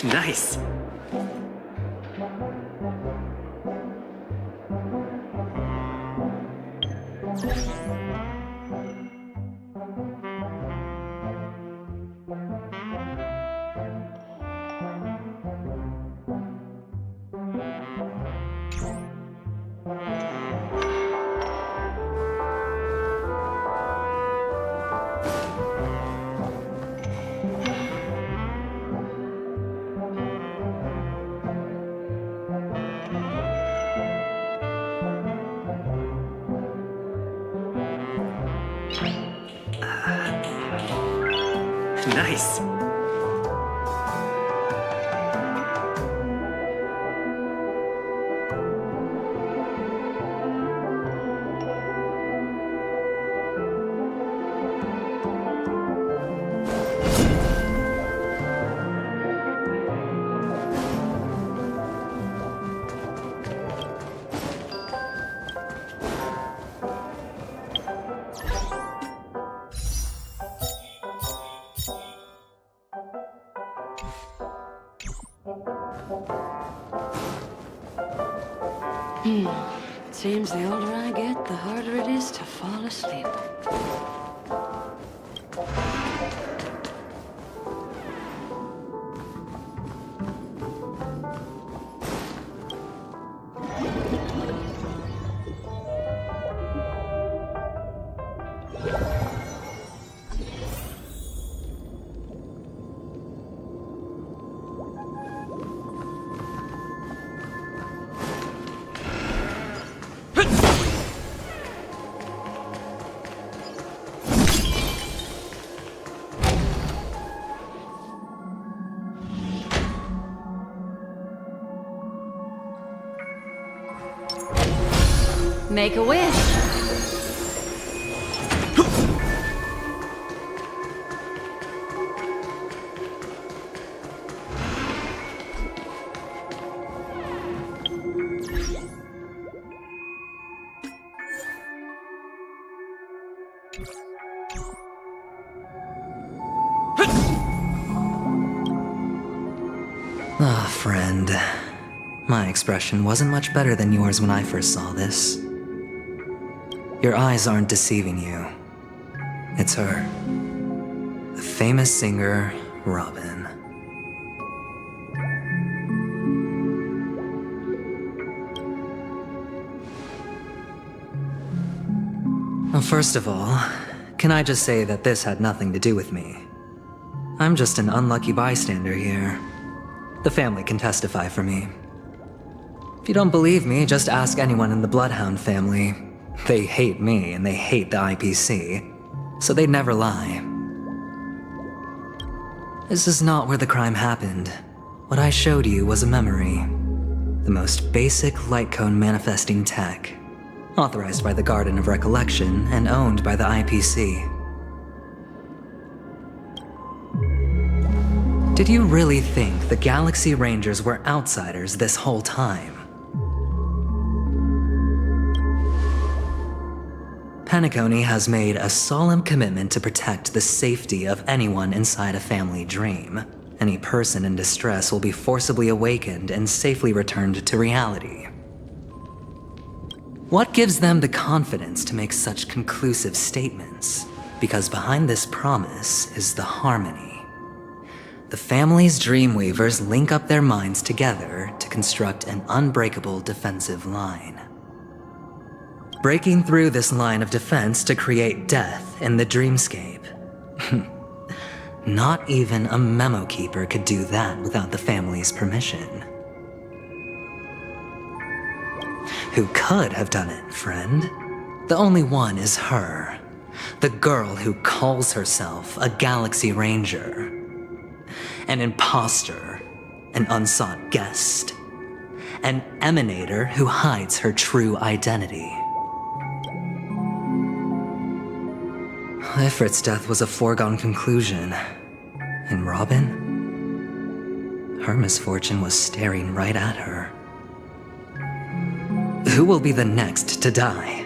Nice. Nice. Seems the older I get, the harder it is to fall asleep. Make a wish. Ah, friend. My expression wasn't much better than yours when I first saw this. Your eyes aren't deceiving you. It's her. The famous singer, Robin. Well, first of all, can I just say that this had nothing to do with me? I'm just an unlucky bystander here. The family can testify for me. If you don't believe me, just ask anyone in the Bloodhound family. They hate me and they hate the IPC, so they'd never lie. This is not where the crime happened. What I showed you was a memory. The most basic light cone manifesting tech, authorized by the Garden of Recollection and owned by the IPC. Did you really think the Galaxy Rangers were outsiders this whole time? Penacony has made a solemn commitment to protect the safety of anyone inside a family dream. Any person in distress will be forcibly awakened and safely returned to reality. What gives them the confidence to make such conclusive statements? Because behind this promise is the harmony. The family's Dreamweavers link up their minds together to construct an unbreakable defensive line. Breaking through this line of defense to create death in the dreamscape. Not even a memo keeper could do that without the family's permission. Who could have done it, friend? The only one is her. The girl who calls herself a Galaxy Ranger. An imposter, an unsought guest. An emanator who hides her true identity. Ifrit's death was a foregone conclusion. And Robin? Her misfortune was staring right at her. Who will be the next to die?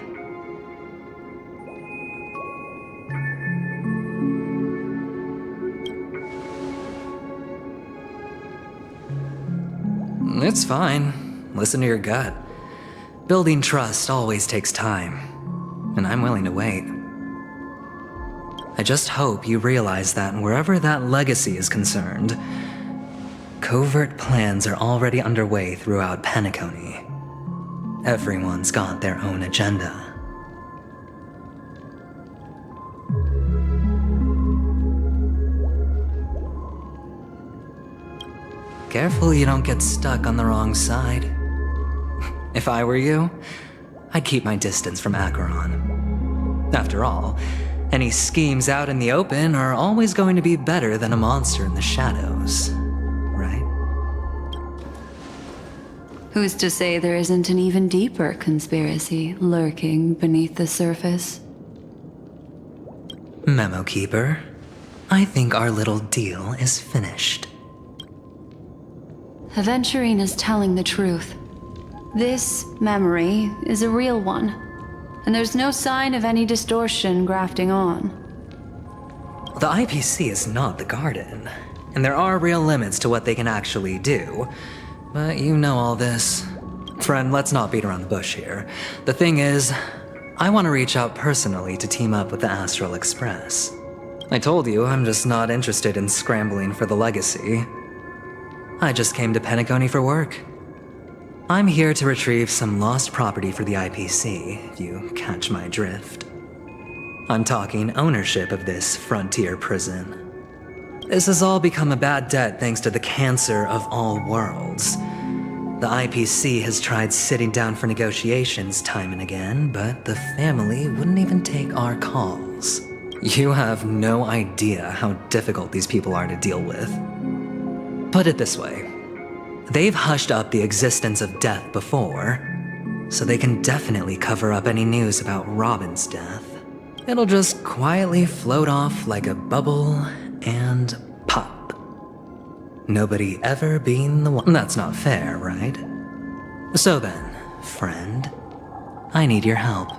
It's fine. Listen to your gut. Building trust always takes time, and I'm willing to wait. I just hope you realize that wherever that legacy is concerned, covert plans are already underway throughout Penacony. Everyone's got their own agenda. Careful you don't get stuck on the wrong side. If I were you, I'd keep my distance from Acheron. After all, any schemes out in the open are always going to be better than a monster in the shadows, right? Who's to say there isn't an even deeper conspiracy lurking beneath the surface? Memo Keeper, I think our little deal is finished. Aventurine is telling the truth. This memory is a real one, and there's no sign of any distortion grafting on. The IPC is not the Garden, and there are real limits to what they can actually do. But you know all this. Friend, let's not beat around the bush here. The thing is, I want to reach out personally to team up with the Astral Express. I told you I'm just not interested in scrambling for the legacy. I just came to Penacony for work. I'm here to retrieve some lost property for the IPC, if you catch my drift. I'm talking ownership of this frontier prison. This has all become a bad debt thanks to the cancer of all worlds. The IPC has tried sitting down for negotiations time and again, but the family wouldn't even take our calls. You have no idea how difficult these people are to deal with. Put it this way. They've hushed up the existence of death before, so they can definitely cover up any news about Robin's death. It'll just quietly float off like a bubble and pop. Nobody ever being the one. That's not fair, right? So then, friend, I need your help.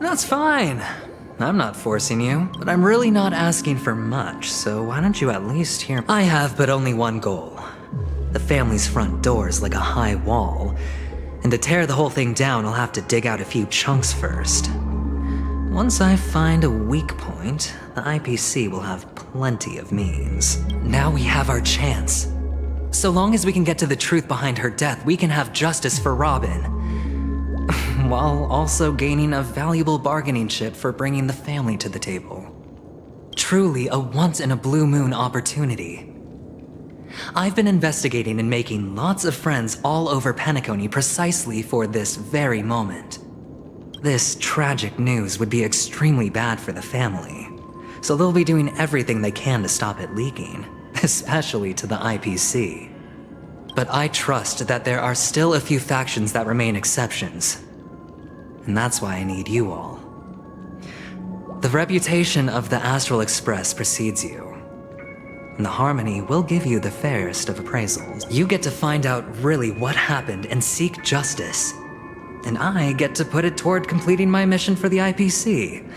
That's fine. I'm not forcing you, but I'm really not asking for much, so why don't you at least hear me? I have but only one goal. The family's front door is like a high wall, and to tear the whole thing down, I'll have to dig out a few chunks first. Once I find a weak point, the IPC will have plenty of means. Now we have our chance. So long as we can get to the truth behind her death, we can have justice for Robin. While also gaining a valuable bargaining chip for bringing the family to the table. Truly a once-in-a-blue-moon opportunity. I've been investigating and making lots of friends all over Penacony precisely for this very moment. This tragic news would be extremely bad for the family, so they'll be doing everything they can to stop it leaking, especially to the IPC. But I trust that there are still a few factions that remain exceptions. And that's why I need you all. The reputation of the Astral Express precedes you. And the Harmony will give you the fairest of appraisals. You get to find out really what happened and seek justice. And I get to put it toward completing my mission for the IPC.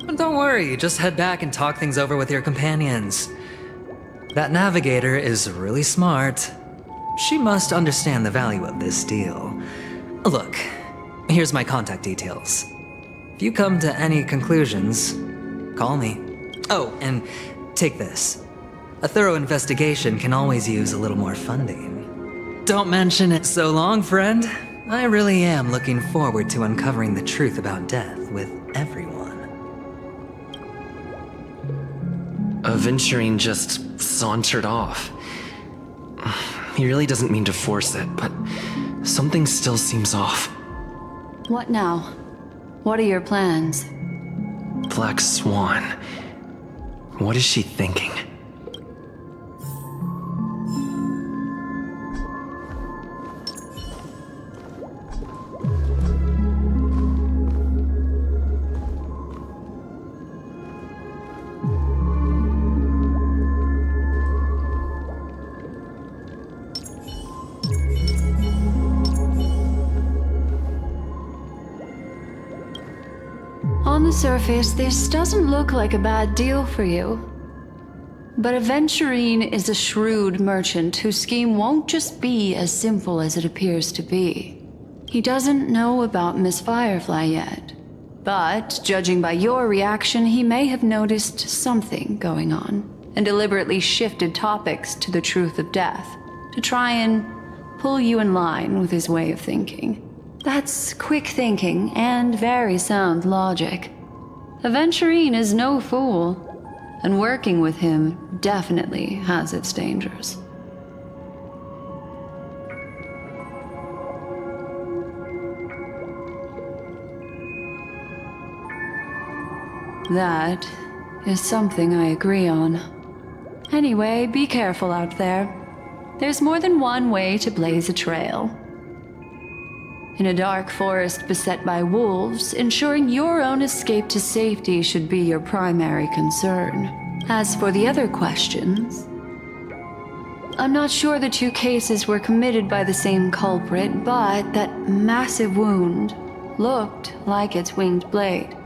But don't worry, just head back and talk things over with your companions. That navigator is really smart. She must understand the value of this deal. Look, here's my contact details. If you come to any conclusions, call me. Oh, and take this. A thorough investigation can always use a little more funding. Don't mention it. So long, friend. I really am looking forward to uncovering the truth about death with everyone. Aventurine just sauntered off. He really doesn't mean to force it, but something still seems off. What now? What are your plans? Black Swan. What is she thinking? On the surface, this doesn't look like a bad deal for you. But Aventurine is a shrewd merchant whose scheme won't just be as simple as it appears to be. He doesn't know about Miss Firefly yet, but judging by your reaction, he may have noticed something going on and deliberately shifted topics to the truth of death to try and pull you in line with his way of thinking. That's quick thinking and very sound logic. Aventurine is no fool, and working with him definitely has its dangers. That is something I agree on. Anyway, be careful out there. There's more than one way to blaze a trail. In a dark forest beset by wolves, ensuring your own escape to safety should be your primary concern. As for the other questions, I'm not sure the two cases were committed by the same culprit, but that massive wound looked like its winged blade.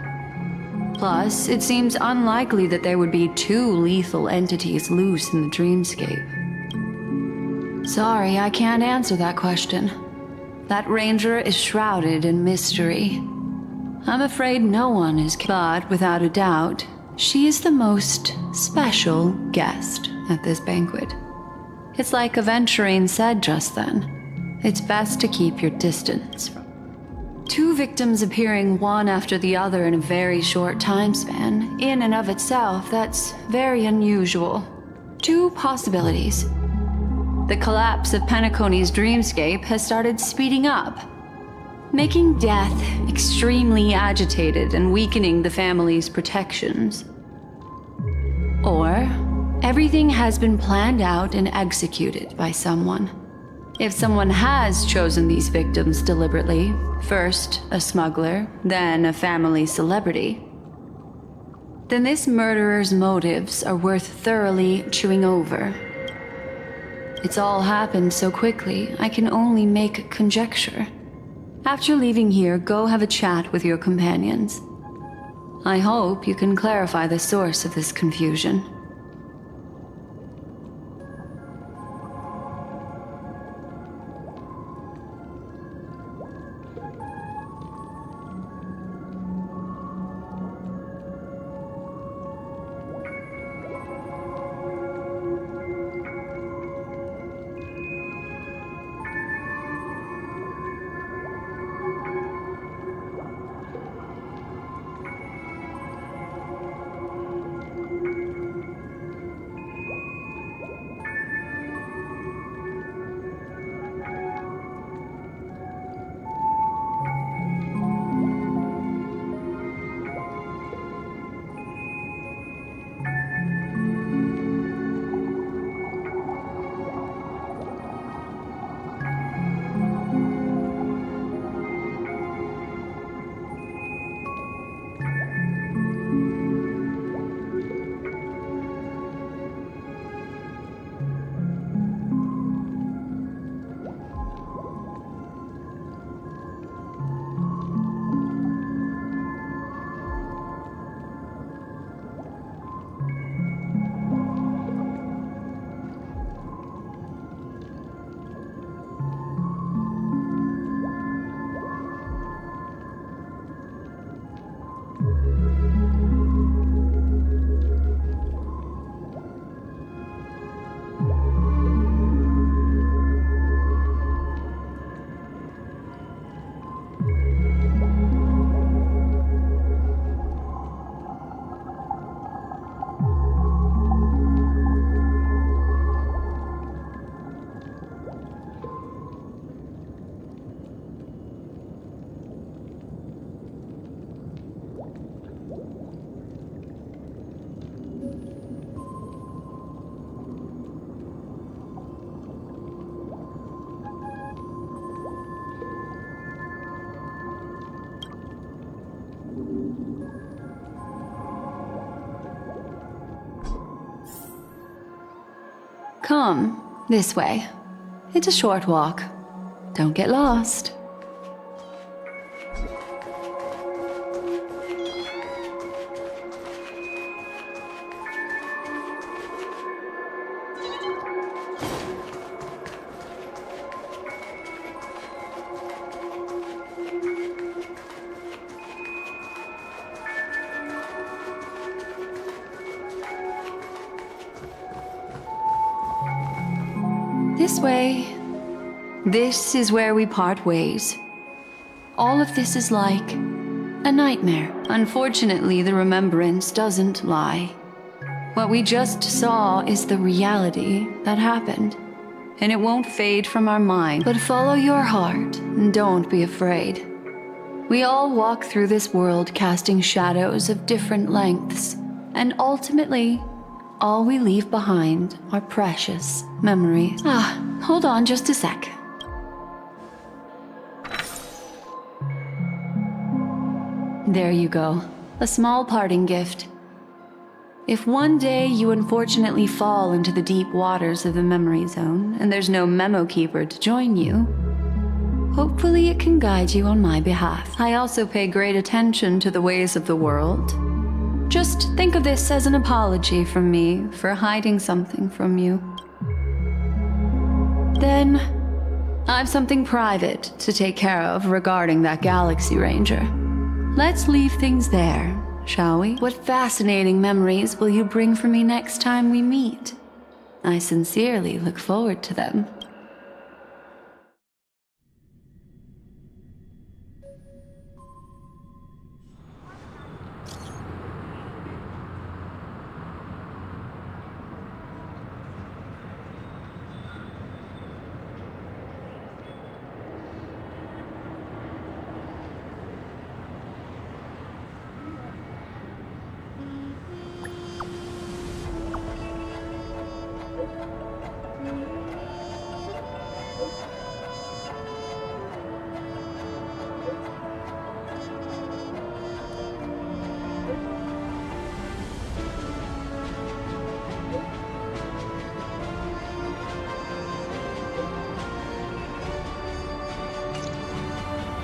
Plus, it seems unlikely that there would be two lethal entities loose in the dreamscape. Sorry, I can't answer that question. That ranger is shrouded in mystery. I'm afraid no one is, but without a doubt, she is the most special guest at this banquet. It's like Aventurine said just then. It's best to keep your distance. Two victims appearing one after the other in a very short time span, in and of itself, that's very unusual. Two possibilities. The collapse of Penacony's dreamscape has started speeding up, making death extremely agitated and weakening the family's protections. Or everything has been planned out and executed by someone. If someone has chosen these victims deliberately, first a smuggler, then a family celebrity, then this murderer's motives are worth thoroughly chewing over. It's all happened so quickly, I can only make conjecture. After leaving here, go have a chat with your companions. I hope you can clarify the source of this confusion. Come, this way. It's a short walk. Don't get lost. This way. This is where we part ways. All of this is like a nightmare. Unfortunately, the remembrance doesn't lie. What we just saw is the reality that happened. And it won't fade from our mind. But follow your heart and don't be afraid. We all walk through this world casting shadows of different lengths. And ultimately, all we leave behind are precious memories. Hold on just a sec. There you go. A small parting gift. If one day you unfortunately fall into the deep waters of the memory zone and there's no memo keeper to join you, hopefully it can guide you on my behalf. I also pay great attention to the ways of the world. Just think of this as an apology from me for hiding something from you. Then, I've something private to take care of regarding that Galaxy Ranger. Let's leave things there, shall we? What fascinating memories will you bring for me next time we meet? I sincerely look forward to them.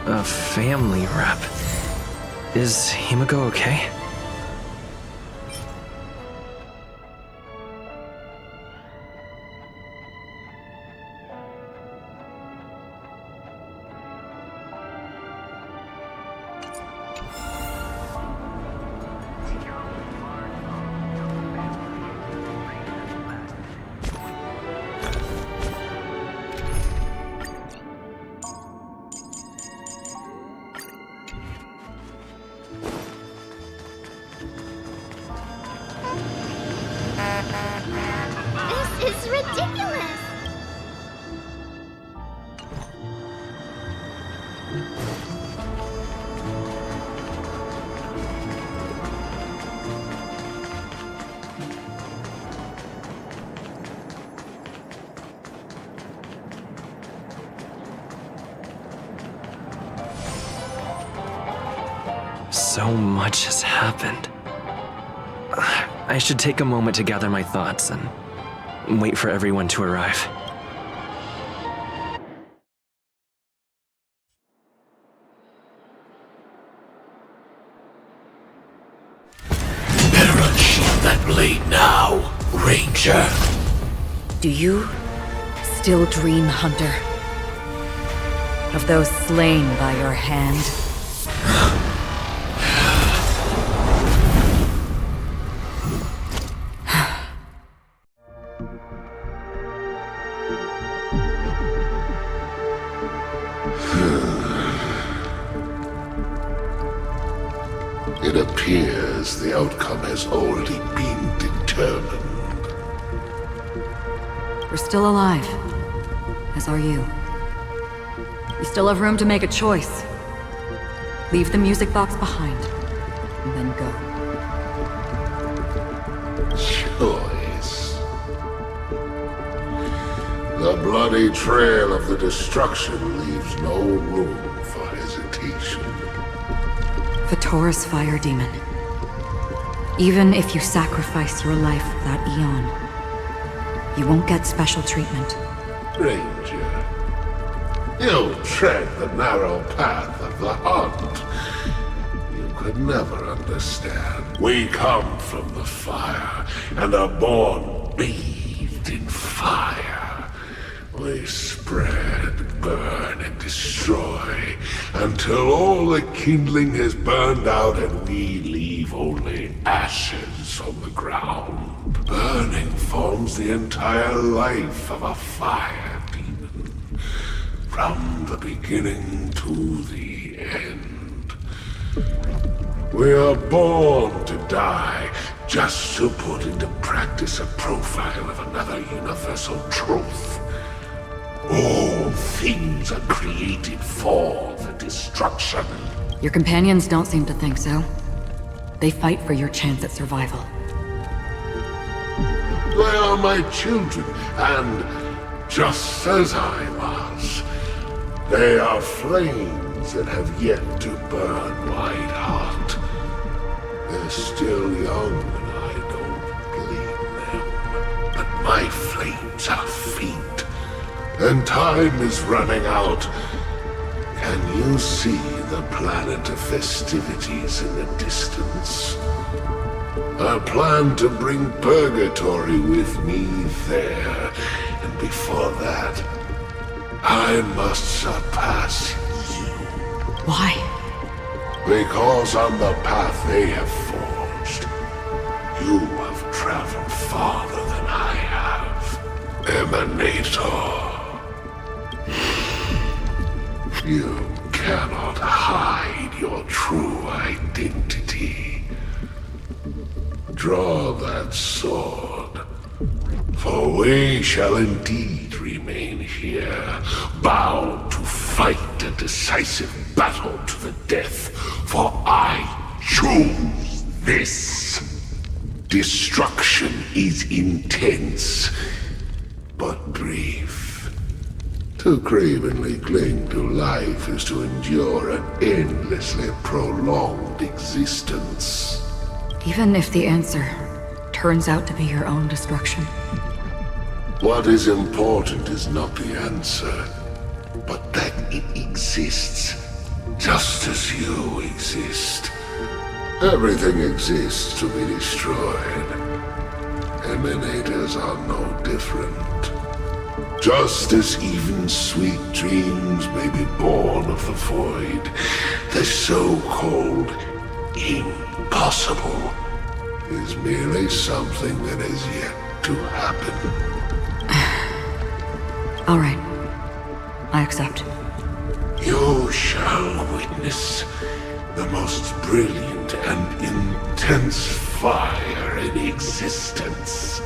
A family rep. Is Himiko okay? This is ridiculous! So much has happened. I should take a moment to gather my thoughts and wait for everyone to arrive. Better unsheath that blade now, Ranger. Do you still dream, Hunter? Of those slain by your hand? It appears the outcome has already been determined. We're still alive, as are you. We still have room to make a choice. Leave the music box behind, and then go. Choice. The bloody trail of the destruction leaves no room for hesitation. Vatora's fire demon. Even if you sacrifice your life for that Eon, you won't get special treatment. Ranger, you tread the narrow path of the hunt. You could never understand. We come from the fire, and are born bathed in fire. We spread, burn, and destroy until all the kindling has burned out and we leave only ashes on the ground. Burning forms the entire life of a fire demon, from the beginning to the end. We are born to die just to put into practice a profile of another universal truth. All things are created for the destruction. Your companions don't seem to think so. They fight for your chance at survival. They are my children, and just as I was, they are flames that have yet to burn white hot. They're still young, and I don't blame them. But my flames are faint, and time is running out. Can you see the planet of festivities in the distance? I plan to bring Purgatory with me there, and before that, I must surpass you. Why? Because on the path they have forged, you have traveled farther than I have. Emanator. You cannot hide your true identity. Draw that sword, for we shall indeed remain here, bound to fight a decisive battle to the death, for I choose this. Destruction is intense, but brief. To cravenly cling to life is to endure an endlessly prolonged existence. Even if the answer turns out to be your own destruction. What is important is not the answer, but that it exists, just as you exist. Everything exists to be destroyed. Emanators are no different. Just as even sweet dreams may be born of the void, the so-called impossible is merely something that is yet to happen. All right. I accept. You shall witness the most brilliant and intense fire in existence.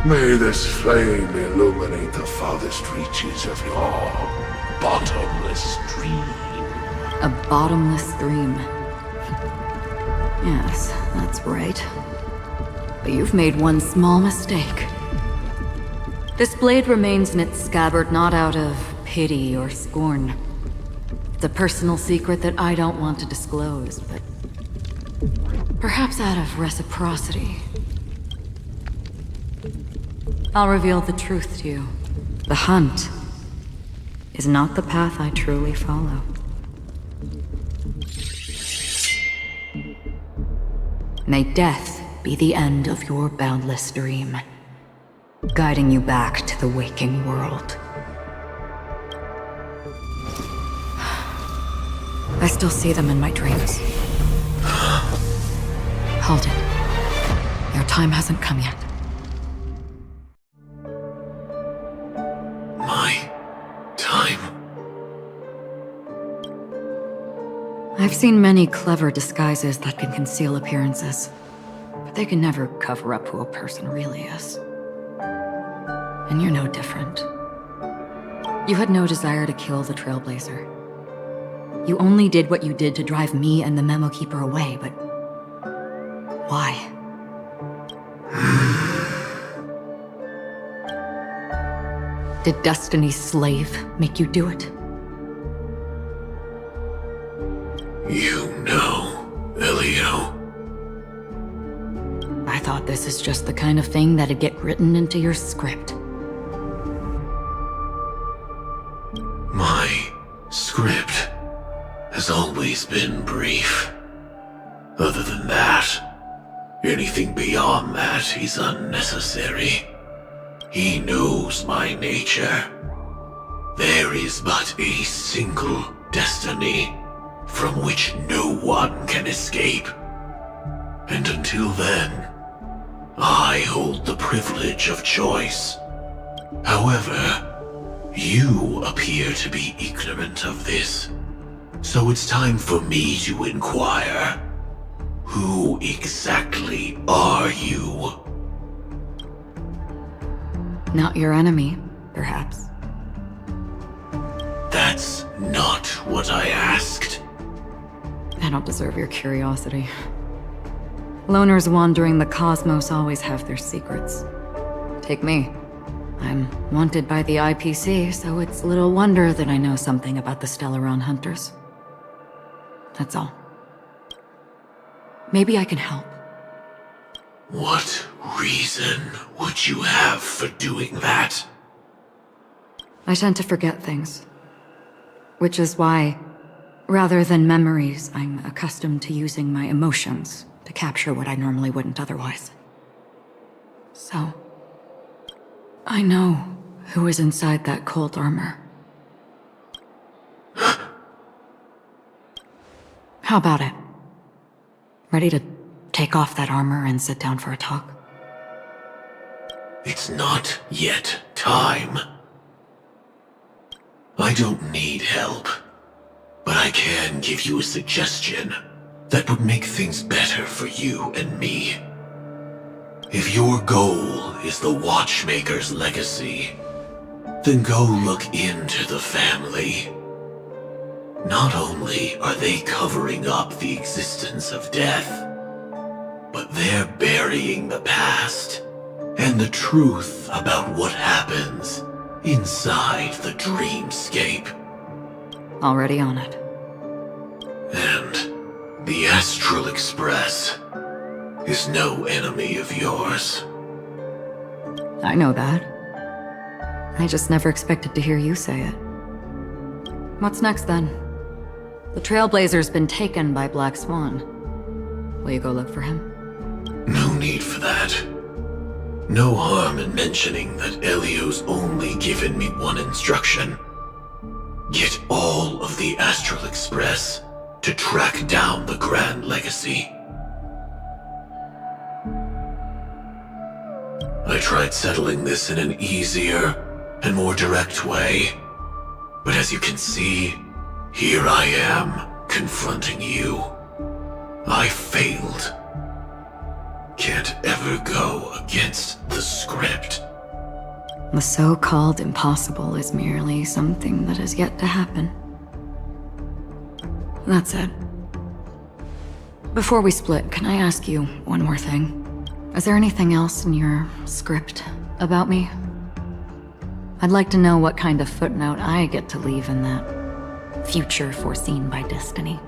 May this flame illuminate the farthest reaches of your bottomless dream. A bottomless dream. Yes, that's right. But you've made one small mistake. This blade remains in its scabbard not out of pity or scorn. It's a personal secret that I don't want to disclose, but perhaps out of reciprocity. I'll reveal the truth to you. The hunt is not the path I truly follow. May death be the end of your boundless dream, guiding you back to the waking world. I still see them in my dreams. Hold it. Your time hasn't come yet. My time? I've seen many clever disguises that can conceal appearances, but they can never cover up who a person really is. And you're no different. You had no desire to kill the Trailblazer. You only did what you did to drive me and the Memo Keeper away, but why? Did Destiny's slave make you do it? You know, Elio. I thought this is just the kind of thing that'd get written into your script. My script has always been brief. Other than that, anything beyond that is unnecessary. He knows my nature. There is but a single destiny from which no one can escape. And until then, I hold the privilege of choice. However, you appear to be ignorant of this, so it's time for me to inquire. Who exactly are you? Not your enemy, perhaps. That's not what I asked. I don't deserve your curiosity. Loners wandering the cosmos always have their secrets. Take me. I'm wanted by the IPC, so it's little wonder that I know something about the Stellaron Hunters. That's all. Maybe I can help. What reason would you have for doing that? I tend to forget things. Which is why, rather than memories, I'm accustomed to using my emotions to capture what I normally wouldn't otherwise. So, I know who is inside that cold armor. How about it? Ready to take off that armor and sit down for a talk? It's not yet time. I don't need help, but I can give you a suggestion that would make things better for you and me. If your goal is the Watchmaker's legacy, then go look into the family. Not only are they covering up the existence of death, but they're burying the past and the truth about what happens inside the dreamscape. Already on it. And the Astral Express is no enemy of yours. I know that. I just never expected to hear you say it. What's next then? The Trailblazer's been taken by Black Swan. Will you go look for him? No need for that. No harm in mentioning that Elio's only given me one instruction. Get all of the Astral Express to track down the Grand Legacy. I tried settling this in an easier and more direct way, but as you can see, here I am, confronting you. I failed. Can't ever go against the script. The so-called impossible is merely something that has yet to happen. That's it. Before we split, can I ask you one more thing? Is there anything else in your script about me? I'd like to know what kind of footnote I get to leave in that future foreseen by destiny.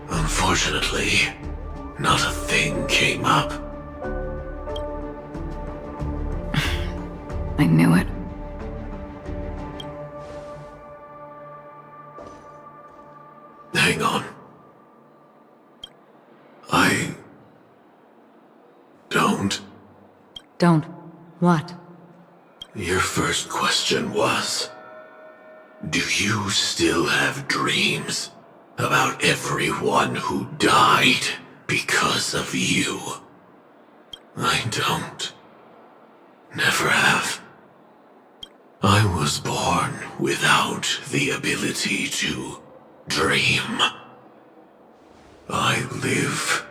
Unfortunately, not a thing came up. I knew it. Hang on. I don't. Don't. What? Your first question was, do you still have dreams about everyone who died because of you? I don't. Never have. I was born without the ability to dream. I live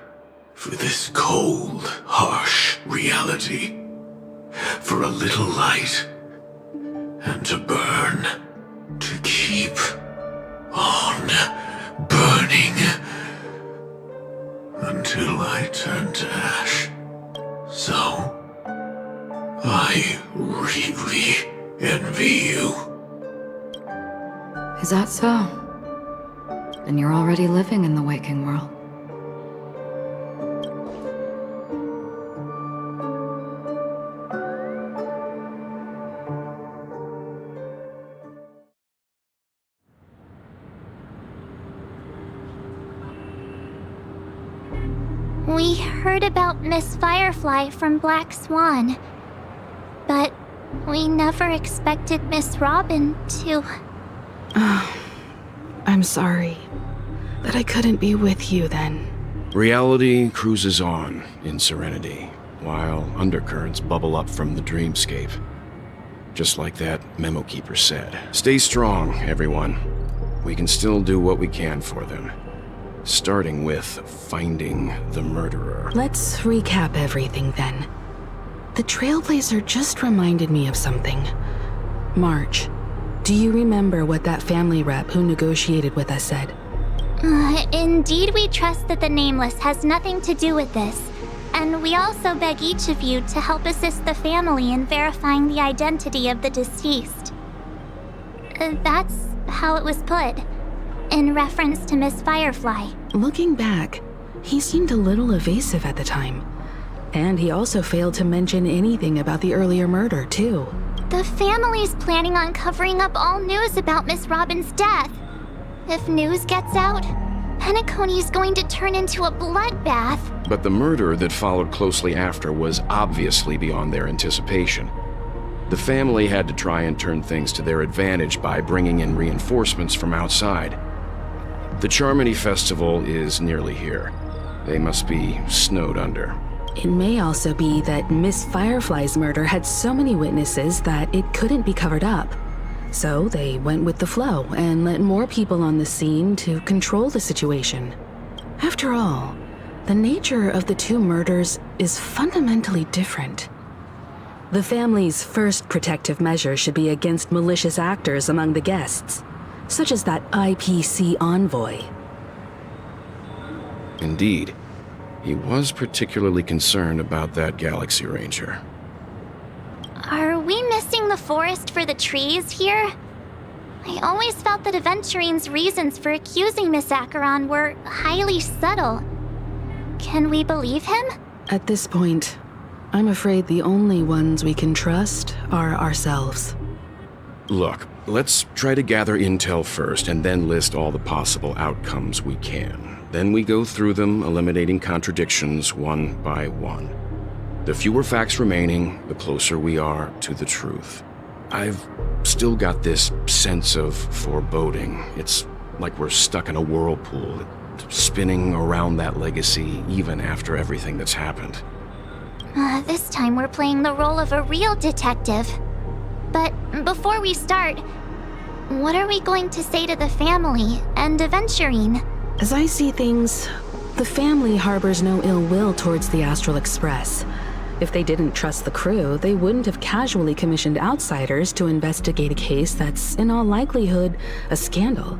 for this cold, harsh reality. For a little light, and to burn, to keep on burning, until I turn to ash. So, I really envy you. Is that so? Then you're already living in the waking world. We heard about Miss Firefly from Black Swan, but we never expected Miss Robin to... I'm sorry that I couldn't be with you then. Reality cruises on in serenity, while undercurrents bubble up from the dreamscape. Just like that memo keeper said. Stay strong, everyone. We can still do what we can for them. Starting with finding the murderer. Let's recap everything then. The Trailblazer just reminded me of something. March, do you remember what that family rep who negotiated with us said? Indeed, we trust that the Nameless has nothing to do with this, and we also beg each of you to help assist the family in verifying the identity of the deceased. That's how it was put, in reference to Miss Firefly. Looking back, he seemed a little evasive at the time. And he also failed to mention anything about the earlier murder, too. The family's planning on covering up all news about Miss Robin's death. If news gets out, Penacony's going to turn into a bloodbath. But the murder that followed closely after was obviously beyond their anticipation. The family had to try and turn things to their advantage by bringing in reinforcements from outside. The Charmony Festival is nearly here. They must be snowed under. It may also be that Miss Firefly's murder had so many witnesses that it couldn't be covered up. So they went with the flow and let more people on the scene to control the situation. After all, the nature of the two murders is fundamentally different. The family's first protective measure should be against malicious actors among the guests, such as that IPC envoy. Indeed, he was particularly concerned about that Galaxy Ranger. Are we missing the forest for the trees here? I always felt that Aventurine's reasons for accusing Miss Acheron were highly subtle. Can we believe him? At this point, I'm afraid the only ones we can trust are ourselves. Look, let's try to gather intel first and then list all the possible outcomes we can. Then we go through them, eliminating contradictions one by one. The fewer facts remaining, the closer we are to the truth. I've still got this sense of foreboding. It's like we're stuck in a whirlpool, spinning around that legacy even after everything that's happened. This time we're playing the role of a real detective. But before we start, what are we going to say to the family and Aventurine? As I see things, the family harbors no ill will towards the Astral Express. If they didn't trust the crew, they wouldn't have casually commissioned outsiders to investigate a case that's, in all likelihood, a scandal.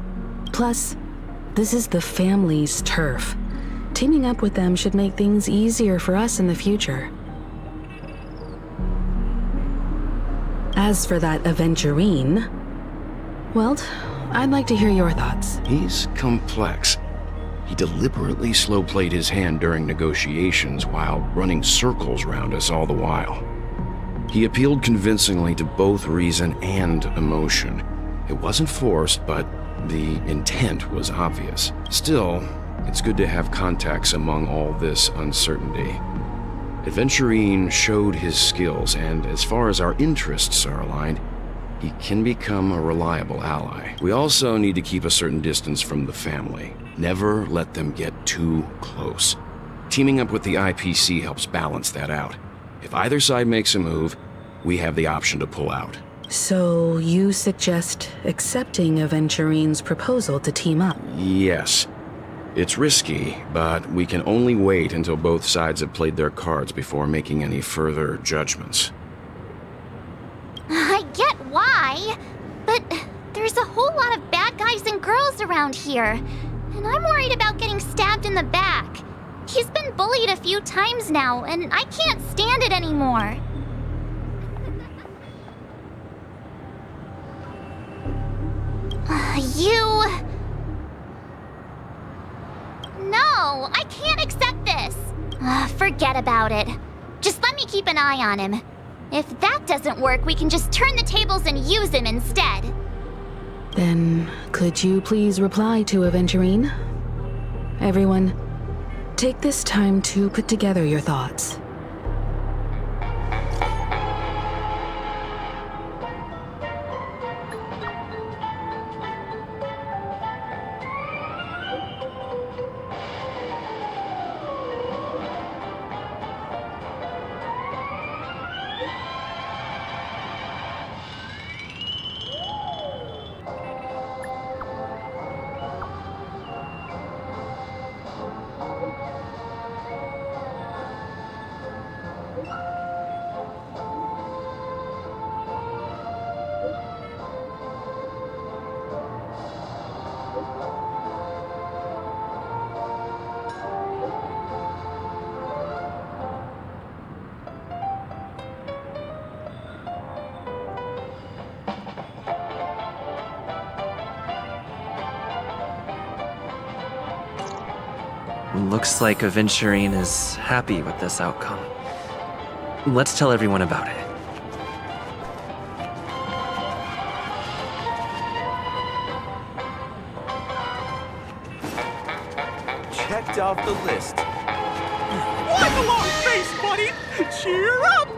Plus, this is the family's turf. Teaming up with them should make things easier for us in the future. As for that Aventurine, well, I'd like to hear your thoughts. He's complex. He deliberately slow-played his hand during negotiations while running circles around us all the while. He appealed convincingly to both reason and emotion. It wasn't forced, but the intent was obvious. Still, it's good to have contacts among all this uncertainty. Aventurine showed his skills, and as far as our interests are aligned, he can become a reliable ally. We also need to keep a certain distance from the family. Never let them get too close. Teaming up with the IPC helps balance that out. If either side makes a move, we have the option to pull out. So you suggest accepting Aventurine's proposal to team up? Yes. It's risky, but we can only wait until both sides have played their cards before making any further judgments. I get why, but there's a whole lot of bad guys and girls around here, and I'm worried about getting stabbed in the back. He's been bullied a few times now, and I can't stand it anymore. No, I can't accept this. Forget about it. Just let me keep an eye on him. If that doesn't work, we can just turn the tables and use him instead. Then, could you please reply to Aventurine? Everyone, Take this time to put together your thoughts. Looks like Aventurine is happy with this outcome. Let's tell everyone about it. Checked off the list. Wipe a long face, buddy! Cheer up!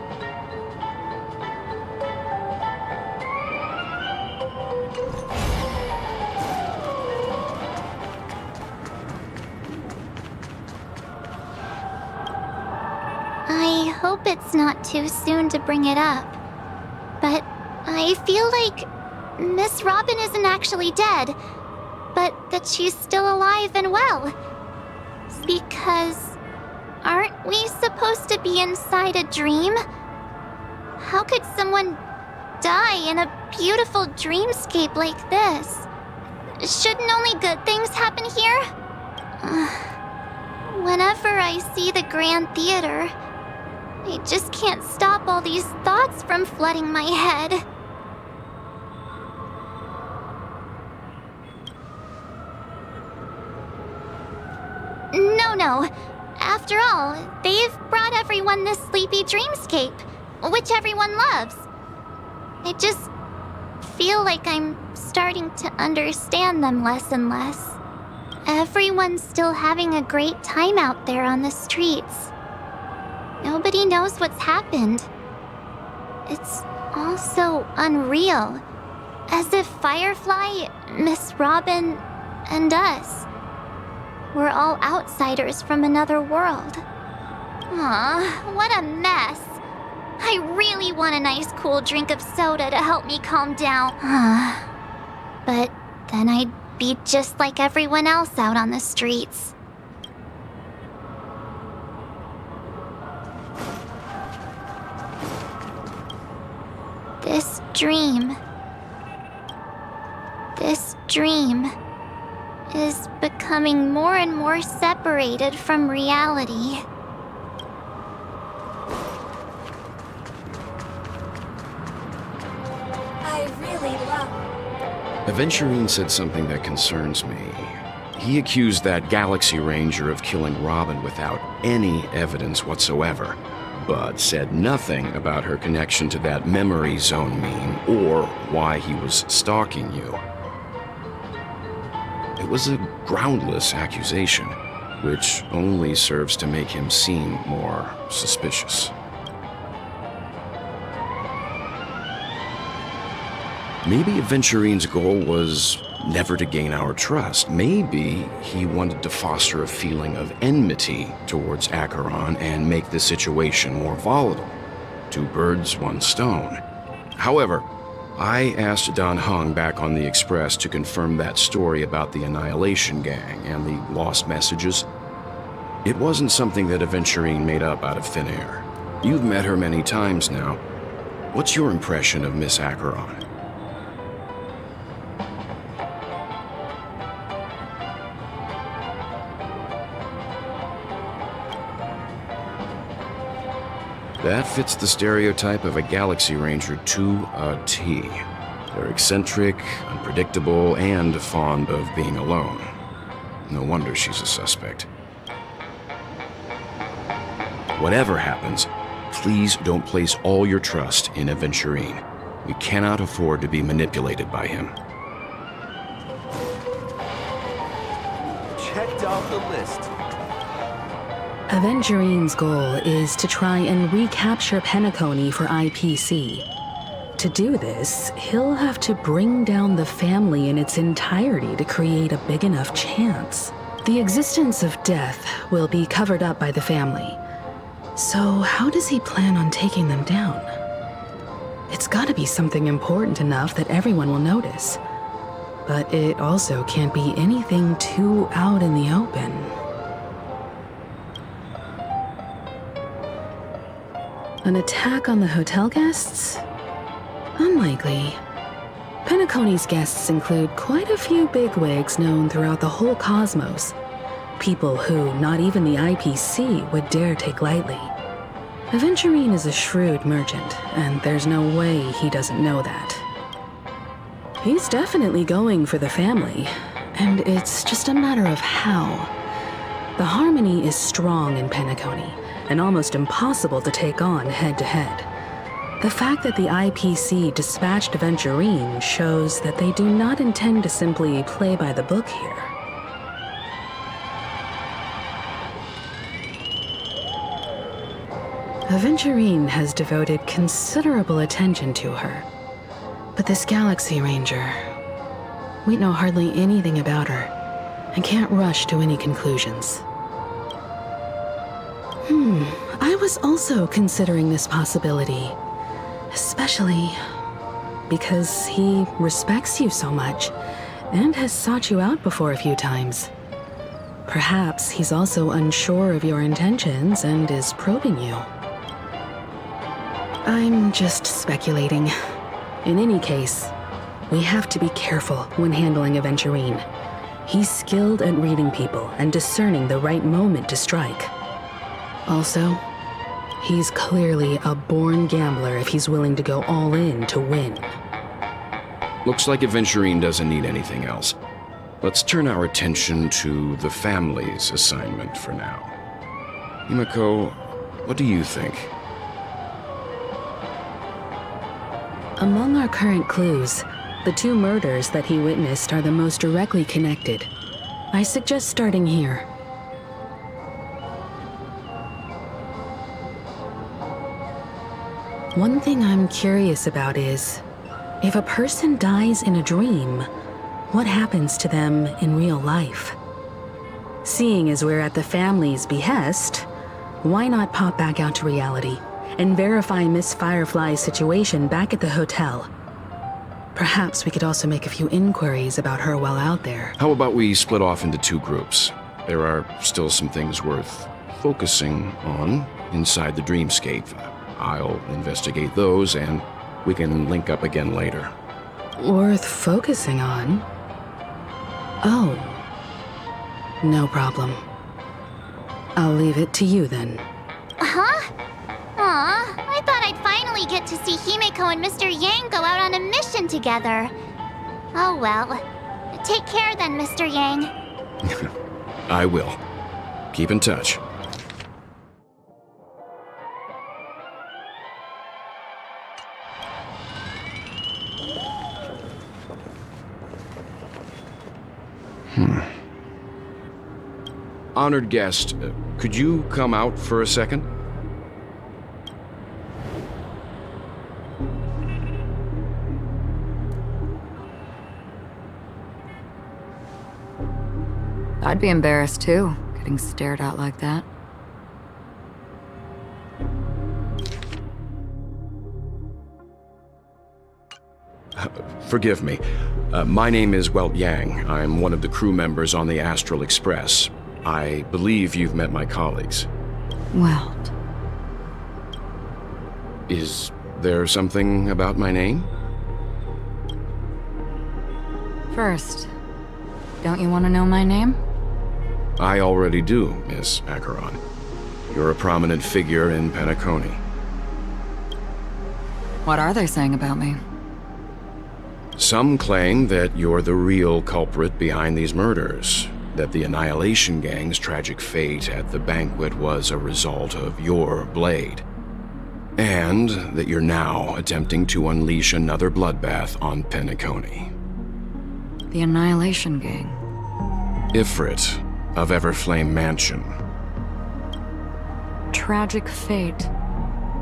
I hope it's not too soon to bring it up, but I feel like Miss Robin isn't actually dead, but that she's still alive and well. Because aren't we supposed to be inside a dream? How could someone die in a beautiful dreamscape like this? Shouldn't only good things happen here? Whenever I see the Grand Theater, I just can't stop all these thoughts from flooding my head. No. After all, they've brought everyone this sleepy dreamscape, which everyone loves. I just feel like I'm starting to understand them less and less. Everyone's still having a great time out there on the streets. Nobody knows what's happened. It's all so unreal. As if Firefly, Miss Robin, and us were all outsiders from another world. Aw, what a mess. I really want a nice cool drink of soda to help me calm down. But then I'd be just like everyone else out on the streets. This dream is becoming more and more separated from reality. I really love... Aventurine said something that concerns me. He accused that Galaxy Ranger of killing Robin without any evidence whatsoever, but said nothing about her connection to that memory zone meme or why he was stalking you. It was a groundless accusation, which only serves to make him seem more suspicious. Maybe Aventurine's goal was never to gain our trust. Maybe he wanted to foster a feeling of enmity towards Acheron and make the situation more volatile. Two birds, one stone. However, I asked Dan Heng back on the Express to confirm that story about the Annihilation Gang and the lost messages. It wasn't something that Aventurine made up out of thin air. You've met her many times now. What's your impression of Miss Acheron? That fits the stereotype of a Galaxy Ranger to a T. They're eccentric, unpredictable, and fond of being alone. No wonder she's a suspect. Whatever happens, please don't place all your trust in Aventurine. We cannot afford to be manipulated by him. Checked off the list. Avengerine's goal is to try and recapture Penacony for IPC. To do this, he'll have to bring down the family in its entirety to create a big enough chance. The existence of death will be covered up by the family. So how does he plan on taking them down? It's gotta be something important enough that everyone will notice. But it also can't be anything too out in the open. An attack on the hotel guests? Unlikely. Penacony's guests include quite a few bigwigs known throughout the whole cosmos. People who not even the IPC would dare take lightly. Aventurine is a shrewd merchant, and there's no way he doesn't know that. He's definitely going for the family, and it's just a matter of how. The harmony is strong in Penacony, and almost impossible to take on head-to-head. The fact that the IPC dispatched Aventurine shows that they do not intend to simply play by the book here. Aventurine has devoted considerable attention to her. But this Galaxy Ranger, we know hardly anything about her, and can't rush to any conclusions. I was also considering this possibility, especially because he respects you so much, and has sought you out before a few times. Perhaps he's also unsure of your intentions and is probing you. I'm just speculating. In any case, we have to be careful when handling Aventurine. He's skilled at reading people and discerning the right moment to strike. Also, he's clearly a born gambler if he's willing to go all in to win. Looks like Aventurine doesn't need anything else. Let's turn our attention to the family's assignment for now. Himiko, what do you think? Among our current clues, the two murders that he witnessed are the most directly connected. I suggest starting here. One thing I'm curious about is, if a person dies in a dream, what happens to them in real life? Seeing as we're at the family's behest, why not pop back out to reality and verify Miss Firefly's situation back at the hotel? Perhaps we could also make a few inquiries about her while out there. How about we split off into two groups? There are still some things worth focusing on inside the dreamscape. I'll investigate those, and we can link up again later. Worth focusing on? Oh. No problem. I'll leave it to you then. Huh? Aw, I thought I'd finally get to see Himiko and Mr. Yang go out on a mission together. Oh well. Take care then, Mr. Yang. I will. Keep in touch. Honored guest, could you come out for a second? I'd be embarrassed too, getting stared at like that. Forgive me. My name is Yang. I'm one of the crew members on the Astral Express. I believe you've met my colleagues. Welt. Is there something about my name? First, don't you want to know my name? I already do, Miss Acheron. You're a prominent figure in Penacony. What are they saying about me? Some claim that you're the real culprit behind these murders, that the Annihilation Gang's tragic fate at the banquet was a result of your blade, and that you're now attempting to unleash another bloodbath on Penacony. The Annihilation Gang. Ifrit of Everflame Mansion. tragic fate.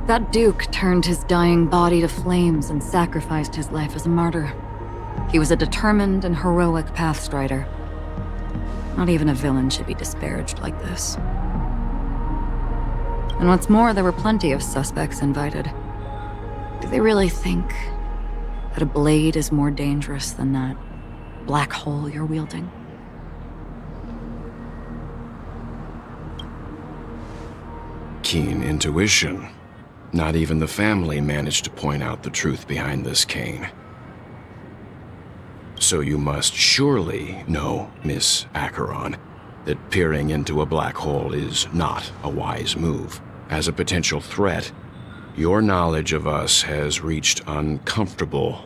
That Duke turned his dying body to flames and sacrificed his life as a martyr. He was a determined and heroic pathstrider. Not even a villain should be disparaged like this. And what's more, there were plenty of suspects invited. Do they really think that a blade is more dangerous than that black hole you're wielding? Keen intuition. Not even the family managed to point out the truth behind this cane. So you must surely know, Miss Acheron, that peering into a black hole is not a wise move. As a potential threat, your knowledge of us has reached uncomfortable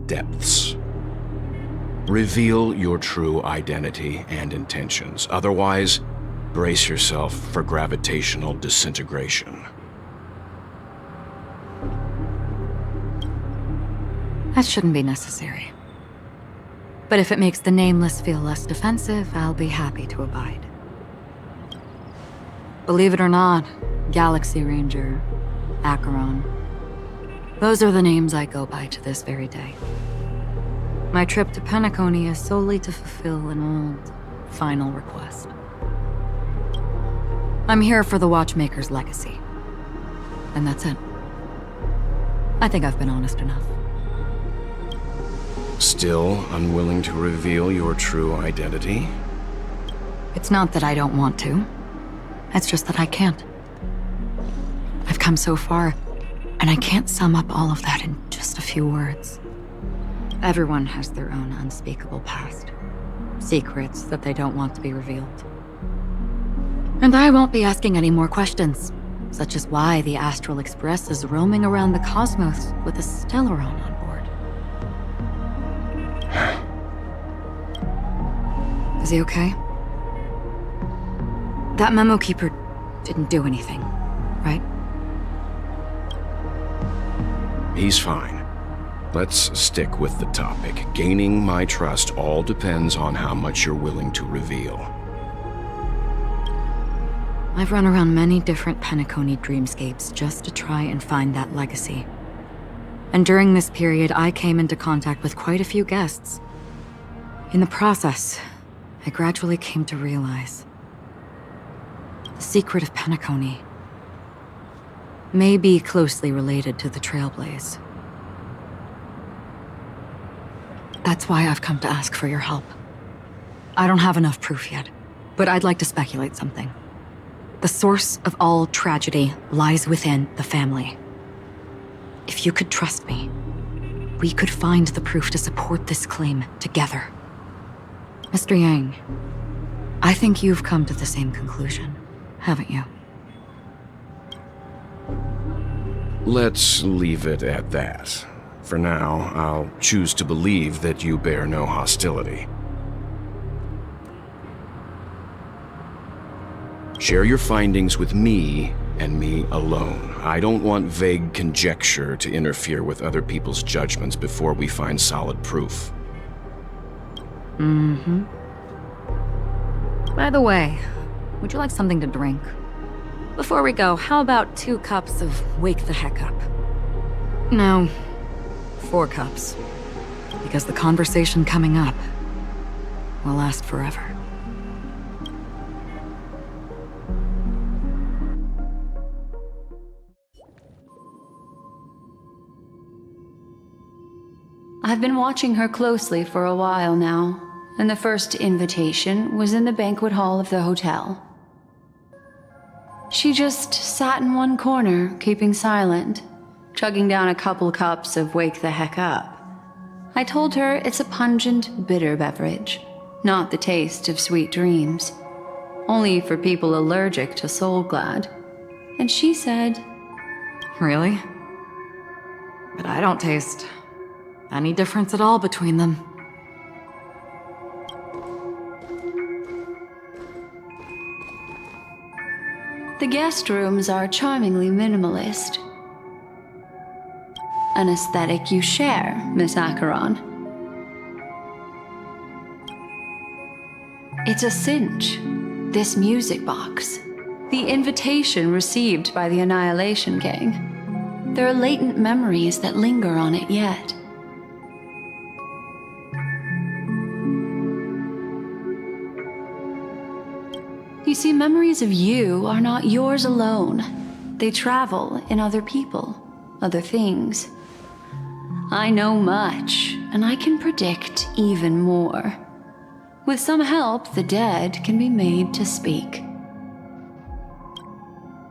depths. Reveal your true identity and intentions. Otherwise, brace yourself for gravitational disintegration. That shouldn't be necessary. But if it makes the Nameless feel less defensive, I'll be happy to abide. Believe it or not, Galaxy Ranger, Acheron, those are the names I go by to this very day. My trip to Penacony is solely to fulfill an old, final request. I'm here for the Watchmaker's legacy. And that's it. I think I've been honest enough. Still unwilling to reveal your true identity? It's not that I don't want to. It's just that I can't. I've come so far, and I can't sum up all of that in just a few words. Everyone has their own unspeakable past. Secrets that they don't want to be revealed. And I won't be asking any more questions, such as why the Astral Express is roaming around the cosmos with a Stellaron on board. Is he okay? That memo keeper didn't do anything, right? He's fine. Let's stick with the topic. Gaining my trust all depends on how much you're willing to reveal. I've run around many different Penacony dreamscapes just to try and find that legacy. And during this period, I came into contact with quite a few guests. In the process, I gradually came to realize the secret of Penacony may be closely related to the Trailblaze. That's why I've come to ask for your help. I don't have enough proof yet, but I'd like to speculate something. The source of all tragedy lies within the family. If you could trust me, we could find the proof to support this claim together. Mr. Yang, I think you've come to the same conclusion, haven't you? Let's leave it at that. For now, I'll choose to believe that you bear no hostility. Share your findings with me and me alone. I don't want vague conjecture to interfere with other people's judgments before we find solid proof. By the way, would you like something to drink? Before we go, how about 2 cups of Wake the Heck Up? No, 4 cups. Because the conversation coming up will last forever. I've been watching her closely for a while now, and the first invitation was in the banquet hall of the hotel. She just sat in one corner, keeping silent, chugging down a couple cups of Wake the Heck Up. I told her it's a pungent, bitter beverage, not the taste of sweet dreams, only for people allergic to Soulglad. And she said, Really? But I don't taste any difference at all between them. the guest rooms are charmingly minimalist. An aesthetic you share, Miss Acheron. It's a cinch. This music box. The invitation received by the Annihilation Gang. There are latent memories that linger on it yet. You see, memories of you are not yours alone. They travel in other people, other things. I know much, and I can predict even more. With some help, the dead can be made to speak.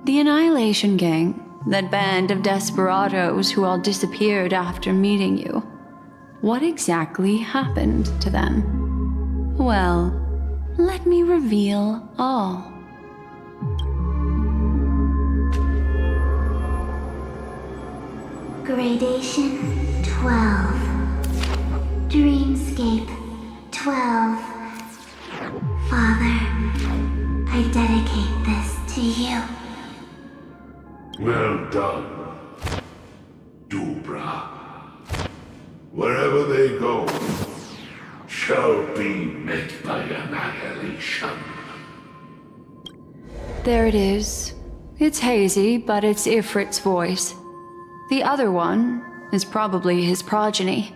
The Annihilation Gang, that band of desperados who all disappeared after meeting you. What exactly happened to them? Well, let me reveal all. Gradation 12. Dreamscape 12. Father, I dedicate this to you. Well done, Dubra. Wherever they go, shall be met by annihilation. There it is. It's hazy, but it's Ifrit's voice. The other one is probably his progeny.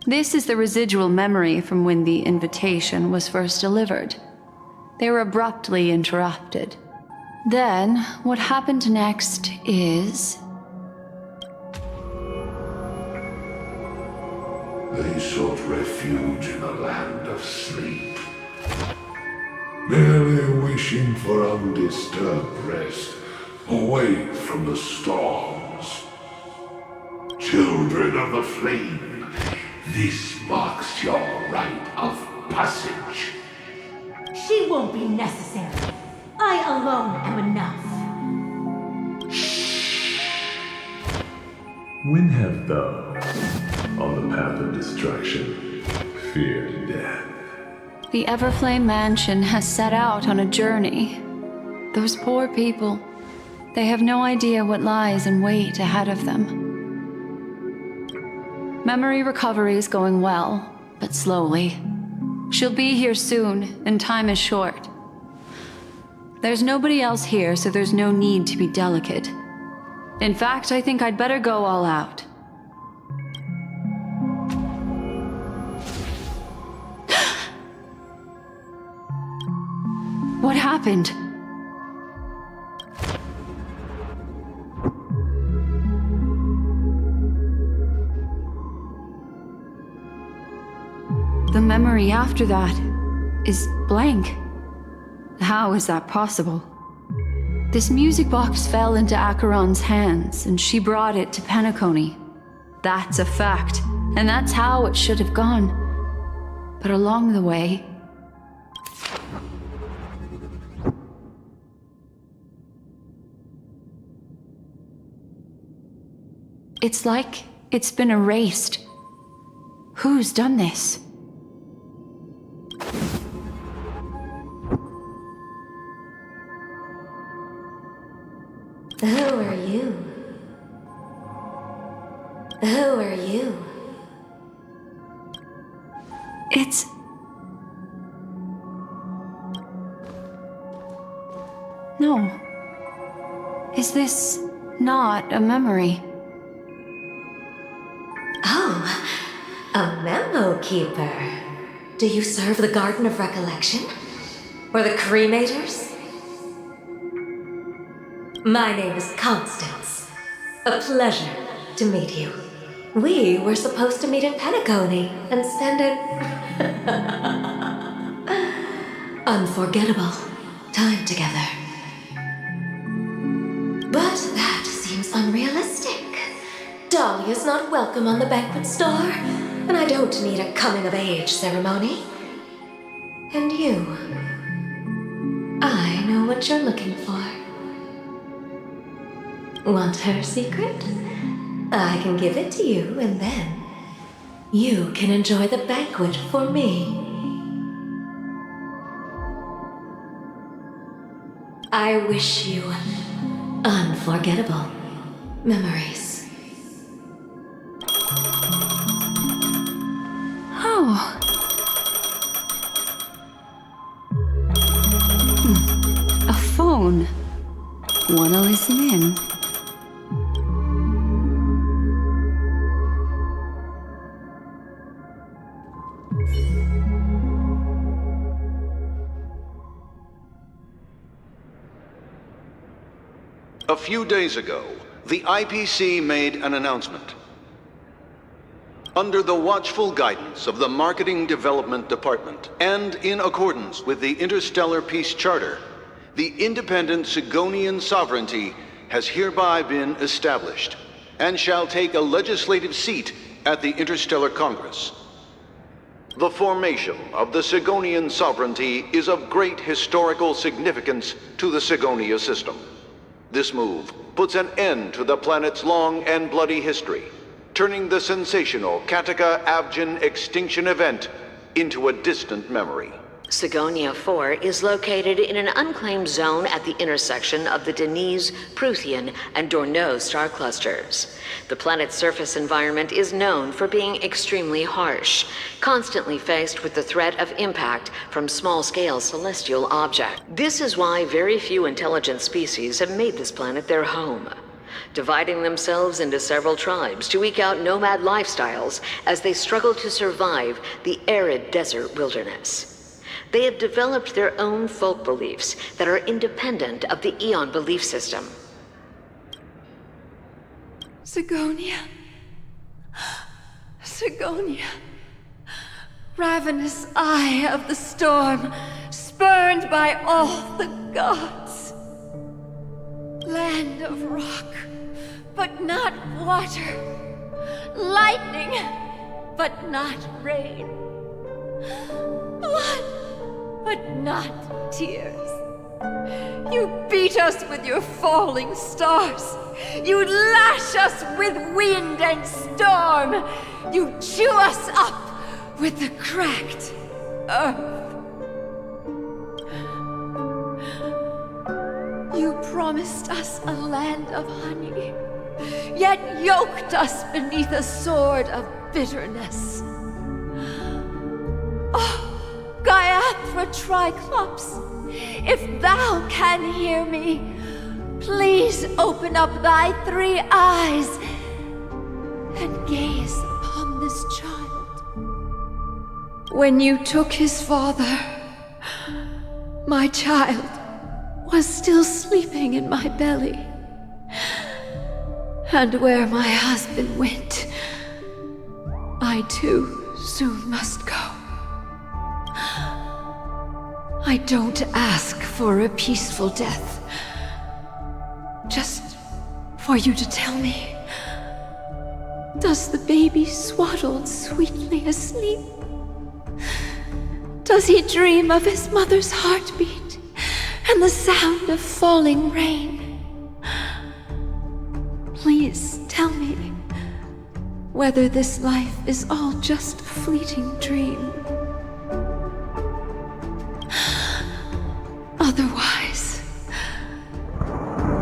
This is the residual memory from when the invitation was first delivered. They were abruptly interrupted. Then, what happened next is... They sought refuge in a land of sleep, merely wishing for undisturbed rest away from the storms. Children of the Flame, this marks your rite of passage. She won't be necessary. I alone am enough. When have thou, on the path of destruction, feared death? The Everflame Mansion has set out on a journey. Those poor people, they have no idea what lies in wait ahead of them. Memory recovery is going well, but slowly. She'll be here soon, and time is short. There's nobody else here, so there's no need to be delicate. In fact, I think I'd better go all out. What happened? The memory after that is blank. How is that possible? This music box fell into Acheron's hands, and she brought it to Penacony. That's a fact, and that's how it should have gone. But along the way... it's like it's been erased. Who's done this? Who are you? Who are you? It's... no. Is this not a memory? Oh, a memo keeper. Do you serve the Garden of Recollection? Or the Cremators? My name is Constance. A pleasure to meet you. We were supposed to meet in Penacony and spend an unforgettable time together. But that seems unrealistic. Dahlia's not welcome on the banquet store, and I don't need a coming-of-age ceremony. And you, I know what you're looking for. Want her secret? I can give it to you, and then you can enjoy the banquet for me. I wish you unforgettable memories. Oh. Wanna listen in? A few days ago, the IPC made an announcement. Under the watchful guidance of the Marketing Development Department, and in accordance with the Interstellar Peace Charter, the independent Sigonian sovereignty has hereby been established, and shall take a legislative seat at the Interstellar Congress. The formation of the Sigonian sovereignty is of great historical significance to the Sigonia system. This move puts an end to the planet's long and bloody history, turning the sensational Kataka-Avgin extinction event into a distant memory. Sigonia 4 is located in an unclaimed zone at the intersection of the Deniz, Prothean, and Dorneau star clusters. The planet's surface environment is known for being extremely harsh, constantly faced with the threat of impact from small-scale celestial objects. This is why very few intelligent species have made this planet their home, dividing themselves into several tribes to eke out nomad lifestyles as they struggle to survive the arid desert wilderness. They have developed their own folk beliefs that are independent of the Eon belief system. Sigonia. Sigonia. Ravenous eye of the storm, spurned by all the gods. Land of rock, but not water. Lightning, but not rain. Blood, but not tears. You beat us with your falling stars. You lash us with wind and storm. You chew us up with the cracked earth. You promised us a land of honey, yet yoked us beneath a sword of bitterness. Oh, Gaiathra Triclops, if thou can hear me, please open up thy 3 eyes and gaze upon this child. When you took his father, my child was still sleeping in my belly. And where my husband went, I too soon must go. I don't ask for a peaceful death. Just for you to tell me, does the baby swaddled sweetly asleep? Does he dream of his mother's heartbeat and the sound of falling rain? Please tell me whether this life is all just a fleeting dream. Otherwise,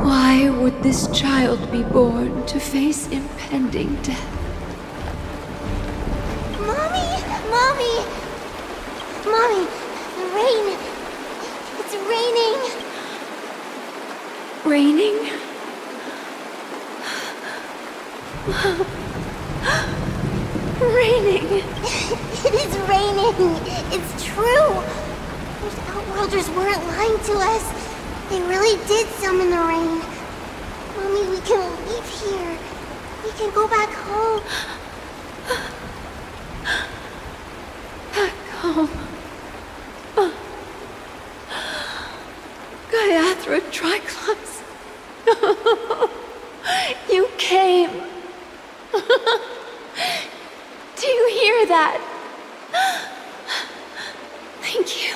why would this child be born to face impending death? Mommy! Mommy! Mommy! The rain! It's raining! Raining? Raining! It is raining! It's true! Those outworlders weren't lying to us. They really did summon the rain. Mommy, we can leave here. We can go back home. Back home. Gaiathra Triclops. You came. Do you hear that? Thank you.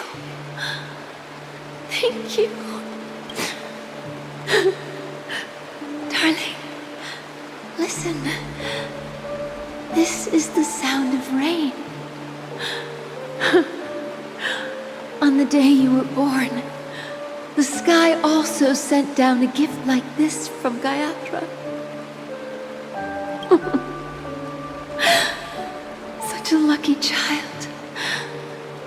Thank you. Darling, listen. This is the sound of rain. On the day you were born, the sky also sent down a gift like this from Gaiathra. Such a lucky child.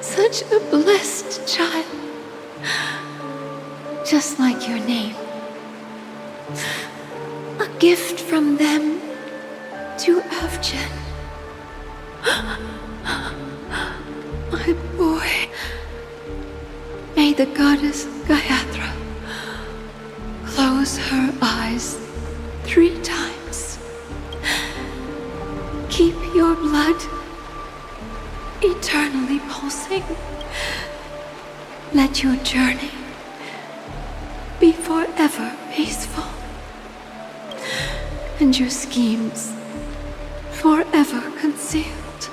Such a blessed child. Just like your name, A gift from them to Avgen. My boy. May the goddess Gayatri close her eyes 3 times. Keep your blood eternally pulsing. Let your journey be forever peaceful. And your schemes forever concealed.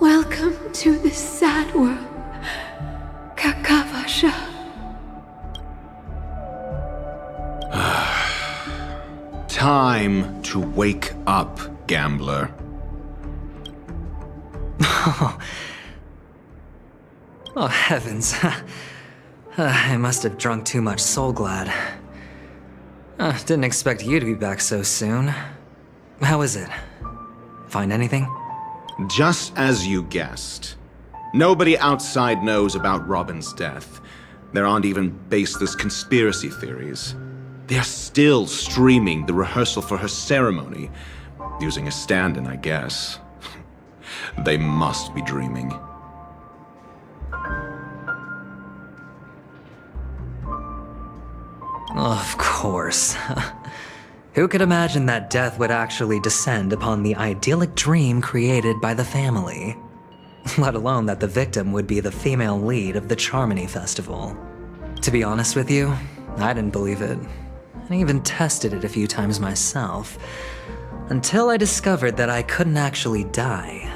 Welcome to this sad world, Kakavasha. Time to wake up, gambler. Oh, heavens. I must have drunk too much Soul Glad. Didn't expect you to be back so soon. How is it? Find anything? Just as you guessed. Nobody outside knows about Robin's death. There aren't even baseless conspiracy theories. They're still streaming the rehearsal for her ceremony, using a stand-in, I guess. They must be dreaming. Of course. Who could imagine that death would actually descend upon the idyllic dream created by the family? Let alone that the victim would be the female lead of the Charmony Festival. To be honest with you, I didn't believe it. I even tested it a few times myself, until I discovered that I couldn't actually die.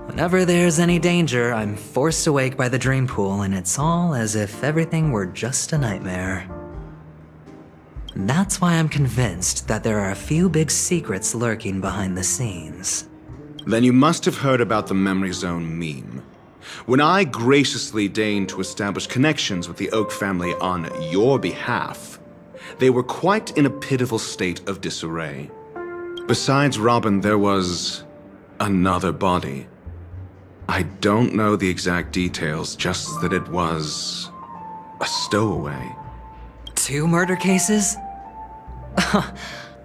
Whenever there's any danger, I'm forced awake by the dream pool, and it's all as if everything were just a nightmare. That's why I'm convinced that there are a few big secrets lurking behind the scenes. Then you must have heard about the Memory Zone meme. When I graciously deigned to establish connections with the Oak family on your behalf, they were quite in a pitiful state of disarray. Besides Robin, there was another body. I don't know the exact details, just that it was a stowaway. 2 murder cases?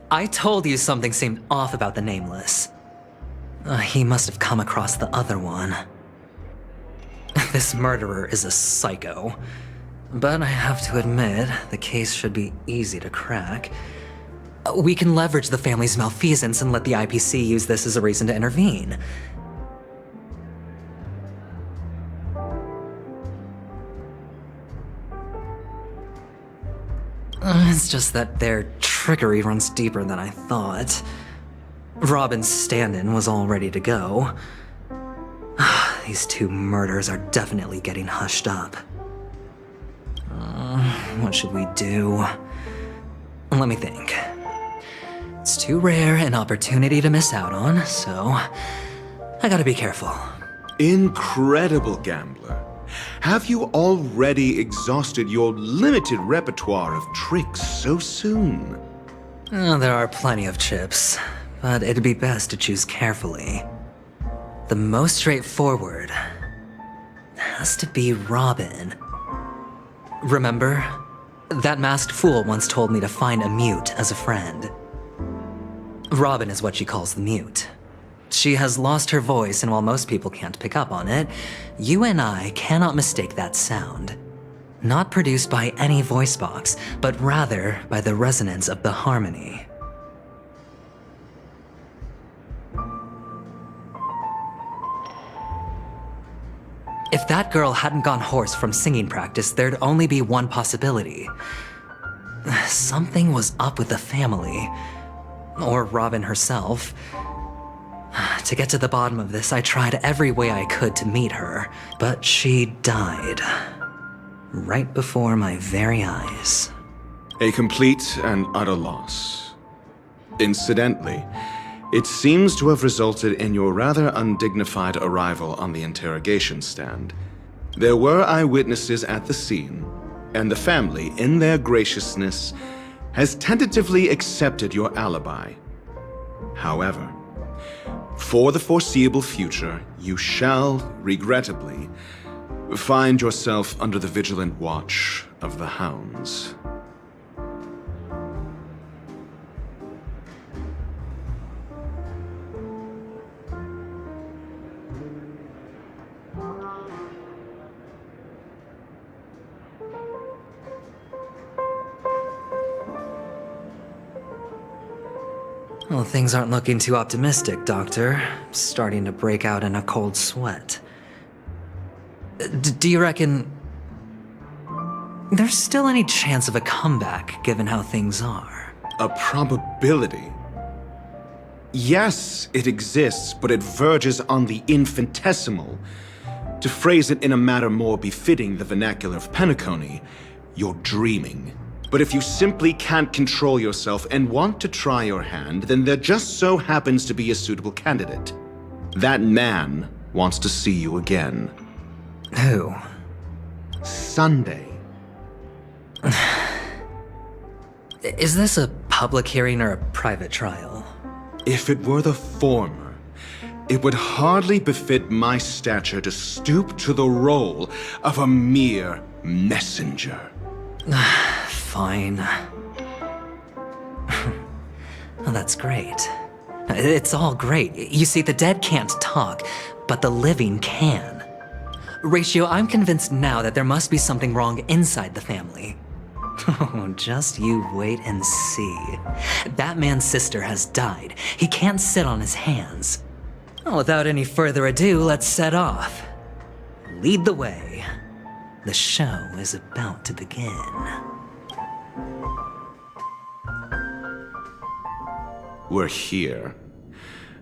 I told you something seemed off about the Nameless. He must have come across the other one. This murderer is a psycho. But I have to admit, the case should be easy to crack. We can leverage the family's malfeasance and let the IPC use this as a reason to intervene. It's just that their trickery runs deeper than I thought. Robin's stand-in was all ready to go. These 2 murders are definitely getting hushed up. What should we do? Let me think. It's too rare an opportunity to miss out on, so I gotta be careful. Incredible, gambler. Have you already exhausted your limited repertoire of tricks so soon? There are plenty of chips, but it'd be best to choose carefully. The most straightforward has to be Robin. Remember? That masked fool once told me to find a mute as a friend. Robin is what she calls the mute. She has lost her voice, and while most people can't pick up on it, you and I cannot mistake that sound. Not produced by any voice box, but rather by the resonance of the harmony. If that girl hadn't gone hoarse from singing practice, there'd only be one possibility. Something was up with the family. Or Robin herself. To get to the bottom of this, I tried every way I could to meet her, but she died. Right before my very eyes. A complete and utter loss. Incidentally, it seems to have resulted in your rather undignified arrival on the interrogation stand. There were eyewitnesses at the scene, and the family, in their graciousness, has tentatively accepted your alibi. However, for the foreseeable future, you shall, regrettably, Find yourself under the vigilant watch of the hounds. Well, things aren't looking too optimistic, Doctor. I'm starting to break out in a cold sweat. Do you reckon there's still any chance of a comeback, given how things are? A probability? Yes, it exists, but it verges on the infinitesimal. To phrase it in a manner more befitting the vernacular of Penacony, you're dreaming. But if you simply can't control yourself and want to try your hand, then there just so happens to be a suitable candidate. That man wants to see you again. Who? Sunday. Is this a public hearing or a private trial? If it were the former, it would hardly befit my stature to stoop to the role of a mere messenger. Fine. Well, that's great. It's all great. You see, the dead can't talk, but the living can. Ratio, I'm convinced now that there must be something wrong inside the family. Oh, just you wait and see. That man's sister has died. He can't sit on his hands. Well, without any further ado, let's set off. Lead the way. The show is about to begin. We're here.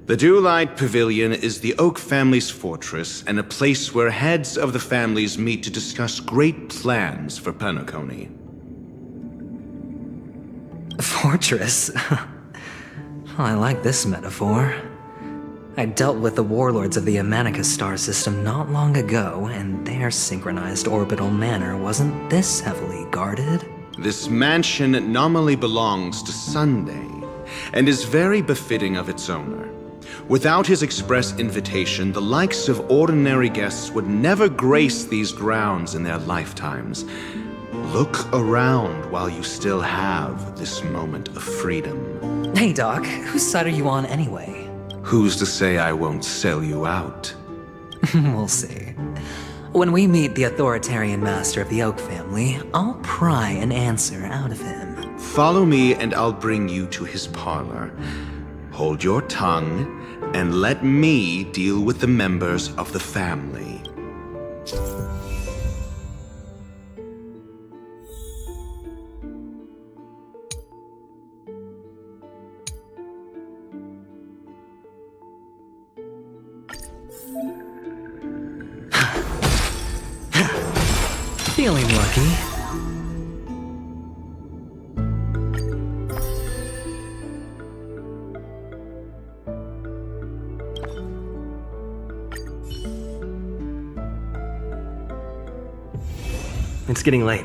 The Dewlight Pavilion is the Oak family's fortress and a place where heads of the families meet to discuss great plans for Penacony. Fortress? I like this metaphor. I dealt with the warlords of the Amanica star system not long ago, and their synchronized orbital manor wasn't this heavily guarded. This mansion nominally belongs to Sunday, and is very befitting of its owner. Without his express invitation, the likes of ordinary guests would never grace these grounds in their lifetimes. Look around while you still have this moment of freedom. Hey, Doc, whose side are you on anyway? Who's to say I won't sell you out? We'll see. When we meet the authoritarian master of the Oak family, I'll pry an answer out of him. Follow me and I'll bring you to his parlor. Hold your tongue and let me deal with the members of the family. Feeling lucky. It's getting late.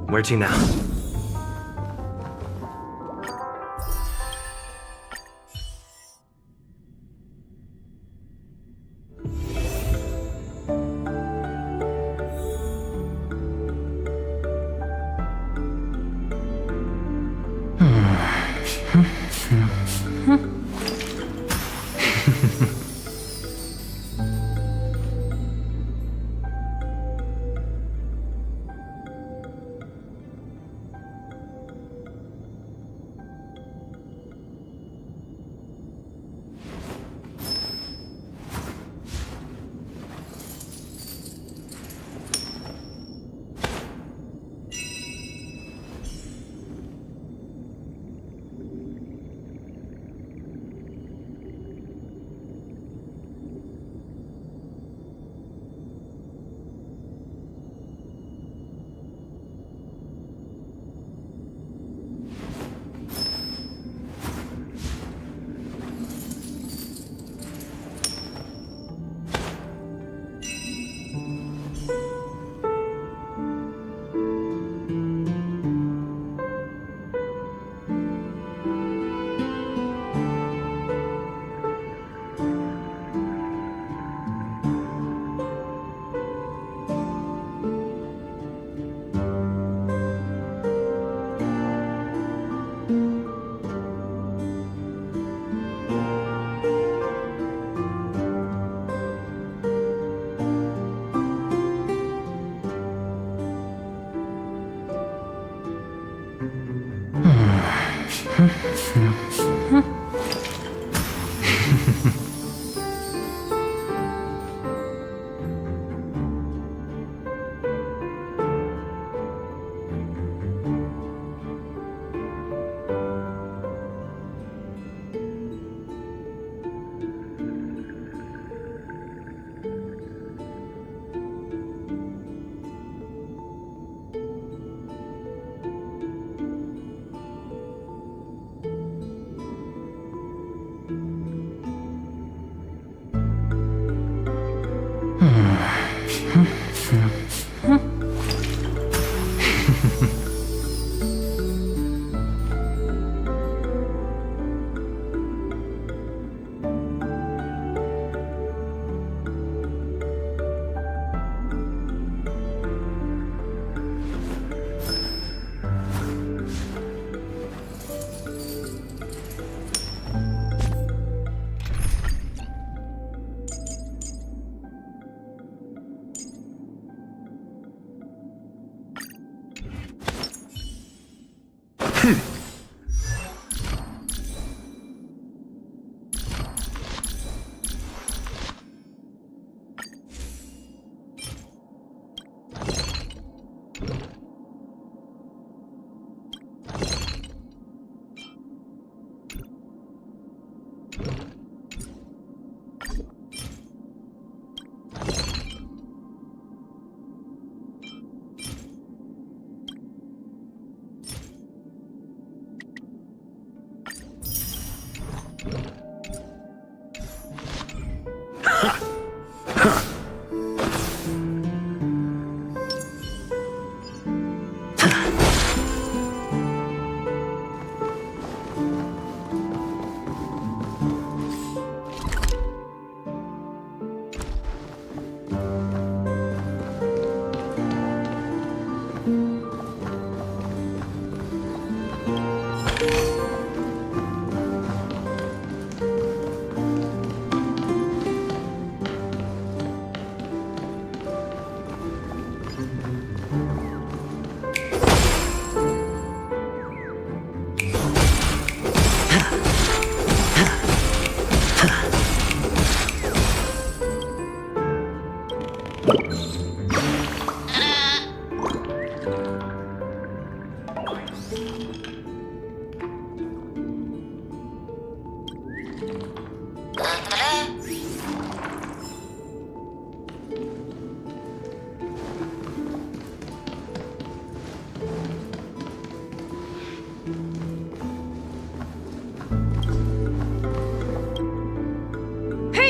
Where to now?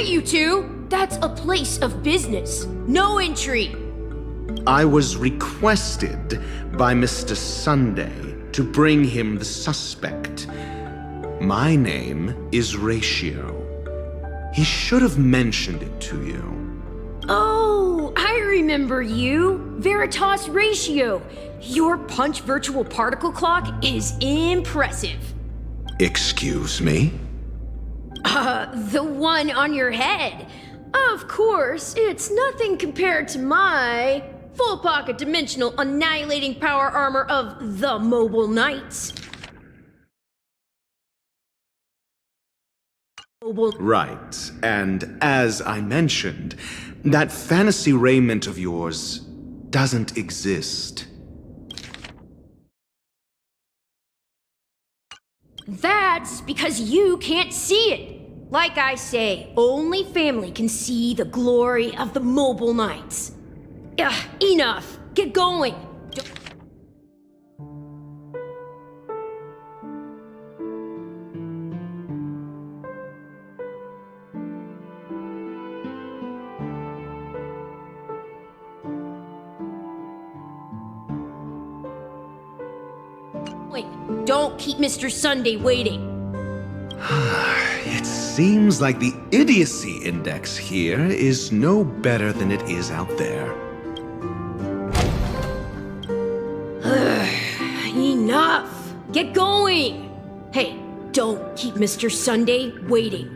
You two, that's a place of business. No entry. I was requested by Mr. Sunday to bring him the suspect. My name is Ratio. He should have mentioned it to you. Oh, I remember you. Veritas Ratio. Your punch virtual particle clock is impressive. Excuse me? The one on your head. Of course, it's nothing compared to my full pocket dimensional annihilating power armor of the Mobile Knights. Right, and as I mentioned, that fantasy raiment of yours doesn't exist. That's because you can't see it. Like I say, only family can see the glory of the Mobile Knights. Enough. Get going. Don't keep Mr. Sunday waiting. It seems like the idiocy index here is no better than it is out there. Enough! Get going! Hey, don't keep Mr. Sunday waiting.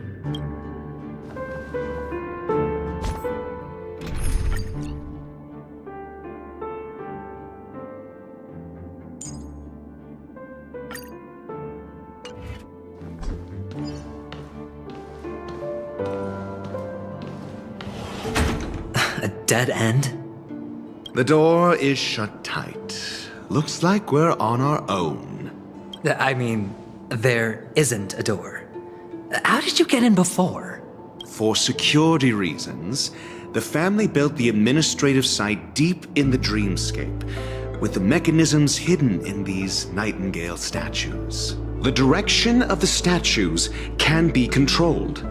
dead end? The door is shut tight. Looks like we're on our own. I mean, there isn't a door. How did you get in before? For security reasons, the family built the administrative site deep in the dreamscape, with the mechanisms hidden in these nightingale statues. The direction of the statues can be controlled.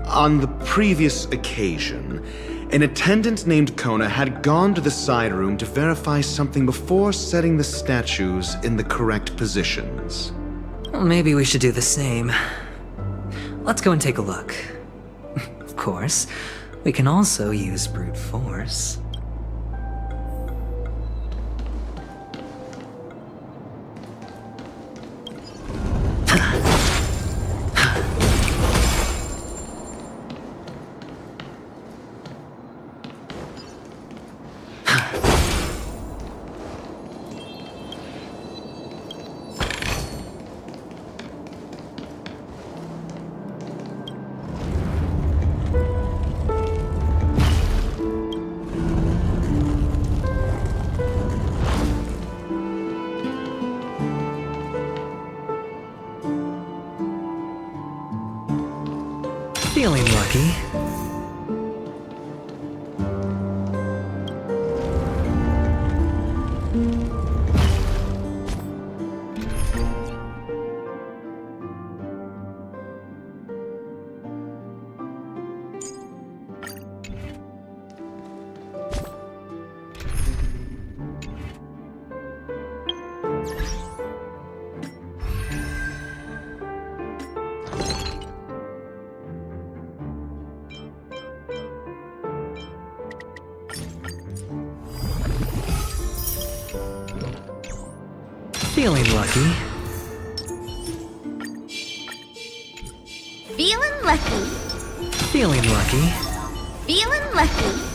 On the previous occasion, an attendant named Kona had gone to the side room to verify something before setting the statues in the correct positions. Well, maybe we should do the same. Let's go and take a look. Of course, we can also use brute force. Feeling lucky. Feeling lucky. Feeling lucky. Feeling lucky. Feeling lucky.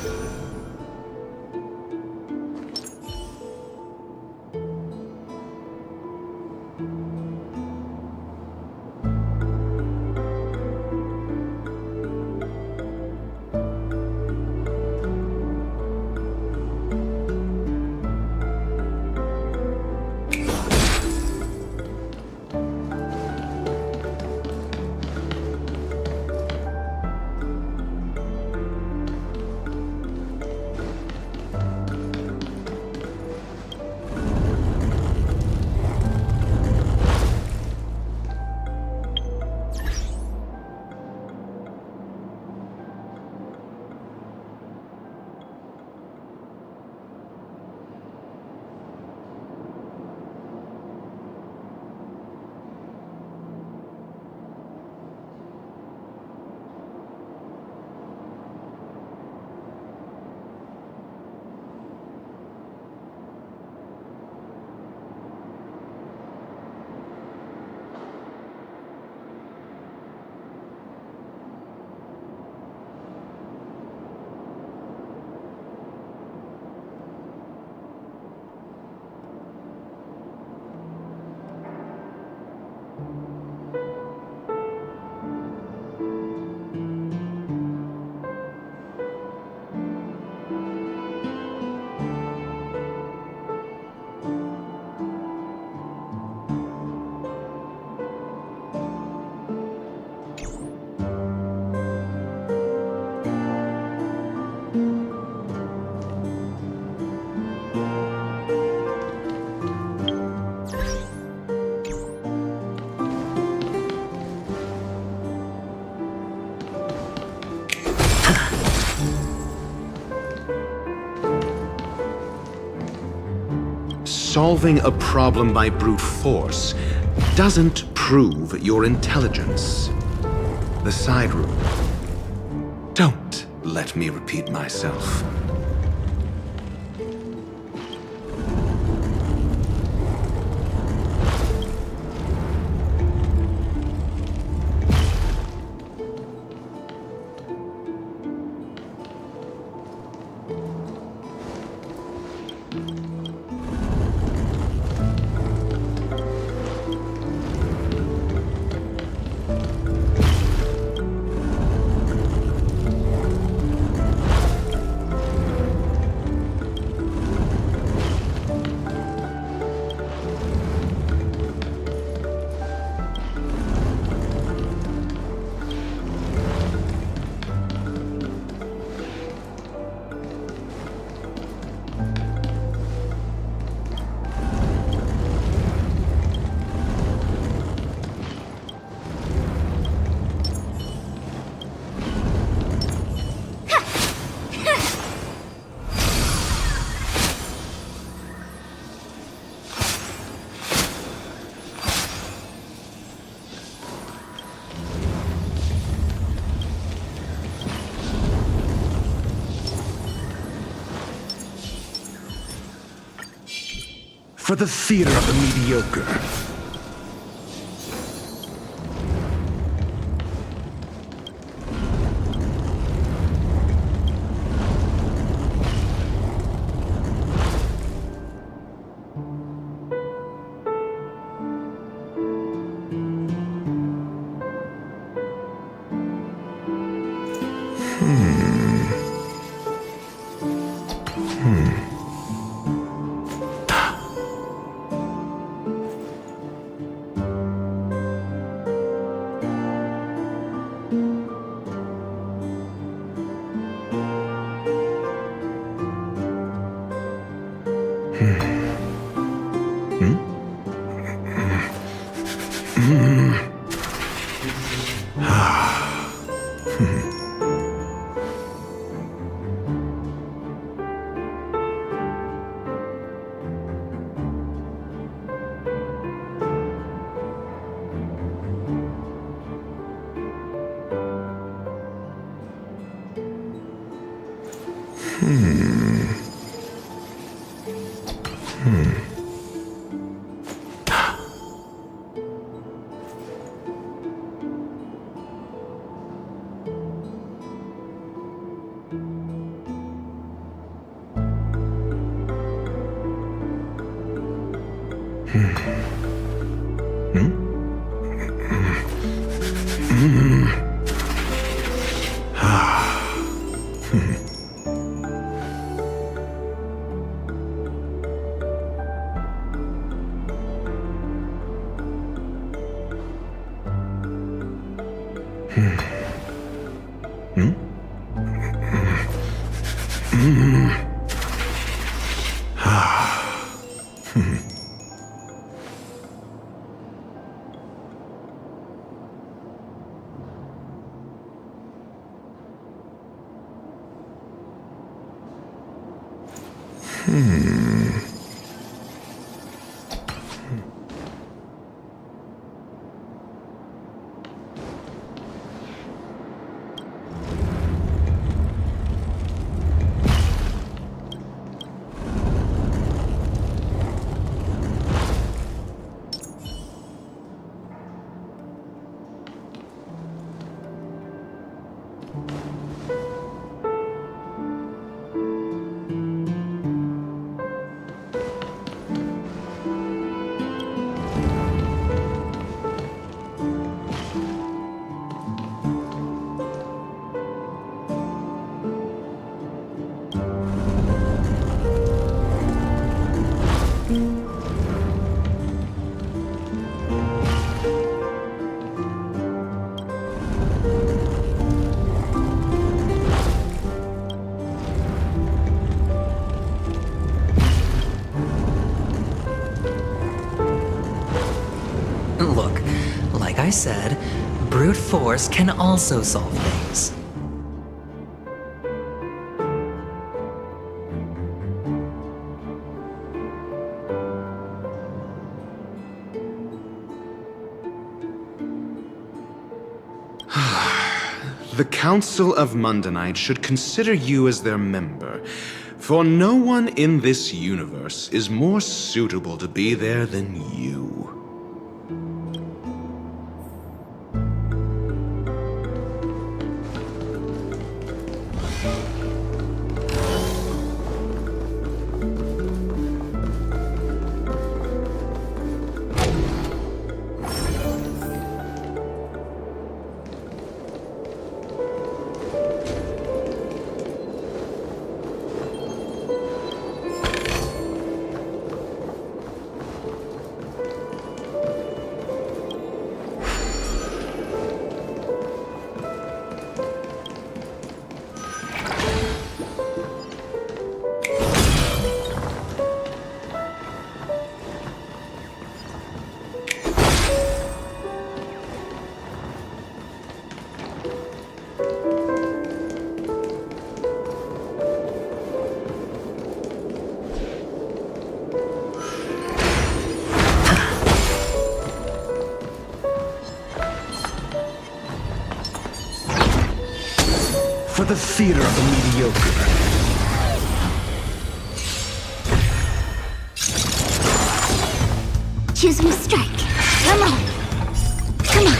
Solving a problem by brute force doesn't prove your intelligence. The side room. Don't let me repeat myself. For the theater of the mediocre. Look, like I said, brute force can also solve things. The Council of Mundanite should consider you as their member, for no one in this universe is more suitable to be there than you. For the theater of the mediocre. Choose me strike. Come on. Come on.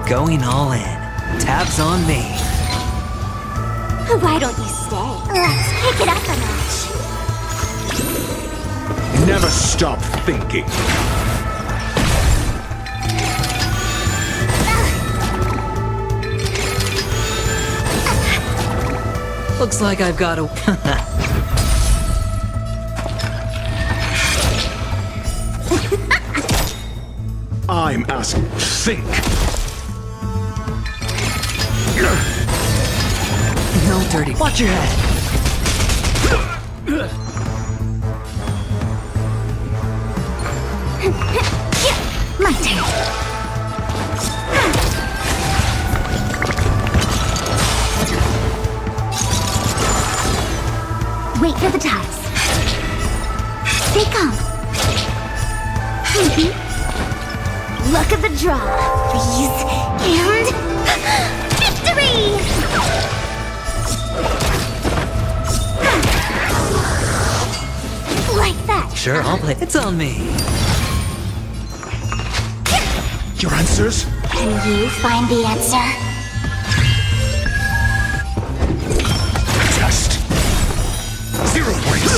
Going all in. Tabs on me. Why don't you stay? Let's kick it up a notch. Never stop thinking. Looks like I've got a... I'm asking. Think. No dirty. Watch your head. My turn. Wait for the ties. Stay calm. Look at the draw, please. And... victory! Like that. Sure, I'll play. It's on me. Your answers? Can you find the answer? Test. 0 points.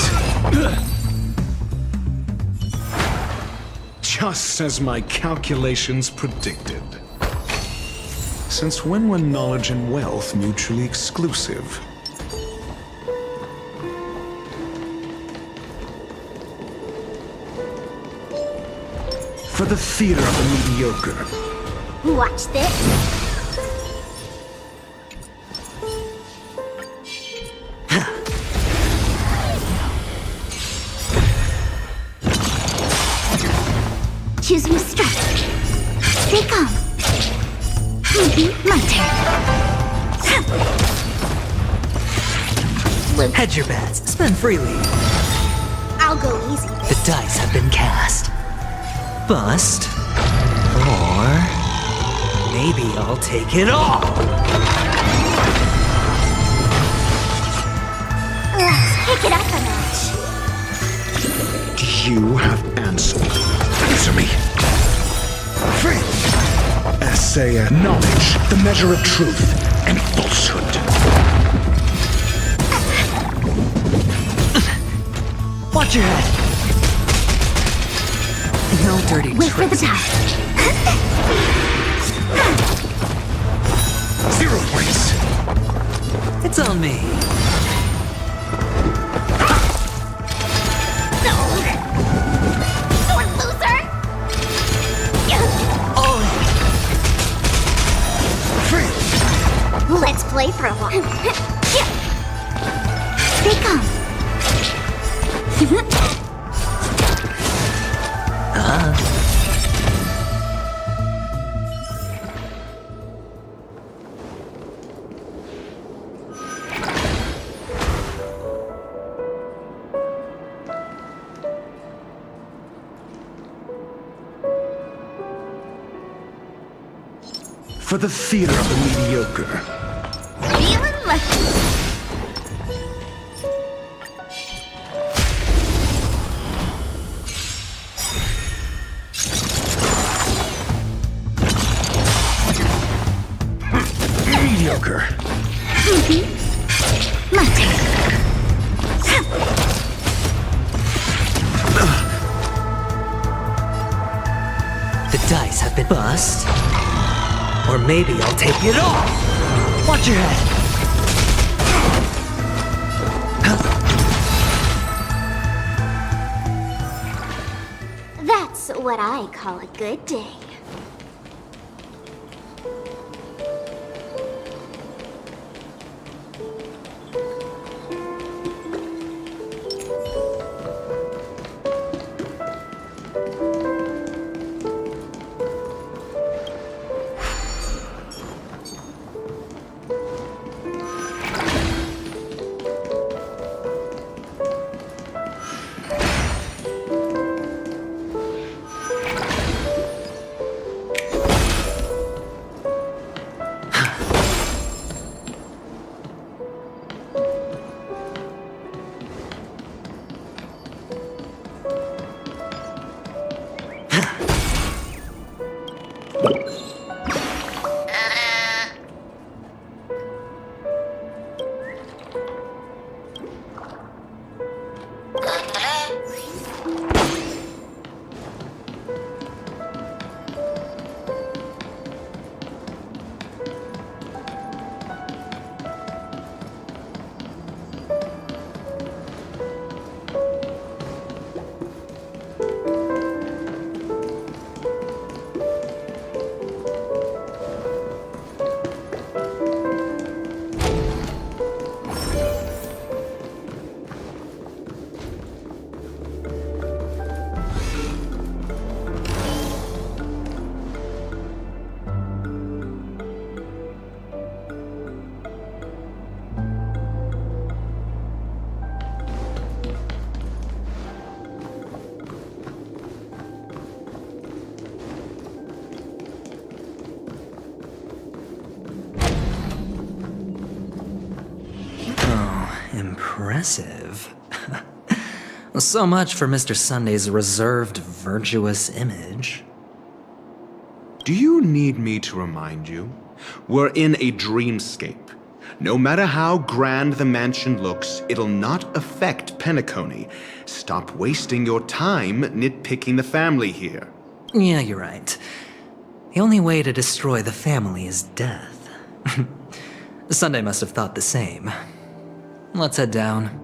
Just as my calculations predicted. Since when were knowledge and wealth mutually exclusive? For the theater of the mediocre. Watch this. Choose me strike. Stay calm. My turn. Hedge your bets. Spend freely. I'll go easy. The dice have been cast. Bust. Or... maybe I'll take it all. Let's kick it up a notch. Do you have answer? Answer me. Free. Essay knowledge, the measure of truth and falsehood. Watch your head. No dirty Wait for the tricks. tie. 0 points. It's on me. Sore loser! All Free. Let's play for a while. Stay calm. For the theater of the mediocre. Feeling lucky. Mediocre. My turn. The dice have been bust. Or maybe I'll take it all. Watch your head. That's what I call a good day. Impressive. So much for Mr. Sunday's reserved, virtuous image. Do you need me to remind you? We're in a dreamscape. No matter how grand the mansion looks, it'll not affect Penacony. Stop wasting your time nitpicking the family here. Yeah, you're right. The only way to destroy the family is death. Sunday must have thought the same. Let's head down.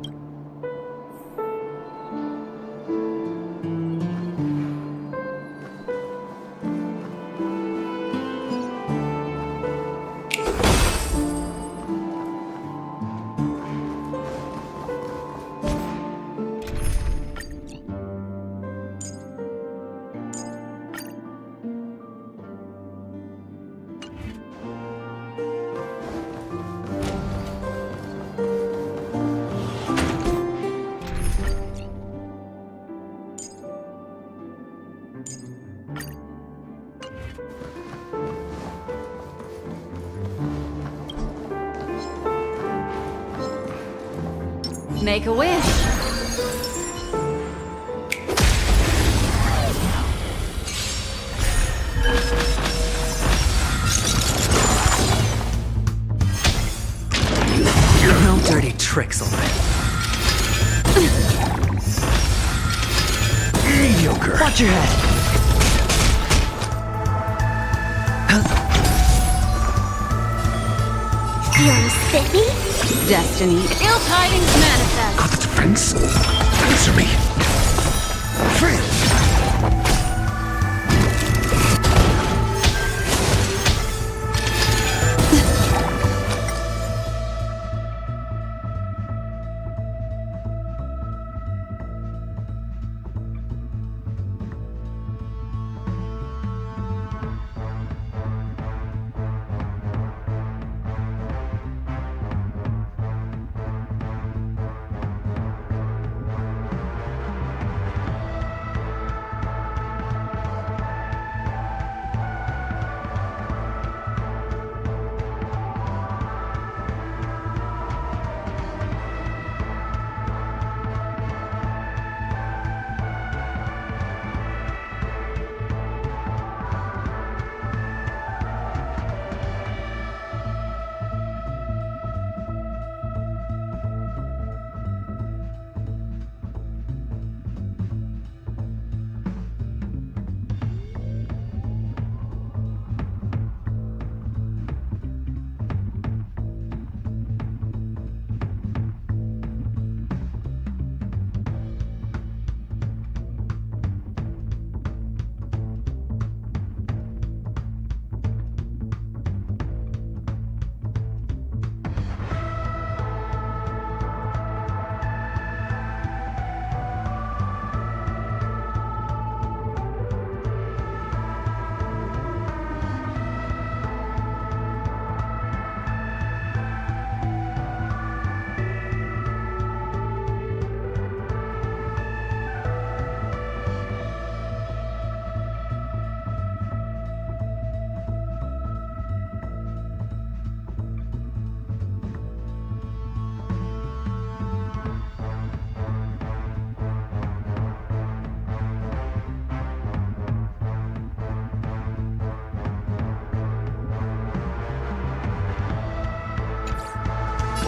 Make a wish. No dirty tricks, alright. Mediocre. Watch your head. You're spiffy? Destiny. Ill tidings manifest. Got the defense? Answer me. Friend.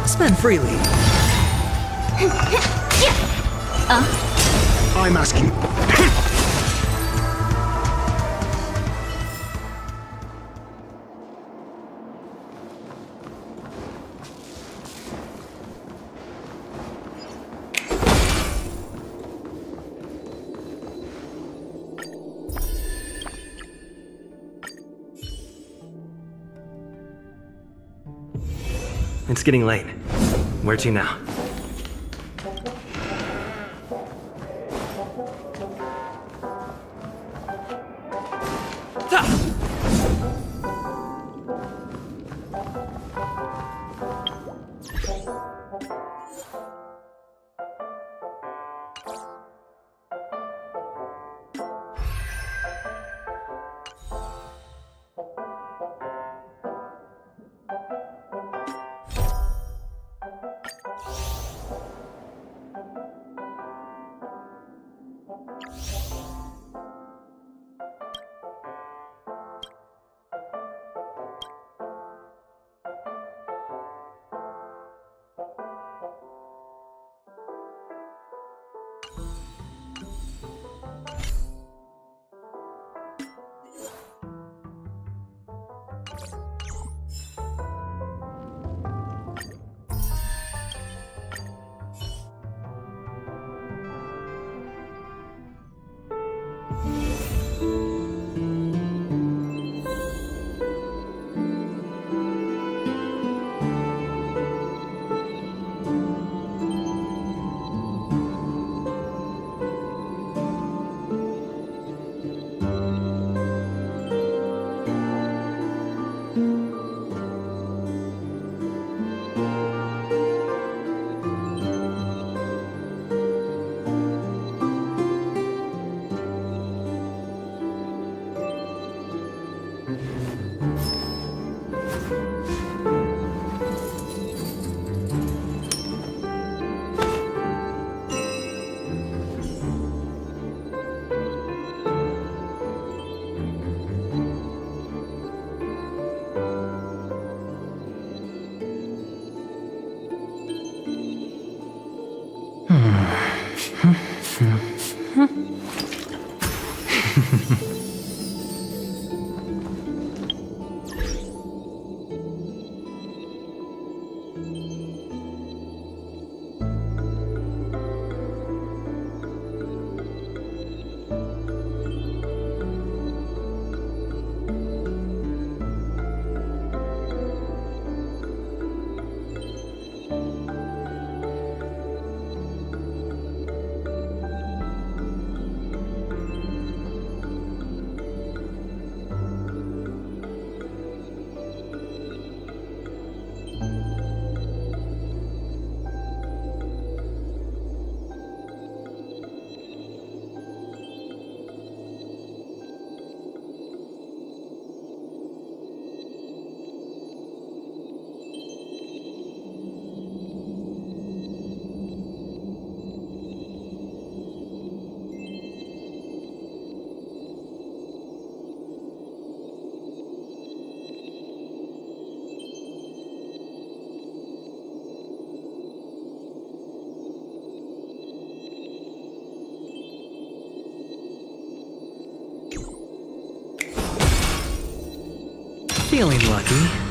Spend freely. I'm asking. It's getting late. Where to now? Feeling lucky.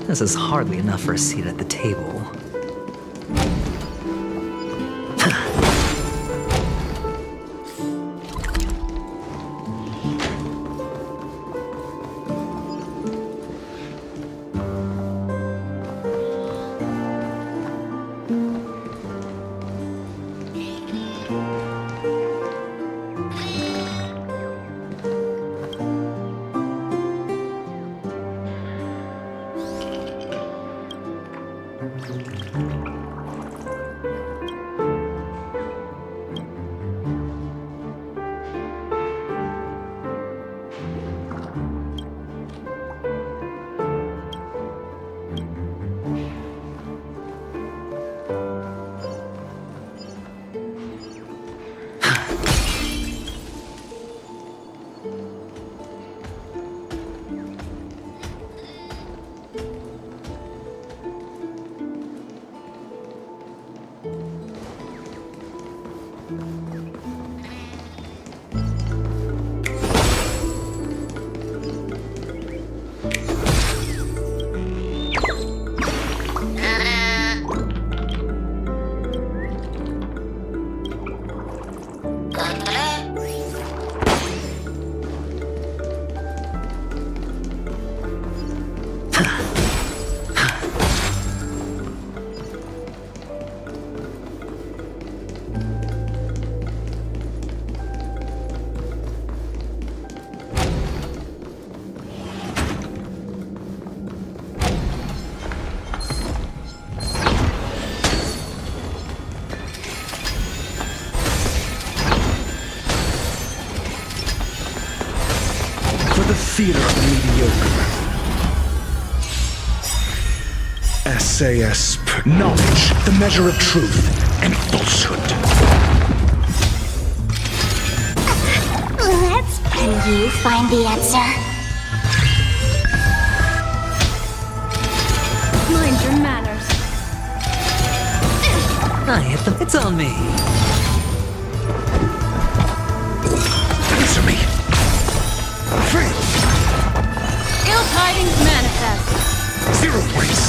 This is hardly enough for a seat at the table. The theater of the mediocre. SAS, knowledge, the measure of truth and falsehood. Can you find the answer? Mind your manners. I hit them. It's on me. Answer me. Free. Ill tidings manifest. 0 points.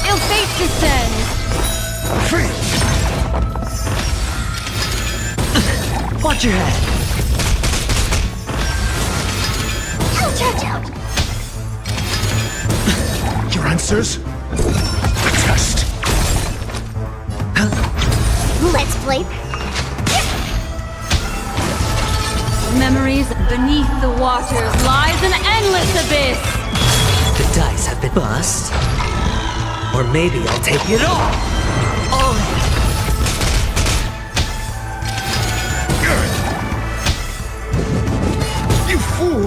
Ill fate descends. Free. Watch your head. Out. Your answers? A test. Let's play. Memories beneath the waters lies an endless abyss. The dice have been bust. Or maybe I'll take it all. All in. You fool!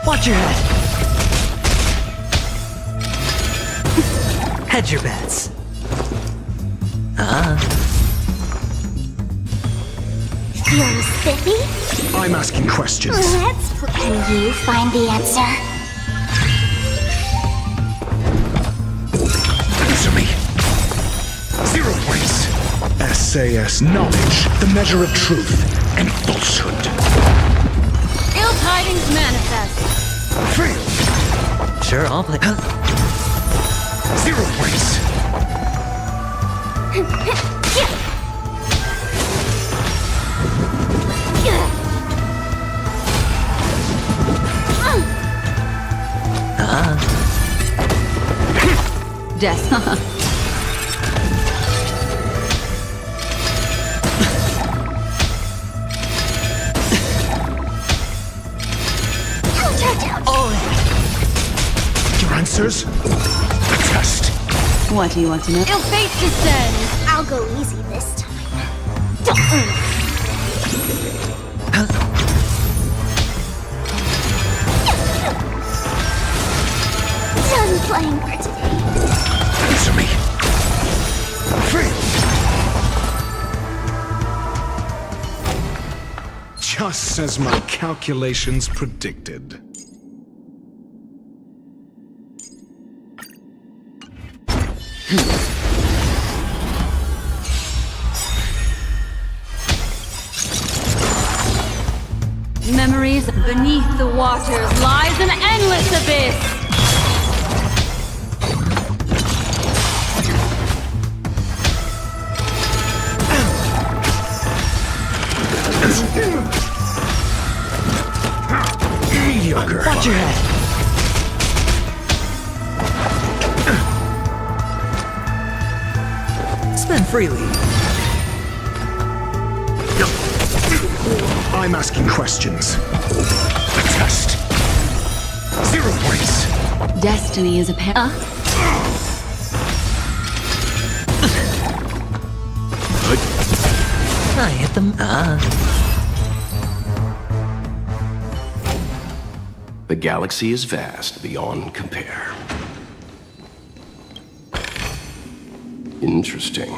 Watch your head. Hedge your bets. Feeling spiffy? I'm asking questions. Can you find the answer? Answer me. 0 points. SAS, knowledge, the measure of truth and falsehood. Ill tidings manifest. Free. Sure, I'll play. 0 points. Death. All in. Your answers? A test. What do you want to know? Ill fate descends. I'll go easy this time. Done playing for today. Answer me. Free. Just as my calculations predicted. waters lies an endless abyss! Mediocre. Watch your head. Spend freely. I'm asking questions. A test. 0 points. Destiny is a I hit them. The galaxy is vast beyond compare. Interesting.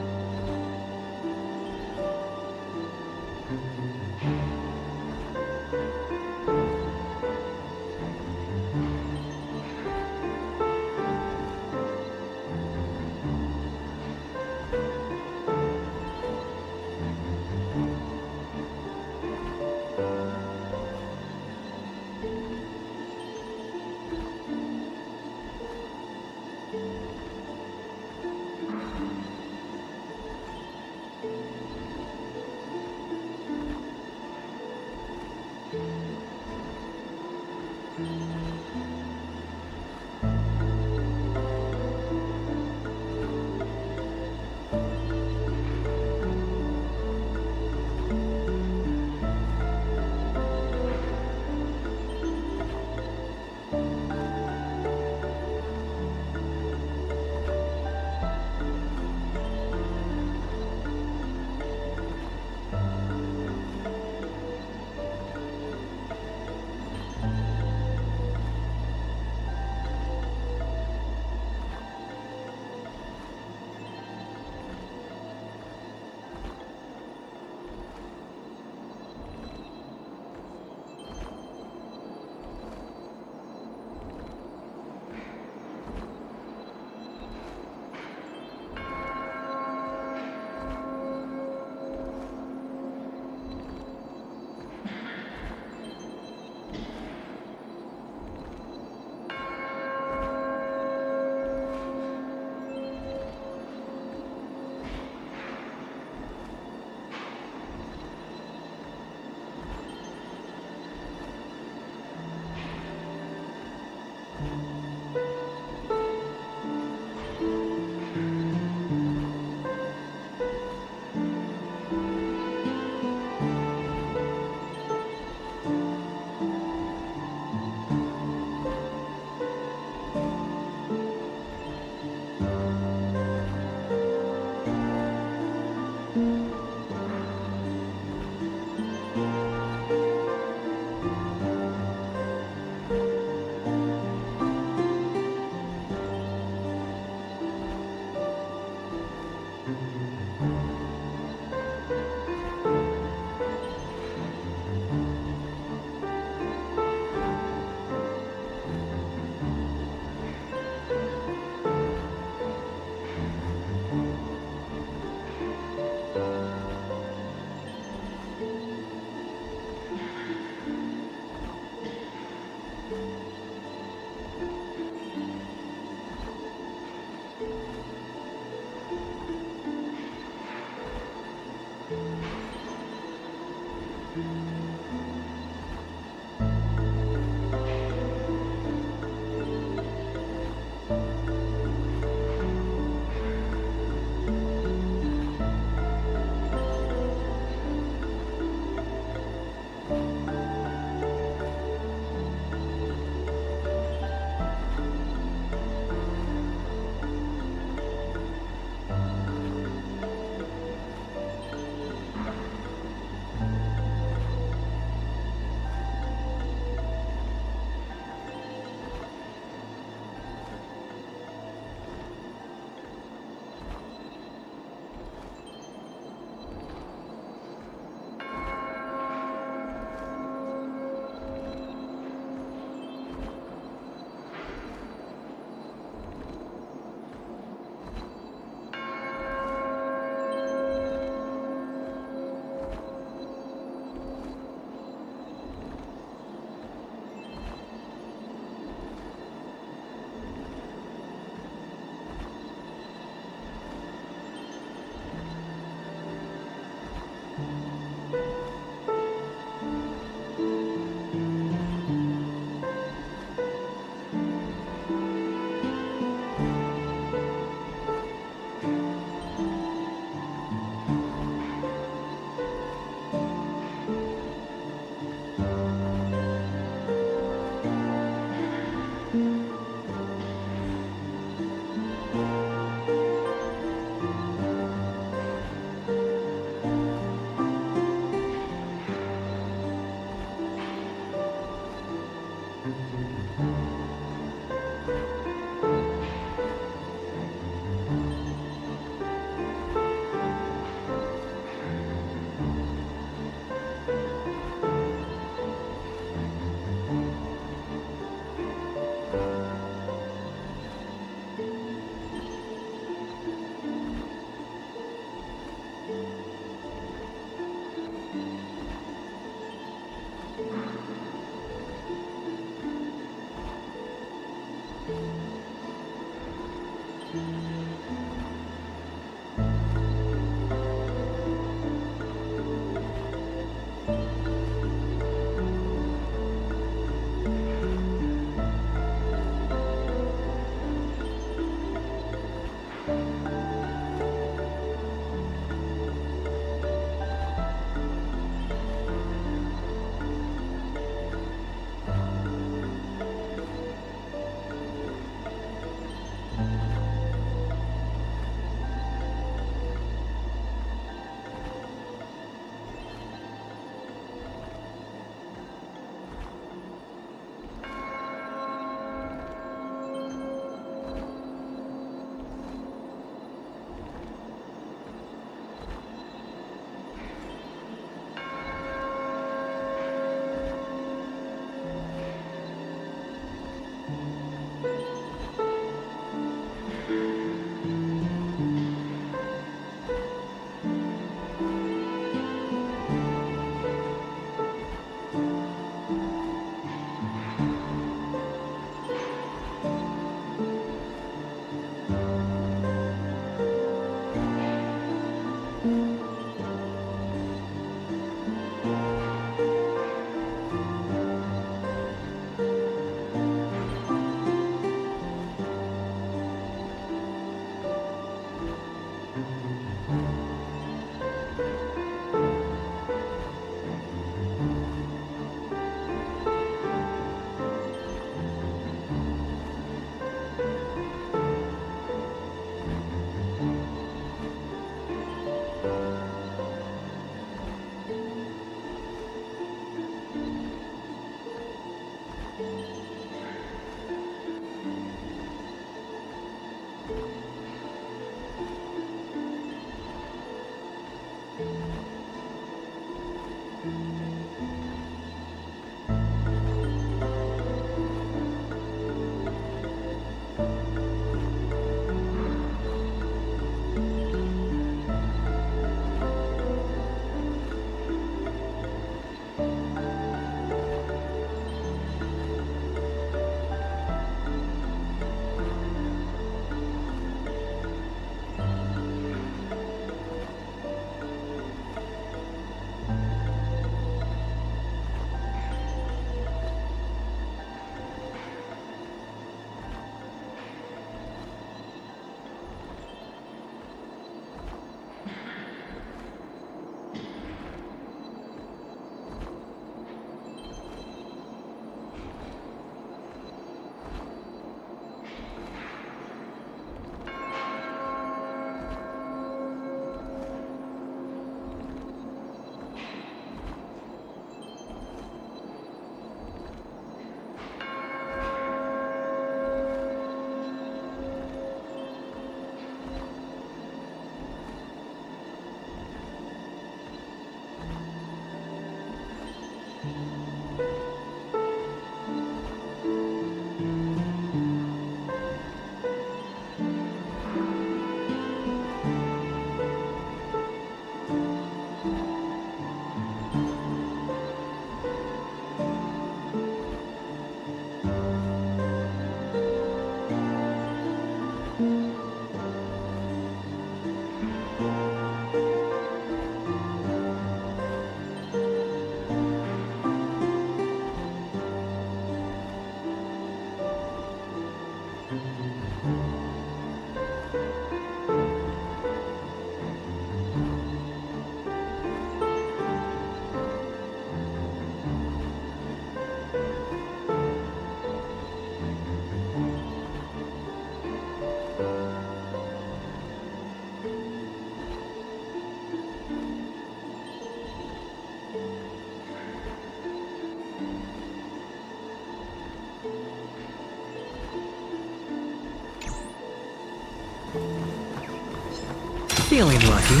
Feeling lucky.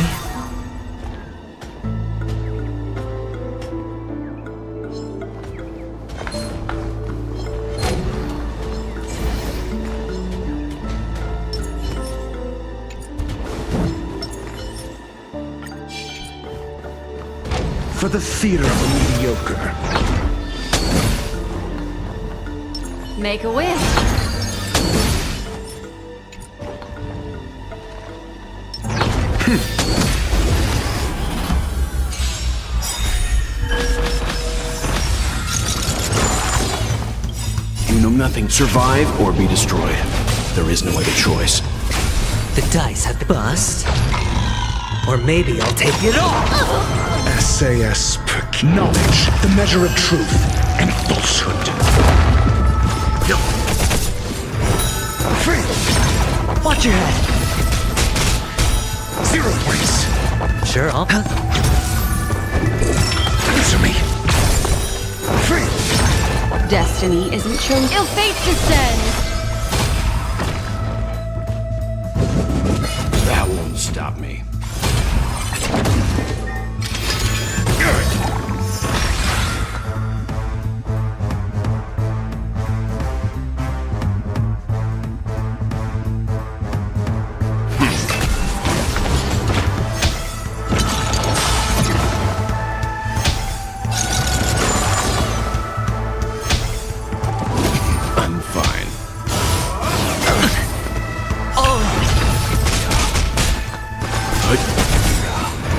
For the theater of the mediocre. Make a wish. You know nothing. Survive or be destroyed. There is no other choice. The dice have been bust. Or maybe I'll take it all. SAS knowledge, the measure of truth and falsehood. Free! Watch your head. 0 points. Sure, I'll... Answer me. Free! Destiny isn't chosen. Ill fate descends. That won't stop me.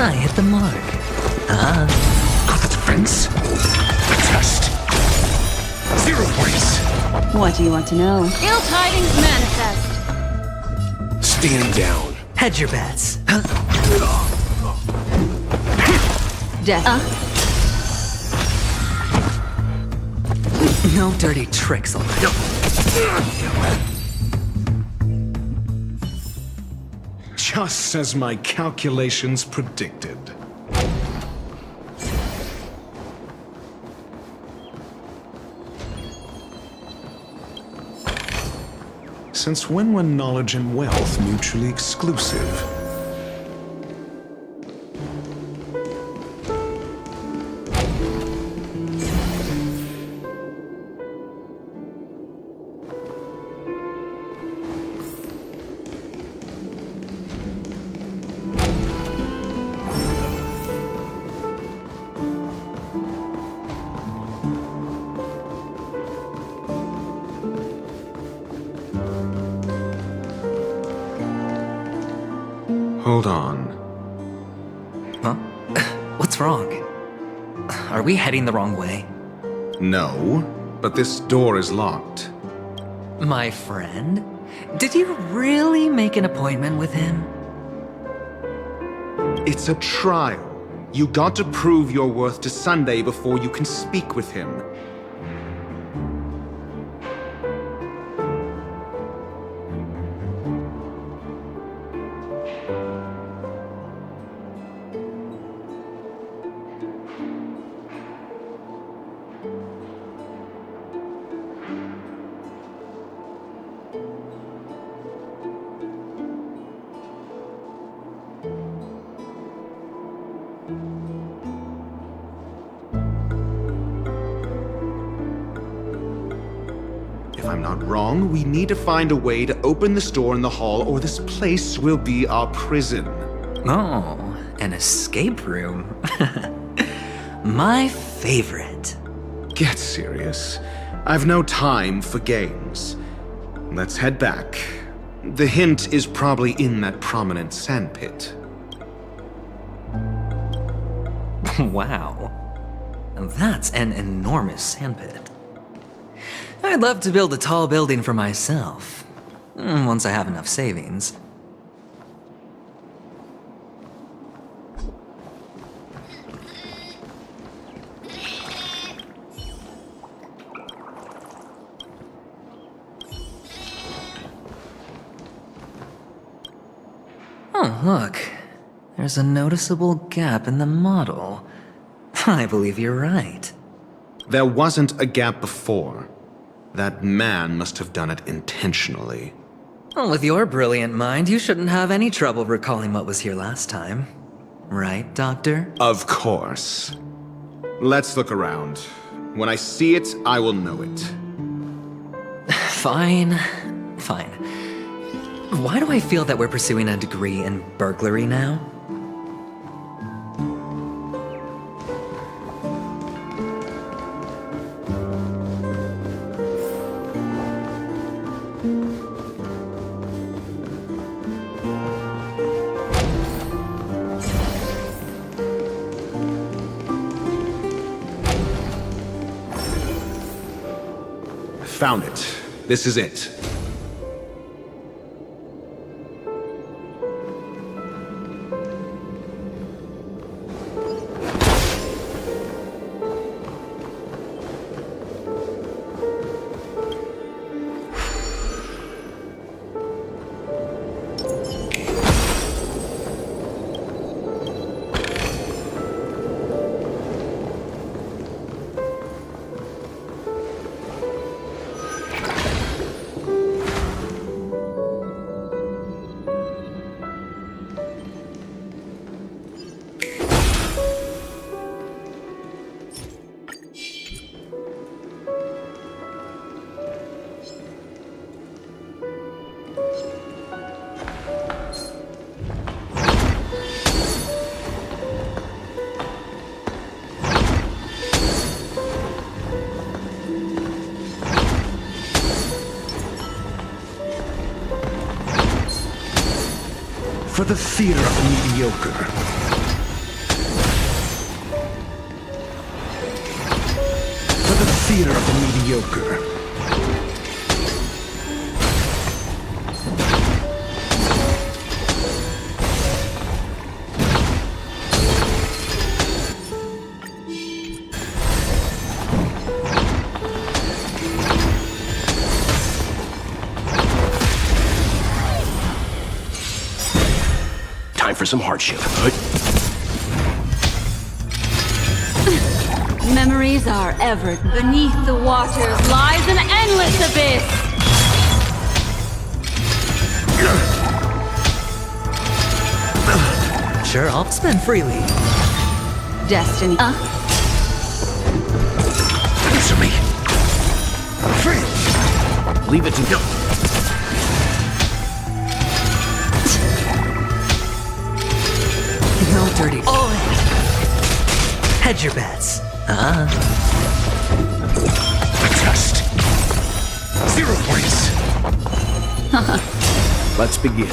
I hit the mark. Got the defense. The test. 0 points. What do you want to know? Ill tidings manifest. Stand down. Hedge your bets. Death. No dirty tricks, all right? Just as my calculations predicted. Since when were knowledge and wealth mutually exclusive? Hold on. Huh? What's wrong? Are we heading the wrong way? No, but this door is locked. My friend? Did you really make an appointment with him? It's a trial. You got to prove your worth to Sunday before you can speak with him. If I'm not wrong, we need to find a way to open this door in the hall, or this place will be our prison. Oh, an escape room. My favorite. Get serious. I've no time for games. Let's head back. The hint is probably in that prominent sandpit. Wow. That's an enormous sandpit. I'd love to build a tall building for myself, once I have enough savings. Oh, look. There's a noticeable gap in the model. I believe you're right. There wasn't a gap before. That man must have done it intentionally. Well, with your brilliant mind, you shouldn't have any trouble recalling what was here last time. Right, Doctor? Of course. Let's look around. When I see it, I will know it. Fine. Fine. Why do I feel that we're pursuing a degree in burglary now? Found it. This is it. For the fear of the mediocre. For the fear of the mediocre. time for some hardship. Memories are ever. Beneath the waters lies an endless abyss. Sure, I'll spend freely. Destiny. Answer me. Leave it to me. No dirty. Oh! Hedge your bets. Test. 0 points. Let's begin.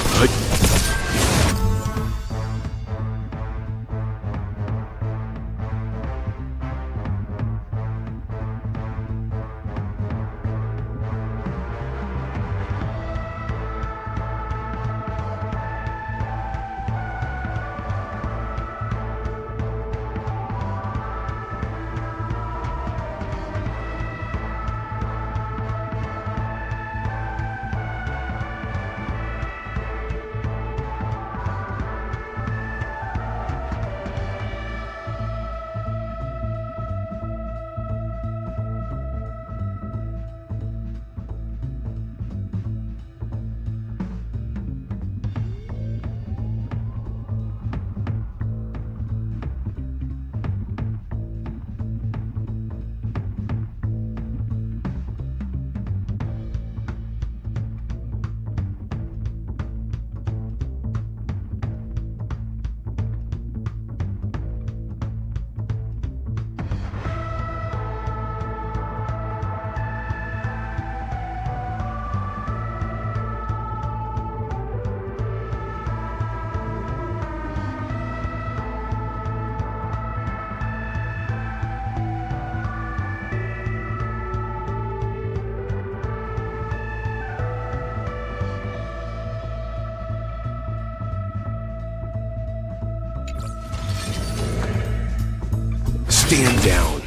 Stand down.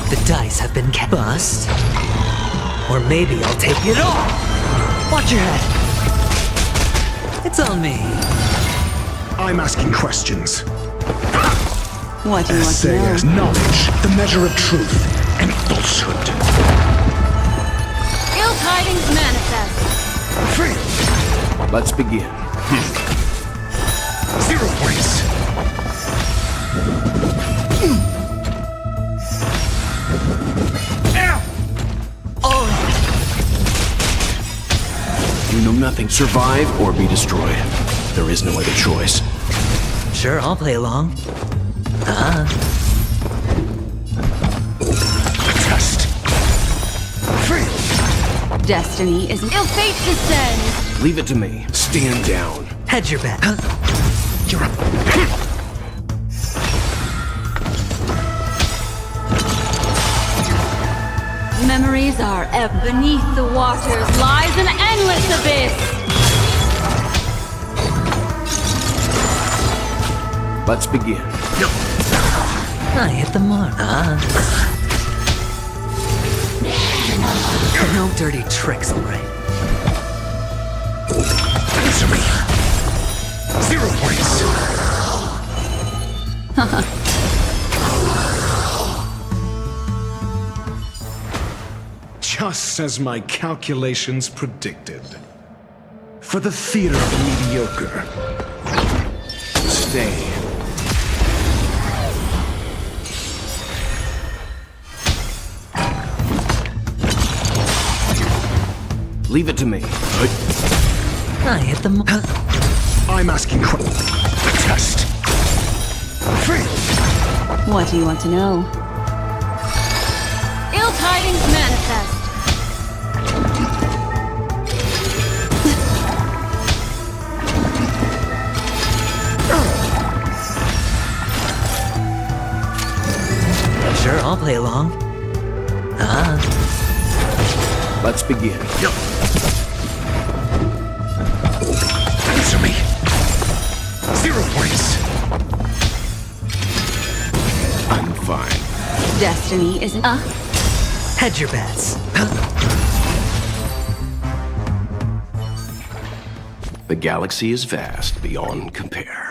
The dice have been bust. Or maybe I'll take it all. Watch your head. It's on me. I'm asking questions. What do you want to know? Essay as knowledge, the measure of truth and falsehood. Ill tidings manifest. Let's begin. 0 points. You know nothing. Survive or be destroyed. There is no other choice. Sure, I'll play along. Test. Destiny is ill fate descends. Leave it to me. Stand down. Hedge your bet. You're up. Memories are ebb. Beneath the waters lies an endless abyss. Let's begin. I hit the mark. No dirty tricks, alright. Answer me. 0 points. Just as my calculations predicted. For the theater of the mediocre. Stay. Leave it to me. I hit the mark. I'm asking test. What do you want to know? Ill tidings manifest. Sure, I'll play along. Let's begin. Answer me. 0 points. I'm fine. Destiny is Hedge your bets. The galaxy is vast beyond compare.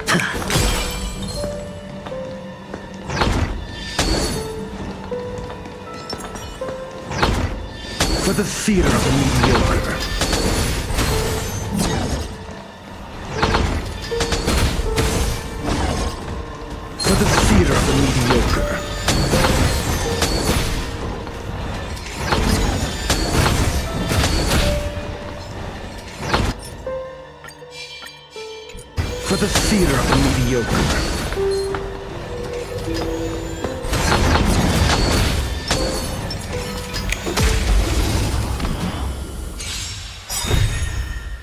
For the theater of the mediocre. For the theater of the mediocre. For the theater of the mediocre.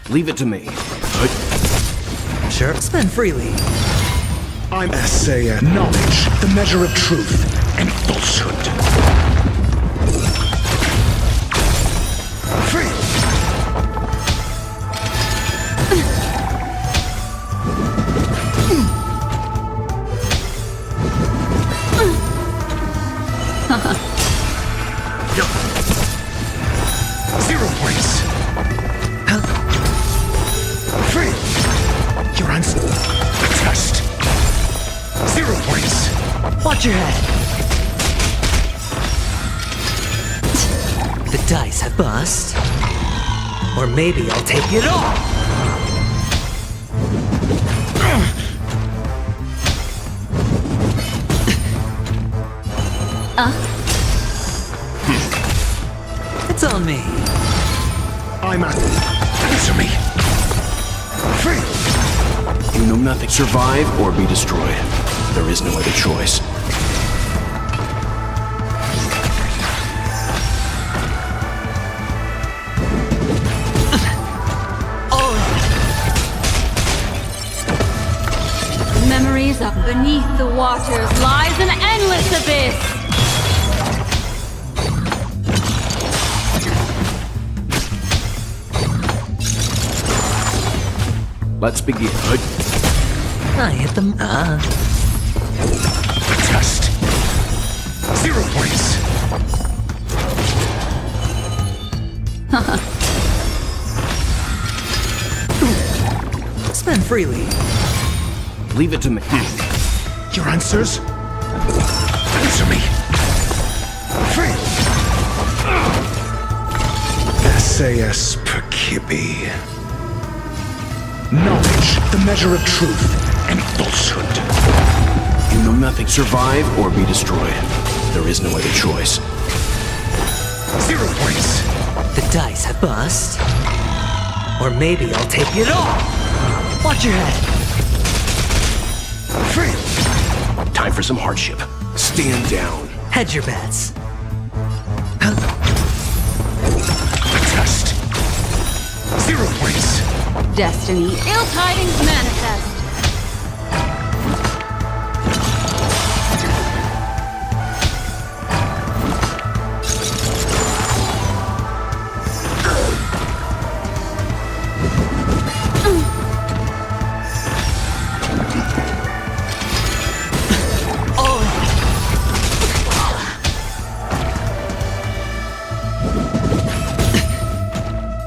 Leave it to me. Sure, spend freely. I'm essay knowledge, the measure of truth and falsehood. Free. Zero points. Free. Your answer. Test. 0 points. Watch your head. The dice have bust. Or maybe I'll take it all. It's on me. I'm at. Answer me. Free. You know nothing. Survive or be destroyed. There is no other choice. Memories up beneath the waters lies an endless abyss. Let's begin. I hit them. Test. 0 points. Spend freely. Leave it to me. Your answers? Answer me. Free. SAS per Kibbe. Knowledge, the measure of truth and falsehood. You know nothing. Survive or be destroyed. There is no other choice. 0 points. The dice have bust. Or maybe I'll take it all. Watch your head. Free. Time for some hardship. Stand down. Hedge your bets. Test. 0 points. Destiny, ill tidings manifest.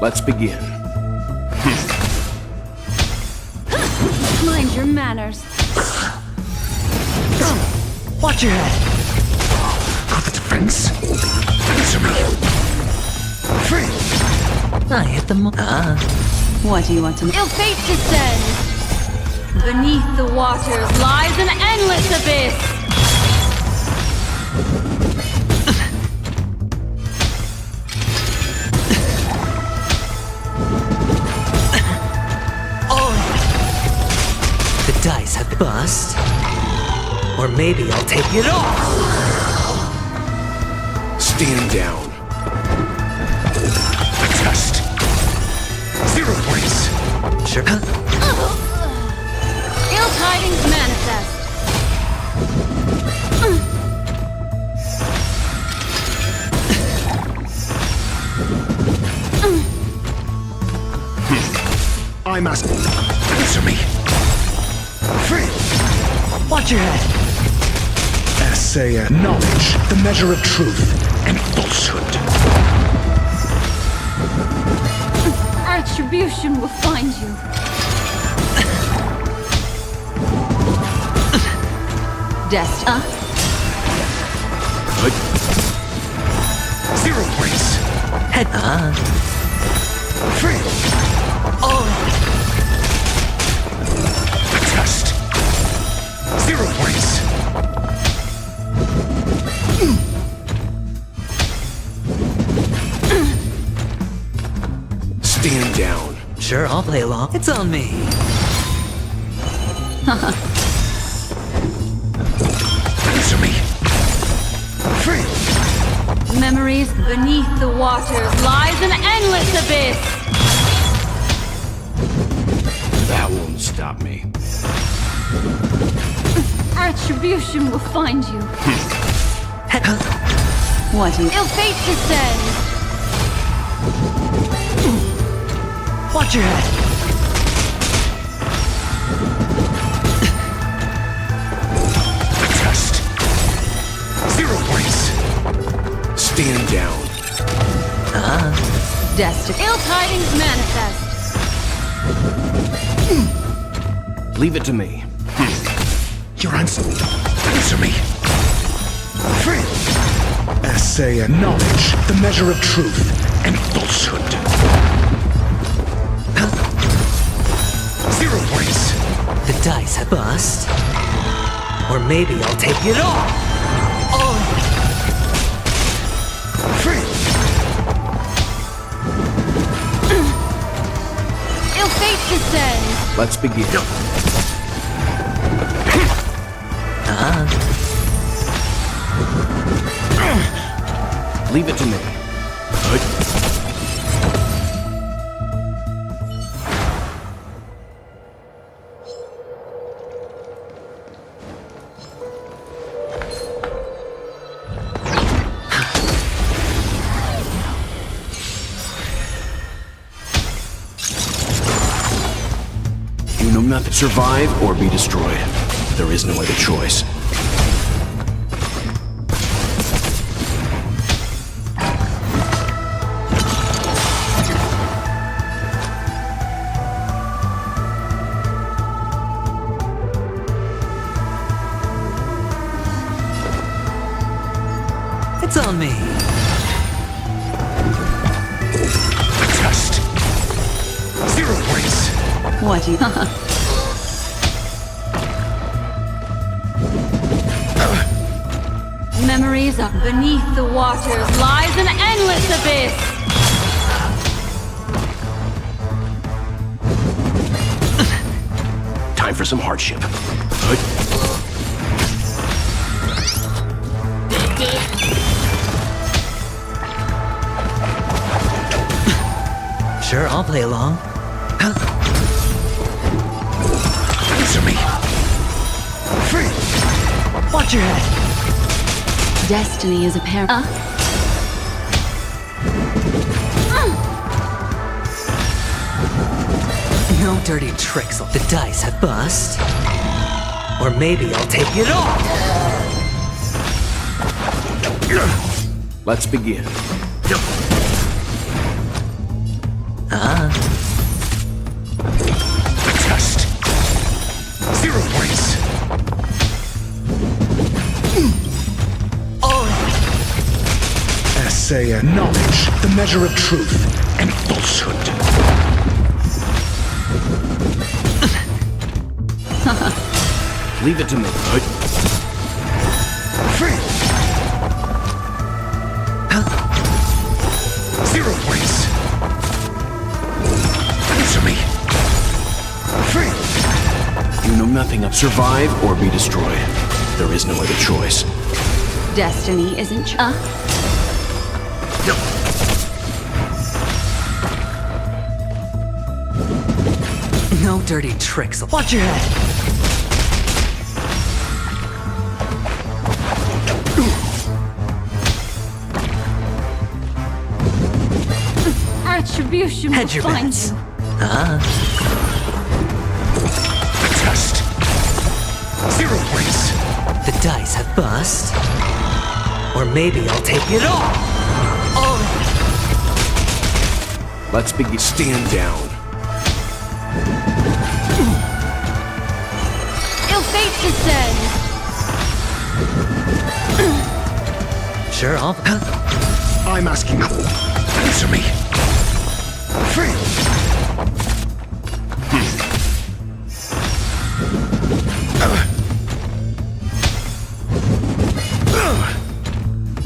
Let's begin. Mind your manners. Watch your head. For the defense. Answer me. Free. I hit them. What do you want to know? Ill fate descends. Beneath the waters lies an endless abyss. Dice have bust. Or maybe I'll take it all. Stand down. Test. 0 points. Sure. Ill tidings manifest. I'm asking. Answer me. Free. Watch your head. Essay knowledge, the measure of truth and falsehood. Retribution will find you. Destiny. 0 points. Head. Fail. Test. 0 points. Stand down. Sure, I'll play along. It's on me. Answer me. Fail. Memories beneath the waters lies an endless abyss. That won't stop me. Retribution will find you. What is ill fate descends? Watch your head. Test. 0 points. Stand down. Destiny. Ill tidings manifest. Leave it to me. Your answer. Answer me. Fail. Essay and knowledge, the measure of truth and falsehood. 0 points. The dice have bust. Or maybe I'll take it all. Fail. Ill fate descends. Let's begin. Leave it to me. You know nothing. Survive or be destroyed. There is no other choice. It's on me. Test. 0 points. What is Memories of beneath the waters lies an endless abyss. Time for some hardship. Sure, I'll play along. Answer me. Fail. Watch your head. Destiny is apparent. No dirty tricks. The dice have bust. Or maybe I'll take it all. Let's begin. Test. 0 points. Essay and knowledge, the measure of truth and falsehood. Leave it to me. Fail. 0 points. Answer me. Fail. You know nothing of survive or be destroyed. There is no other choice. Destiny isn't. No dirty tricks. Watch your head. Retribution Hedge your will find bets. you. Test. 0 points. The dice have bust. Or maybe I'll take it all. Let's begin. Stand down. Ill fate descends. Sure, I'll... I'm asking. Answer me.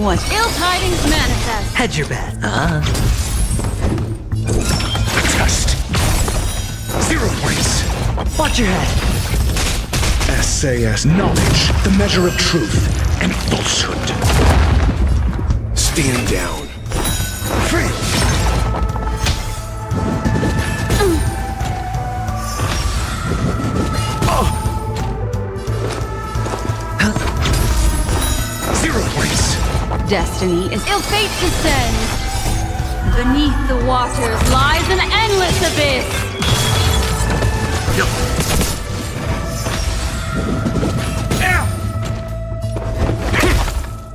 What ill tidings manifest? Hedge your bet. Test. 0 points. Watch your head. SAS knowledge, the measure of truth and falsehood. Stand down. Destiny is ill fate descends. Beneath the waters lies an endless abyss.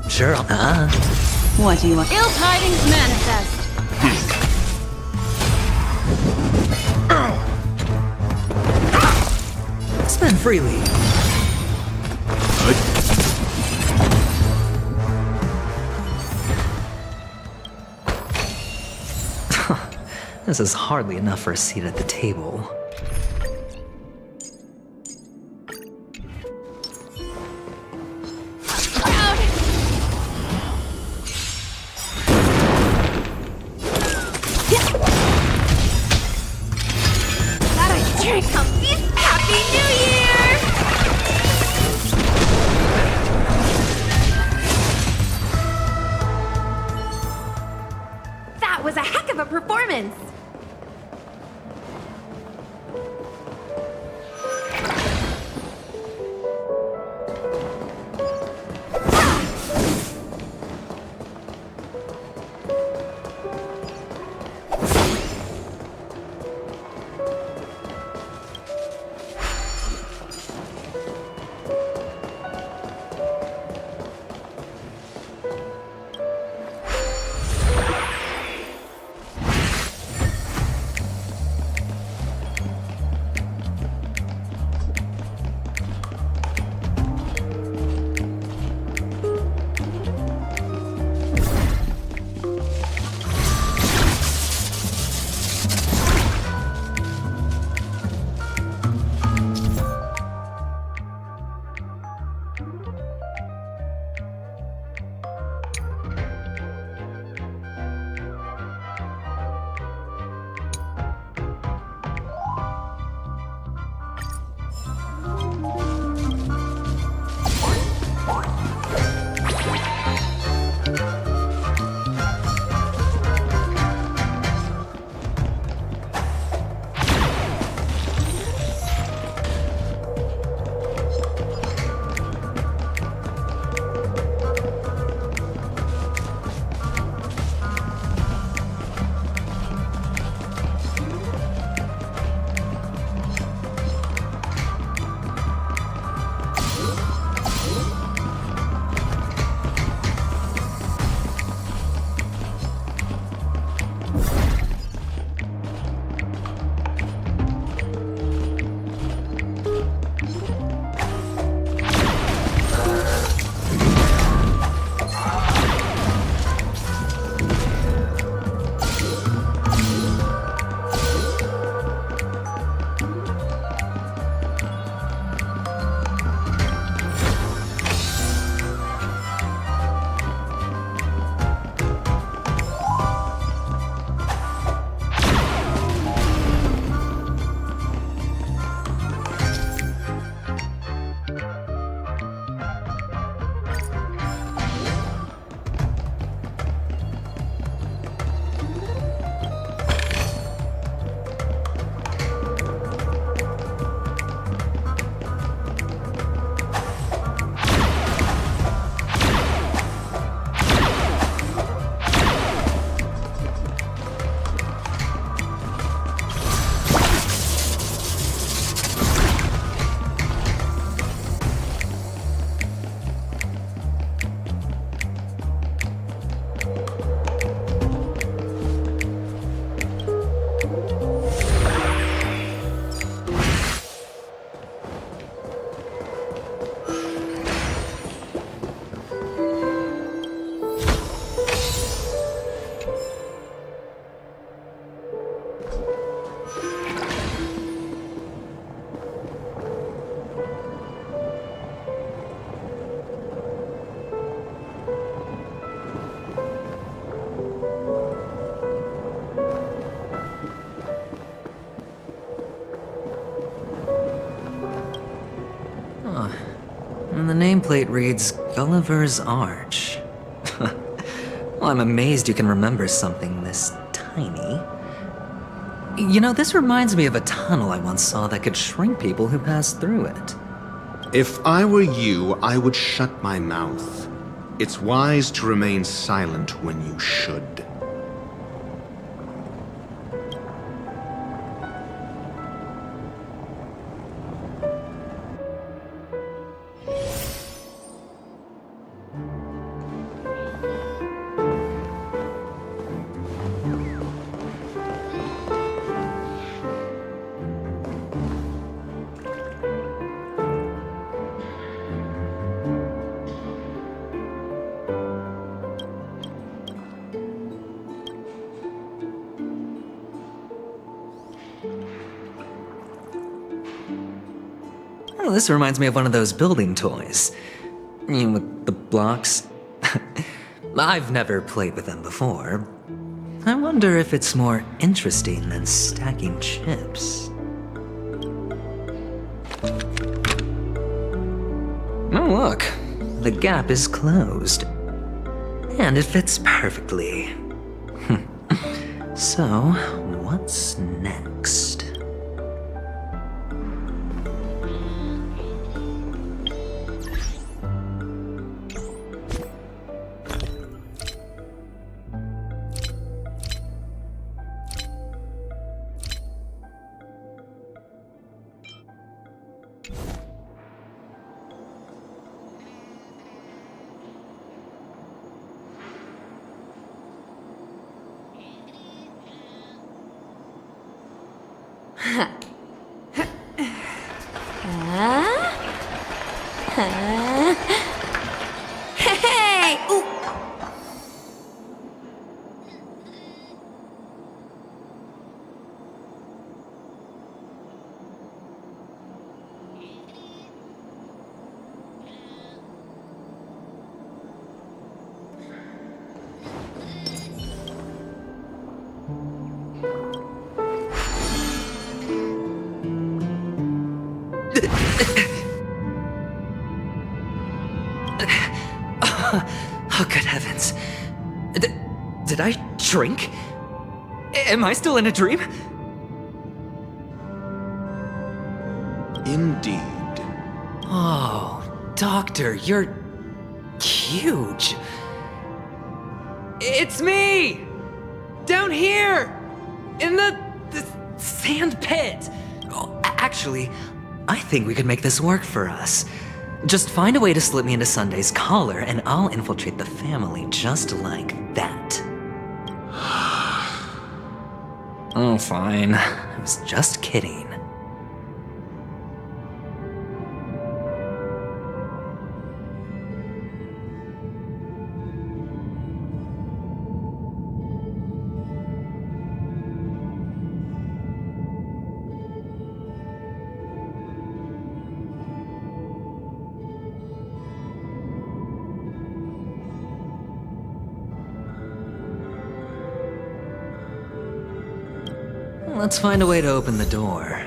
Sure, What do you want? Ill tidings manifest. Spend freely. This is hardly enough for a seat at the table. Gotta drink up this Happy New Year! That was a heck of a performance! Huh. And the nameplate reads Gulliver's Arch. Well, I'm amazed you can remember something this tiny. You know, this reminds me of a tunnel I once saw that could shrink people who passed through it. If I were you, I would shut my mouth. It's wise to remain silent when you should. Oh, this reminds me of one of those building toys. You know, with the blocks. I've never played with them before. I wonder if it's more interesting than stacking chips. Oh, look. The gap is closed. And it fits perfectly. So, what's next? Hey! Ooh. Oh, good heavens. Did I drink? Am I still in a dream? Indeed. Oh, Doctor, you're huge. It's me! Down here! In the sand pit! Oh, actually, I think we could make this work for us. Just find a way to slip me into Sunday's collar, and I'll infiltrate the family just like that. Oh, fine. I was just kidding. Let's find a way to open the door.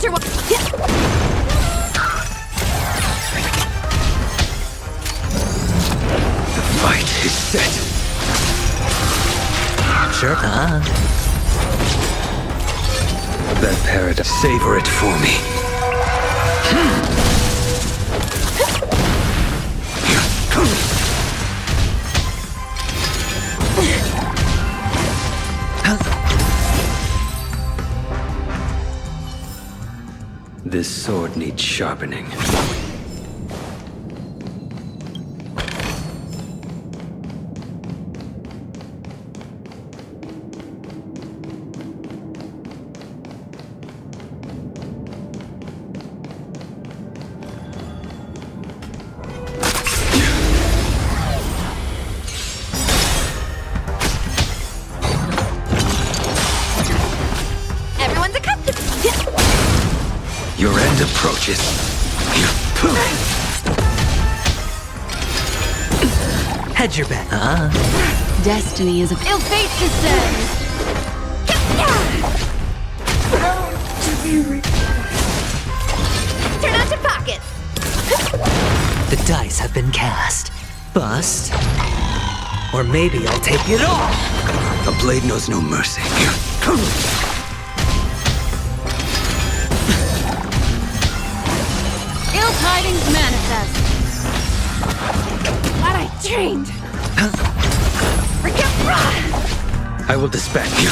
Falter one. The fight is set. Sure. That paradise. Savor it for me. This sword needs sharpening. Everyone's accustomed. Your end approaches. Hedge your bet. Destiny is a Ill fate descends. Turn out your pockets. The dice have been cast. Bust. Or maybe I'll take it all. A blade knows no mercy. Ill tidings manifest. What I trained. I will dispatch you.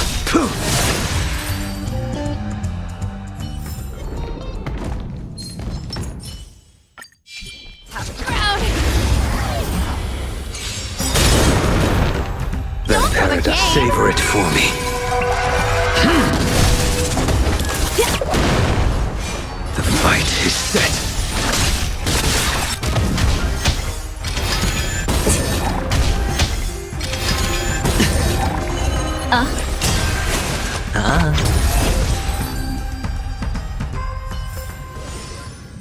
That paradise. Savor it for me. The fight is set.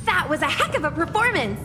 That was a heck of a performance.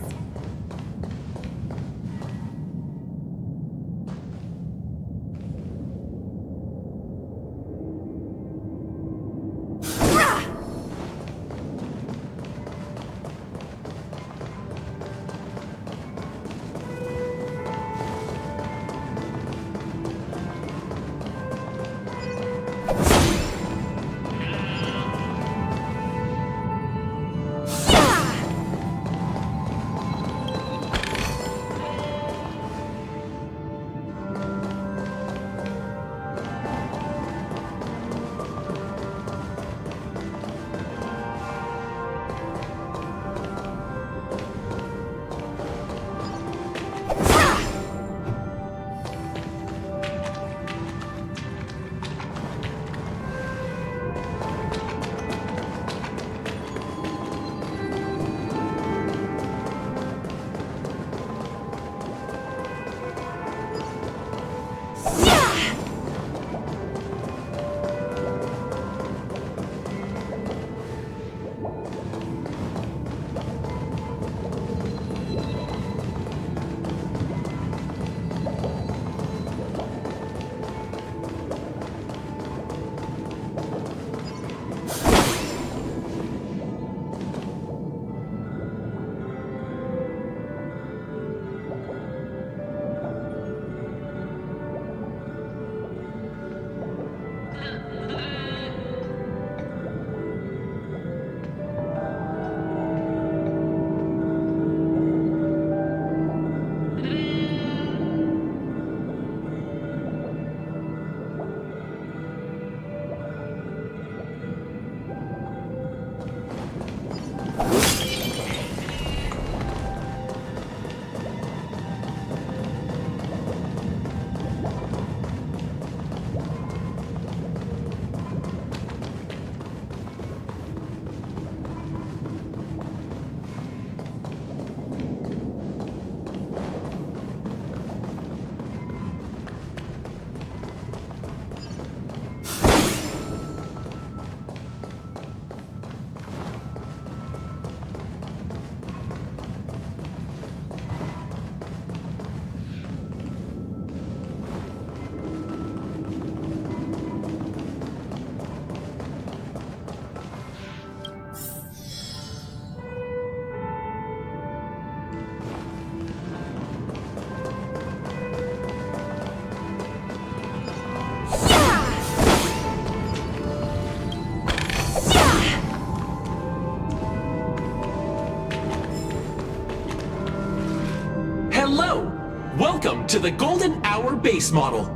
Welcome to the Golden Hour base model.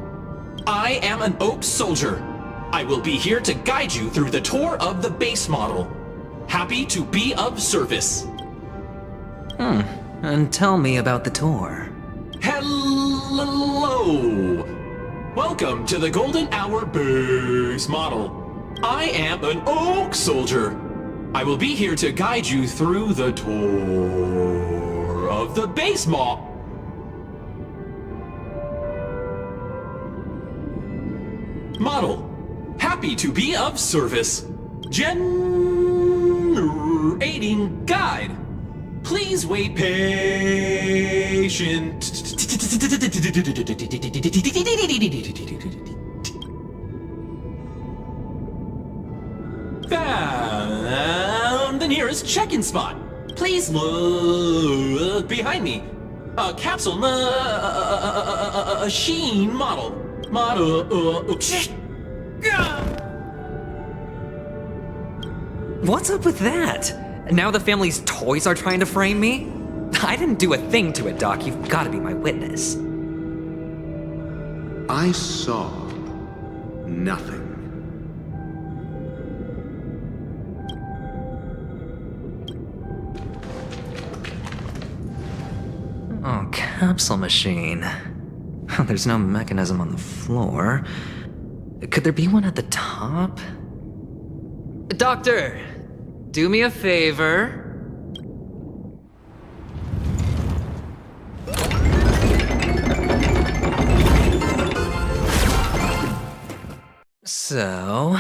I am an Oak soldier. I will be here to guide you through the tour of the base model. Happy to be of service. And tell me about the tour. Hello! Welcome to the Golden Hour base model. I am an Oak soldier. I will be here to guide you through the tour of the base model. Happy to be of service. Generating guide. Please wait patient. Found the nearest check-in spot. Please look behind me. A capsule machine model. What's up with that? Now the family's toys are trying to frame me? I didn't do a thing to it, Doc. You've got to be my witness. I saw nothing. Oh, capsule machine. There's no mechanism on the floor. Could there be one at the top? Doctor, do me a favor. So,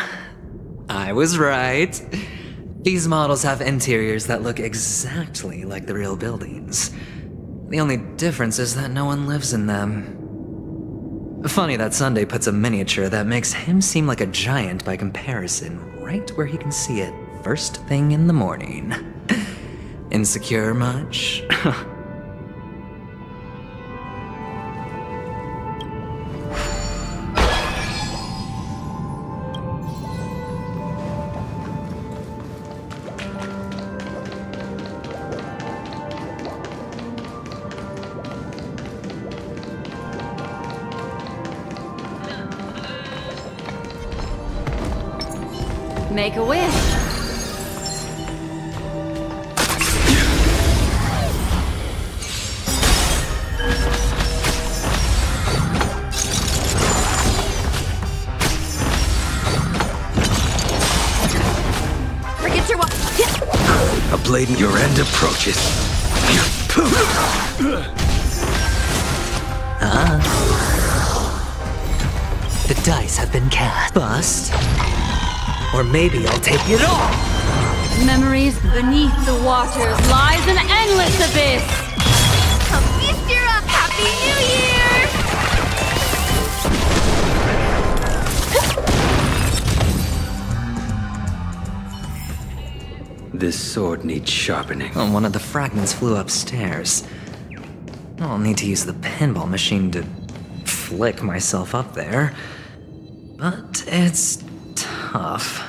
I was right. These models have interiors that look exactly like the real buildings. The only difference is that no one lives in them. Funny that Sunday puts a miniature that makes him seem like a giant by comparison right where he can see it first thing in the morning. Insecure much? Make a wish. Forget your A blade in your end approaches. The dice have been cast. Bust. Or maybe I'll take it all! Memories beneath the waters lies an endless abyss! Come feast your up! Happy New Year! This sword needs sharpening. Oh, one of the fragments flew upstairs. I'll need to use the pinball machine to flick myself up there. But it's tough.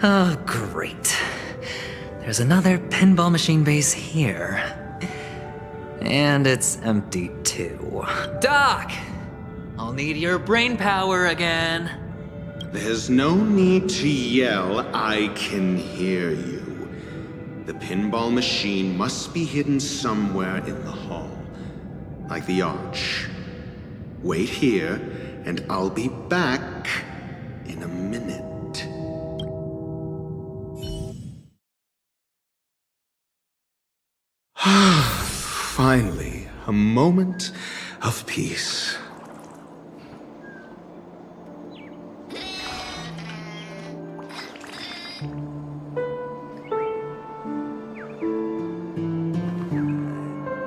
Oh, great. There's another pinball machine base here. And it's empty too. Doc! I'll need your brain power again. There's no need to yell, I can hear you. The pinball machine must be hidden somewhere in the hall. Like the arch. Wait here, and I'll be back in a minute. Finally, a moment of peace.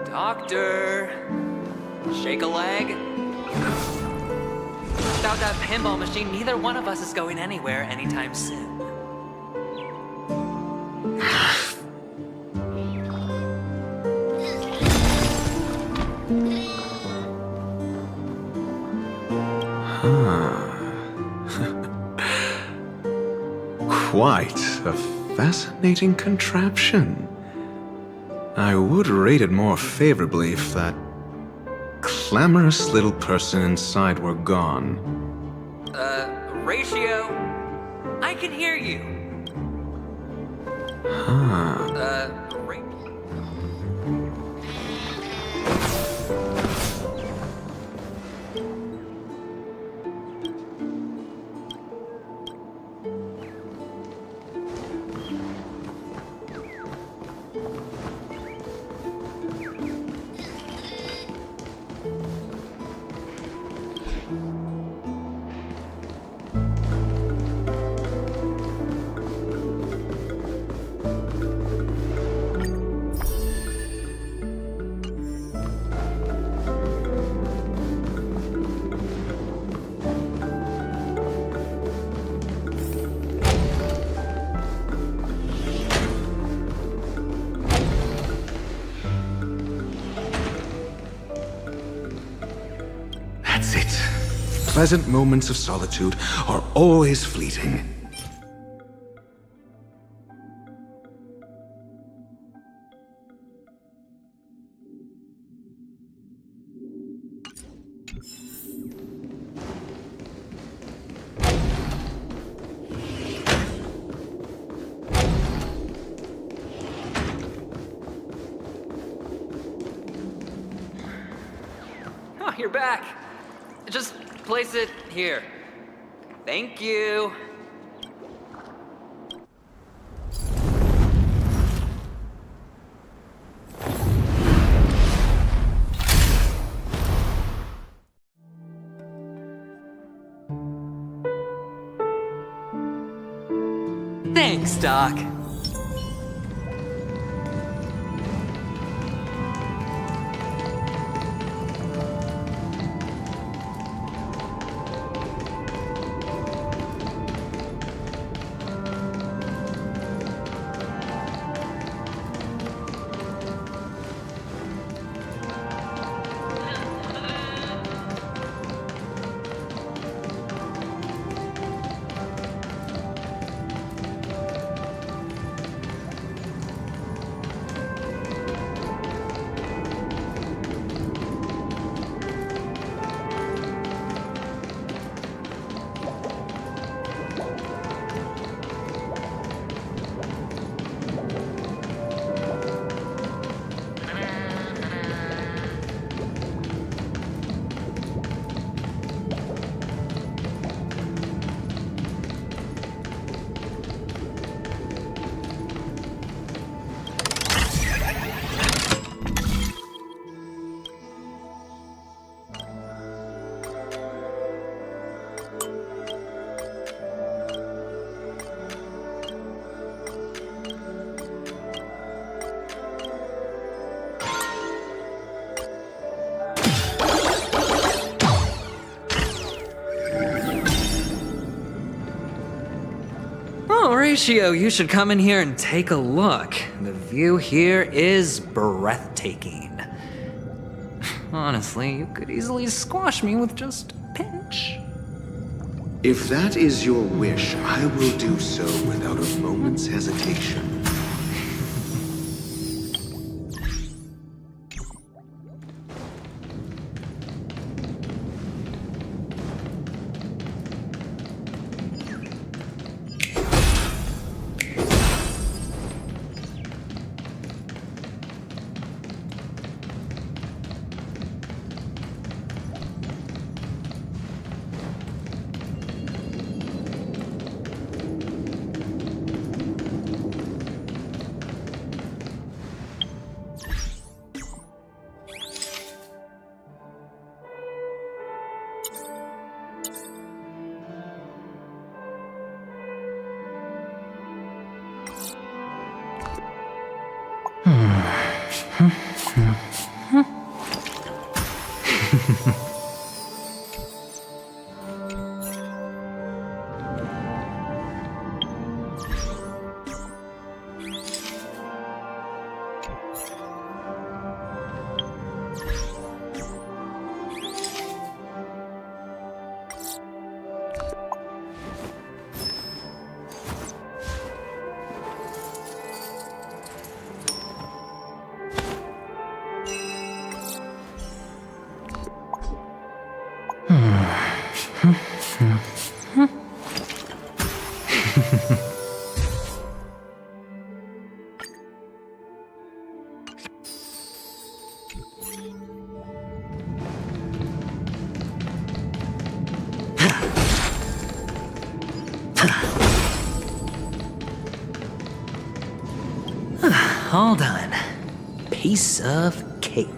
Doctor! Shake a leg? Without that pinball machine, neither one of us is going anywhere anytime soon. Quite a fascinating contraption. I would rate it more favorably if that clamorous little person inside were gone. Ratio? I can hear you. That's it. Pleasant moments of solitude are always fleeting. Oh, you're back. Just place it here. Thank you. Thanks, Doc. Horatio, you should come in here and take a look. The view here is breathtaking. Honestly, you could easily squash me with just a pinch. If that is your wish, I will do so without a moment's hesitation. All done. Piece of cake.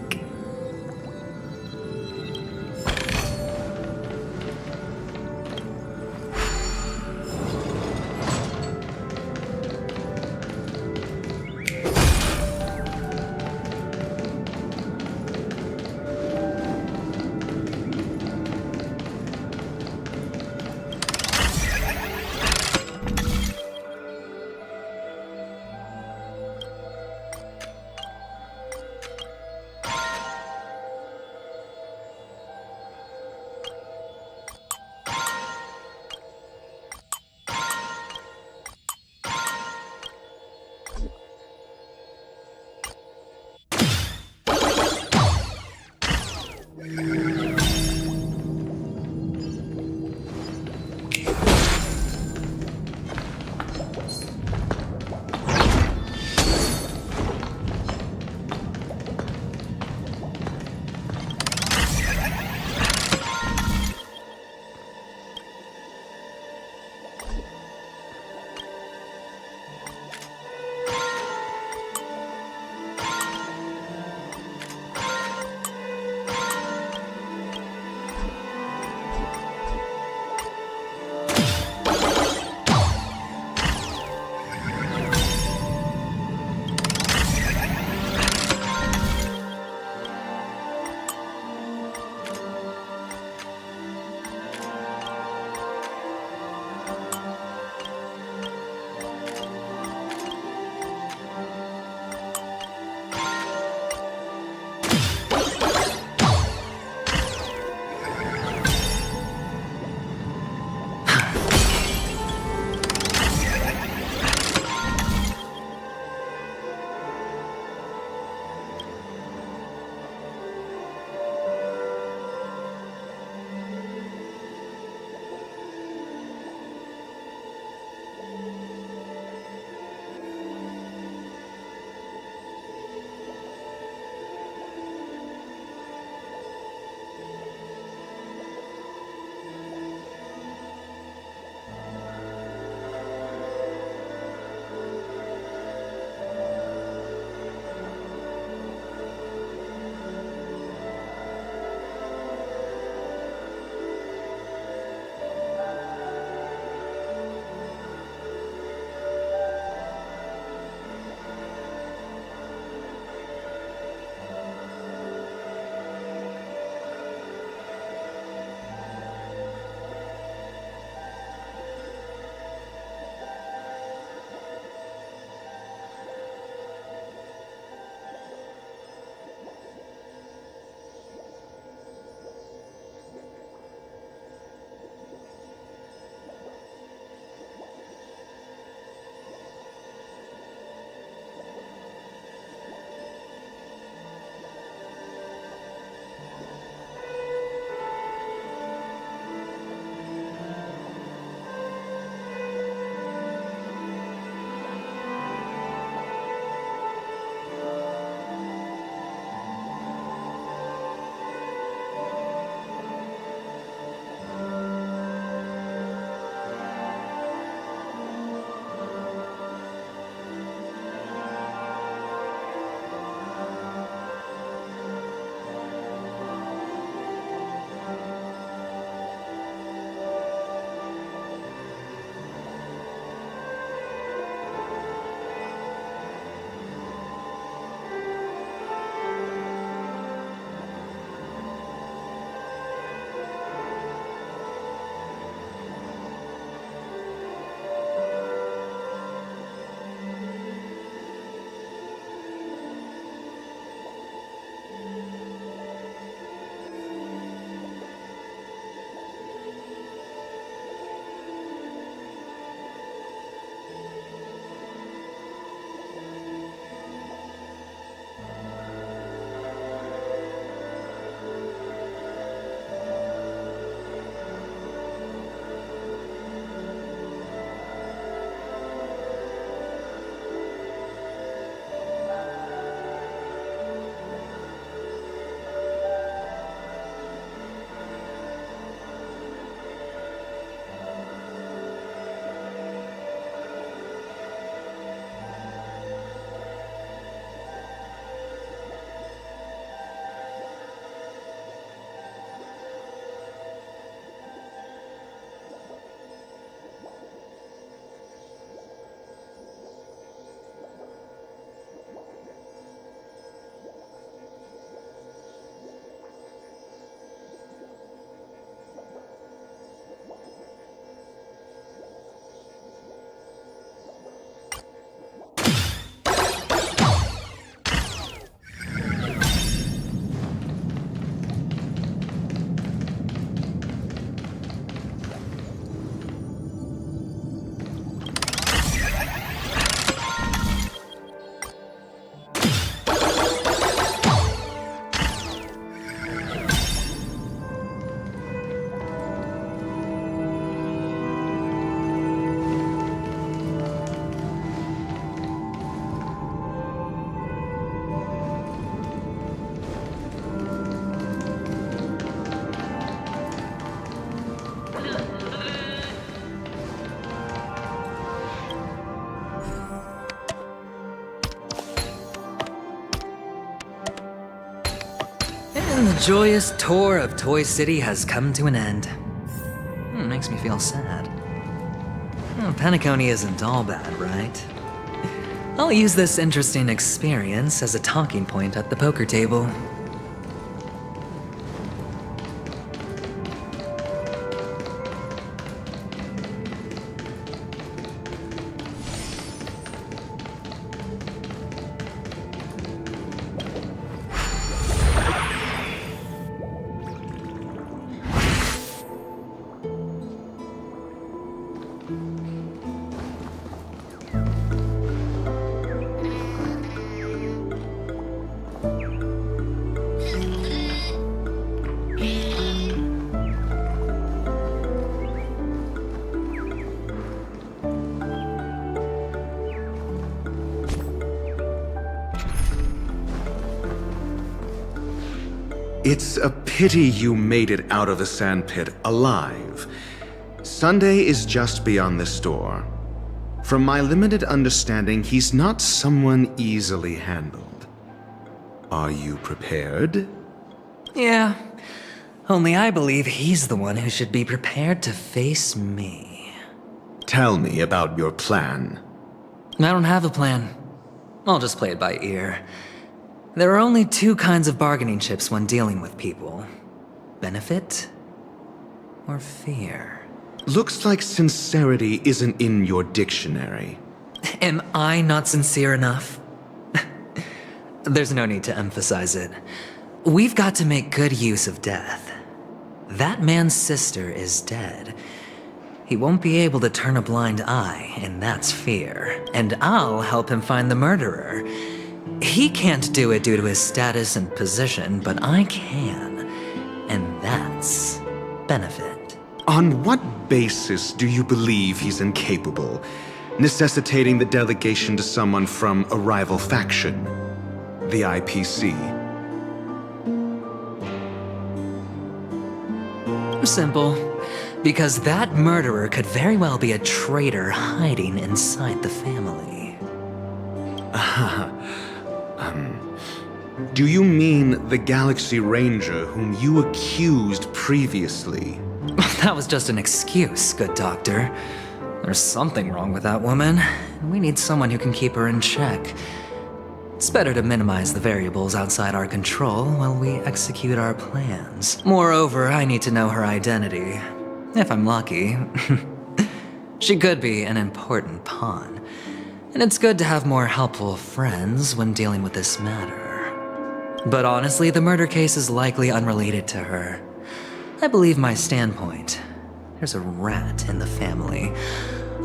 And the joyous tour of Toy City has come to an end. Makes me feel sad. Penacony isn't all bad, right? I'll use this interesting experience as a talking point at the poker table. It's a pity you made it out of the sandpit alive. Sunday is just beyond this door. From my limited understanding, he's not someone easily handled. Are you prepared? Yeah, only I believe he's the one who should be prepared to face me. Tell me about your plan. I don't have a plan. I'll just play it by ear. There are only two kinds of bargaining chips when dealing with people. Benefit or fear. Looks like sincerity isn't in your dictionary. Am I not sincere enough? There's no need to emphasize it. We've got to make good use of death. That man's sister is dead. He won't be able to turn a blind eye, and that's fear. And I'll help him find the murderer. He can't do it due to his status and position, but I can. And that's benefit. On what basis do you believe he's incapable, necessitating the delegation to someone from a rival faction? The IPC. Simple. Because that murderer could very well be a traitor hiding inside the family. Do you mean the Galaxy Ranger whom you accused previously? That was just an excuse, good doctor. There's something wrong with that woman, and we need someone who can keep her in check. It's better to minimize the variables outside our control while we execute our plans. Moreover, I need to know her identity. If I'm lucky. She could be an important pawn. And it's good to have more helpful friends when dealing with this matter. But honestly, the murder case is likely unrelated to her. I believe my standpoint. There's a rat in the family.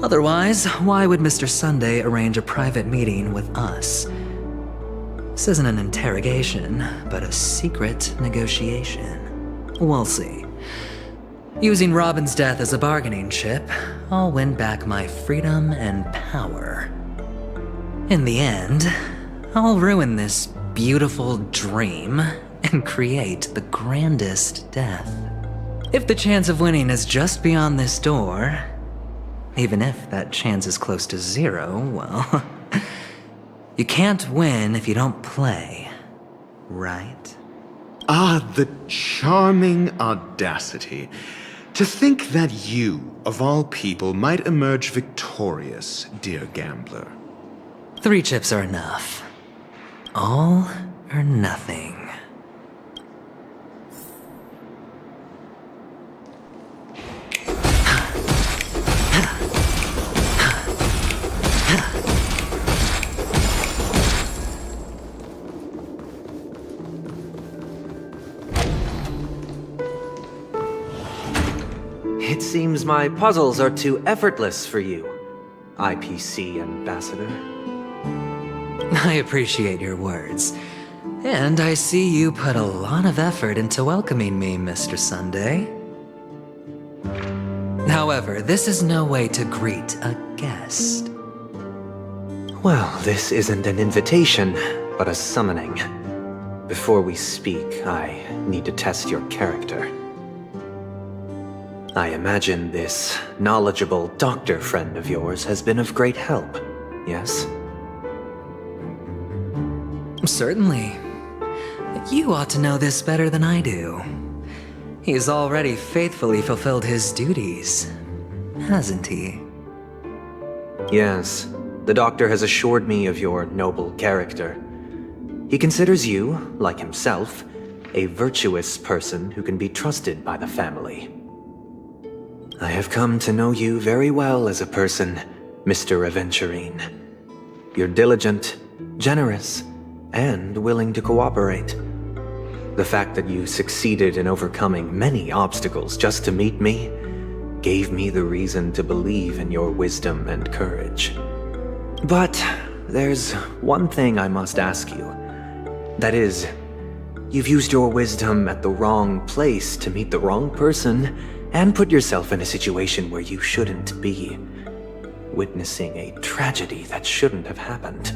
Otherwise, why would Mr. Sunday arrange a private meeting with us? This isn't an interrogation, but a secret negotiation. We'll see. Using Robin's death as a bargaining chip, I'll win back my freedom and power. In the end, I'll ruin this beautiful dream and create the grandest death. If the chance of winning is just beyond this door, even if that chance is close to zero, well, you can't win if you don't play, right? Ah, the charming audacity. To think that you, of all people, might emerge victorious, dear gambler. 3 chips are enough. All or nothing. It seems my puzzles are too effortless for you, IPC Ambassador. I appreciate your words. And I see you put a lot of effort into welcoming me, Mr. Sunday. However, this is no way to greet a guest. Well, this isn't an invitation, but a summoning. Before we speak, I need to test your character. I imagine this knowledgeable doctor friend of yours has been of great help, yes? Certainly. You ought to know this better than I do. He's already faithfully fulfilled his duties, hasn't he? Yes, the doctor has assured me of your noble character. He considers you, like himself, a virtuous person who can be trusted by the family. I have come to know you very well as a person, Mr. Aventurine. You're diligent, generous, and willing to cooperate. The fact that you succeeded in overcoming many obstacles just to meet me gave me the reason to believe in your wisdom and courage. But there's one thing I must ask you. That is, you've used your wisdom at the wrong place to meet the wrong person and put yourself in a situation where you shouldn't be, witnessing a tragedy that shouldn't have happened.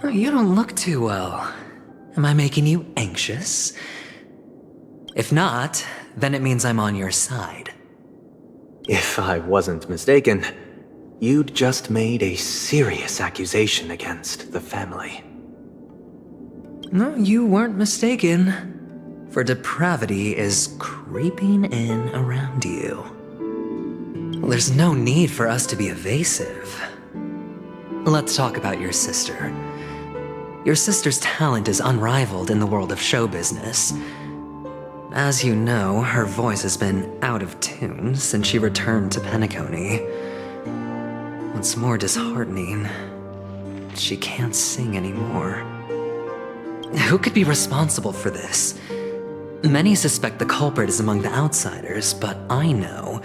Oh, you don't look too well. Am I making you anxious? If not, then it means I'm on your side. If I wasn't mistaken, you'd just made a serious accusation against the family. No, you weren't mistaken. For depravity is creeping in around you. There's no need for us to be evasive. Let's talk about your sister. Your sister's talent is unrivaled in the world of show business. As you know, her voice has been out of tune since she returned to Penacony. What's more disheartening, she can't sing anymore. Who could be responsible for this? Many suspect the culprit is among the outsiders, but I know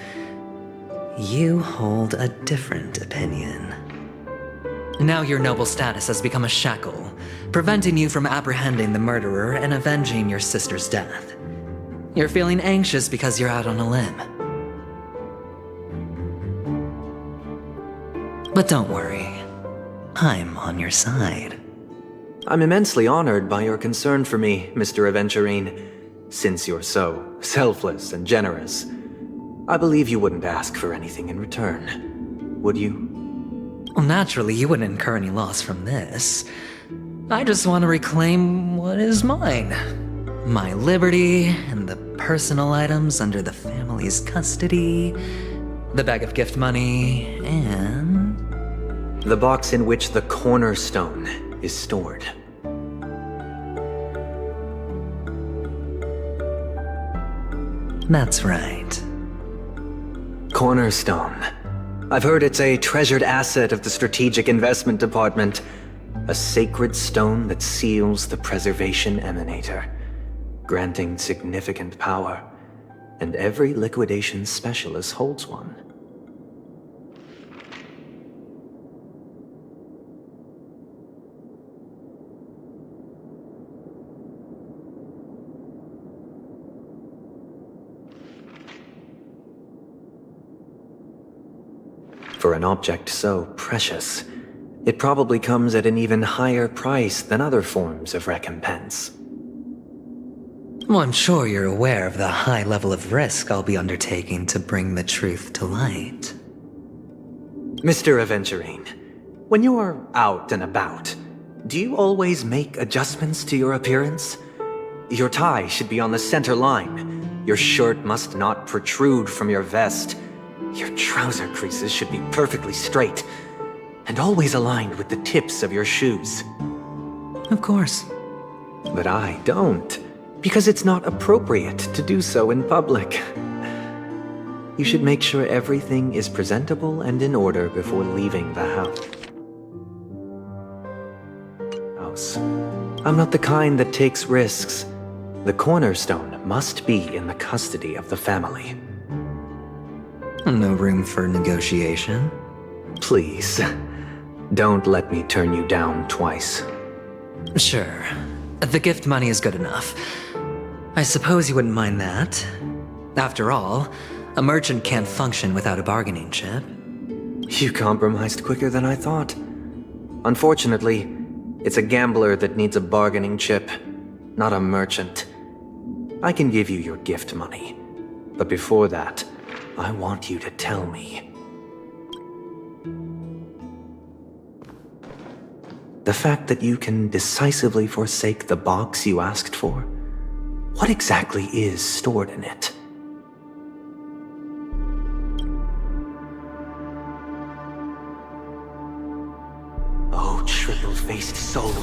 you hold a different opinion. Now your noble status has become a shackle, preventing you from apprehending the murderer and avenging your sister's death. You're feeling anxious because you're out on a limb. But don't worry, I'm on your side. I'm immensely honored by your concern for me, Mr. Aventurine. Since you're so selfless and generous, I believe you wouldn't ask for anything in return, would you? Well, naturally, you wouldn't incur any loss from this. I just want to reclaim what is mine. My liberty and the personal items under the family's custody, the bag of gift money, and the box in which the cornerstone is stored. That's right. Cornerstone. I've heard it's a treasured asset of the Strategic Investment Department. A sacred stone that seals the Preservation Emanator, granting significant power, and every liquidation specialist holds one. For an object so precious, it probably comes at an even higher price than other forms of recompense. Well, I'm sure you're aware of the high level of risk I'll be undertaking to bring the truth to light. Mr. Aventurine, when you're out and about, do you always make adjustments to your appearance? Your tie should be on the center line. Your shirt must not protrude from your vest. Your trouser creases should be perfectly straight, and always aligned with the tips of your shoes. Of course. But I don't, because it's not appropriate to do so in public. You should make sure everything is presentable and in order before leaving the house. I'm not the kind that takes risks. The cornerstone must be in the custody of the family. No room for negotiation? Please, don't let me turn you down twice. Sure. The gift money is good enough. I suppose you wouldn't mind that. After all, a merchant can't function without a bargaining chip. You compromised quicker than I thought. Unfortunately, it's a gambler that needs a bargaining chip, not a merchant. I can give you your gift money, but before that, I want you to tell me. The fact that you can decisively forsake the box you asked for? What exactly is stored in it? Oh, triple-faced soul,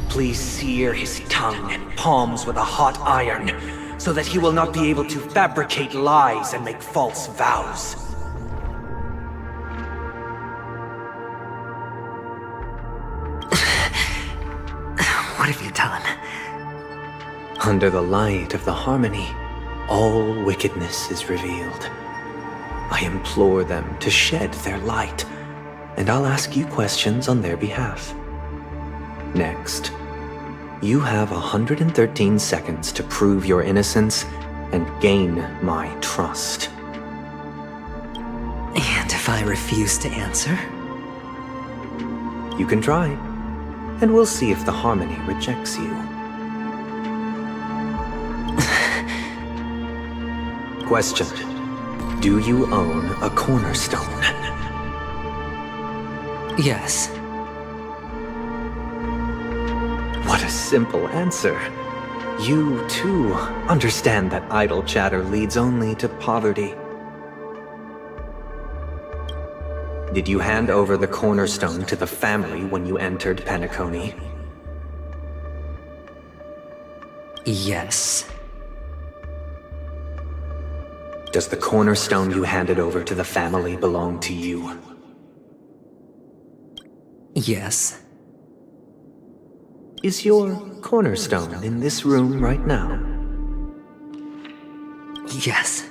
please sear his tongue and palms with a hot iron, so that he will not be able to fabricate lies and make false vows. What if you tell him? Under the light of the harmony, all wickedness is revealed. I implore them to shed their light, and I'll ask you questions on their behalf. Next, you have 113 seconds to prove your innocence and gain my trust. And if I refuse to answer? You can try, and we'll see if the harmony rejects you. Question. Do you own a cornerstone? Yes. What a simple answer. You, too, understand that idle chatter leads only to poverty. Did you hand over the cornerstone to the family when you entered Penacony? Yes. Does the cornerstone you handed over to the family belong to you? Yes. Is your cornerstone in this room right now? Yes.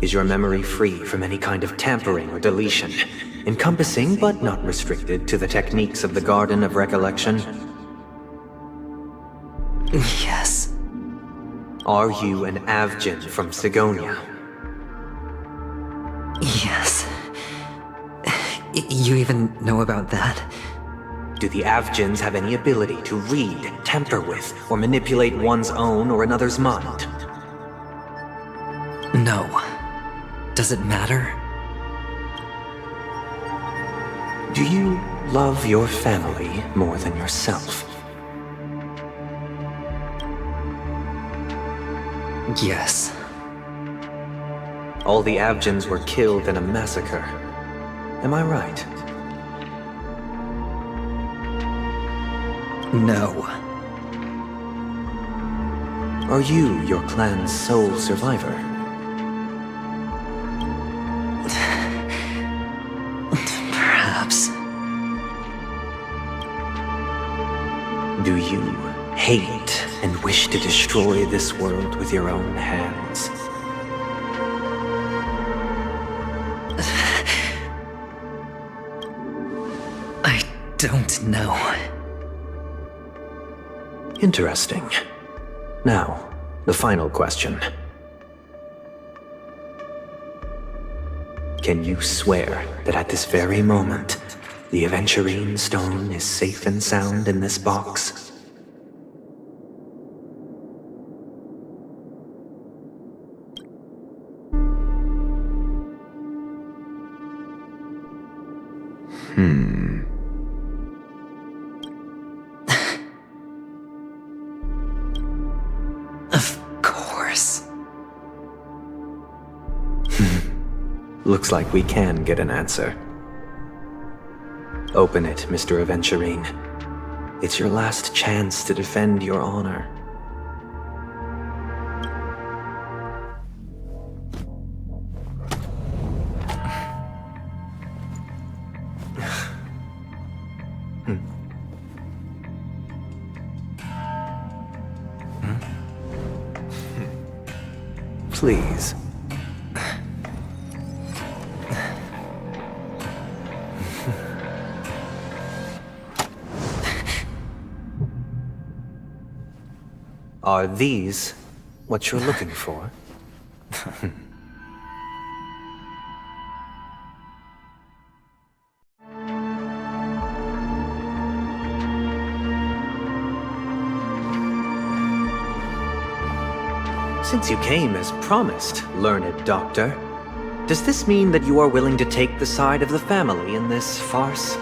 Is your memory free from any kind of tampering or deletion, encompassing but not restricted to the techniques of the Garden of Recollection? Yes. Are you an Avgin from Sigonia? Yes. You even know about that? Do the Avgins have any ability to read, tamper with, or manipulate one's own or another's mind? No. Does it matter? Do you love your family more than yourself? Yes. All the Avgins were killed in a massacre. Am I right? No. Are you your clan's sole survivor? Perhaps. Do you hate and wish to destroy this world with your own hands? I don't know. Interesting. Now, the final question. Can you swear that at this very moment, the Aventurine stone is safe and sound in this box? Of course. Looks like we can get an answer. Open it, Mr. Aventurine. It's your last chance to defend your honor. Please. Are these what you're looking for? Since you came as promised, learned doctor, does this mean that you are willing to take the side of the family in this farce?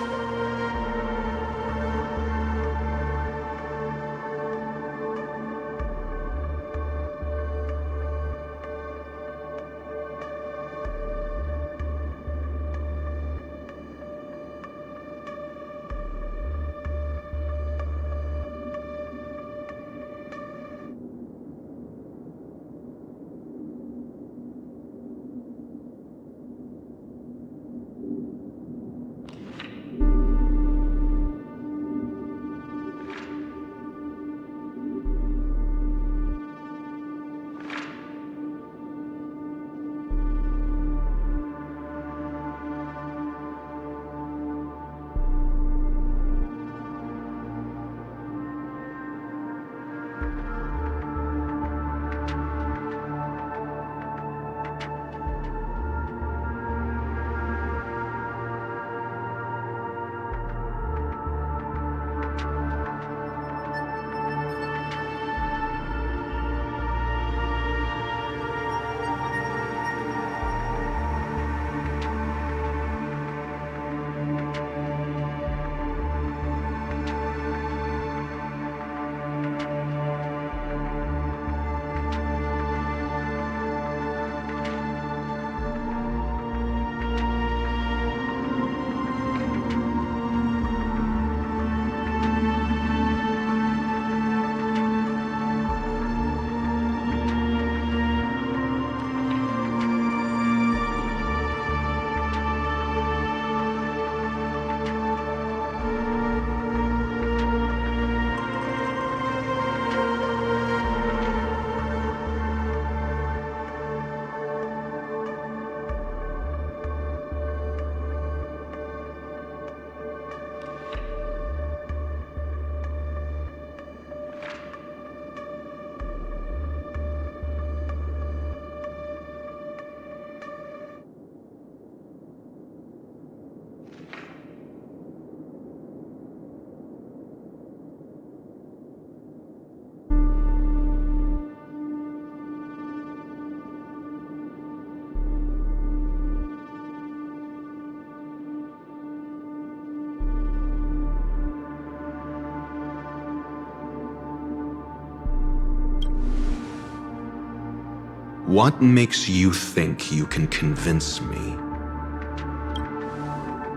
What makes you think you can convince me?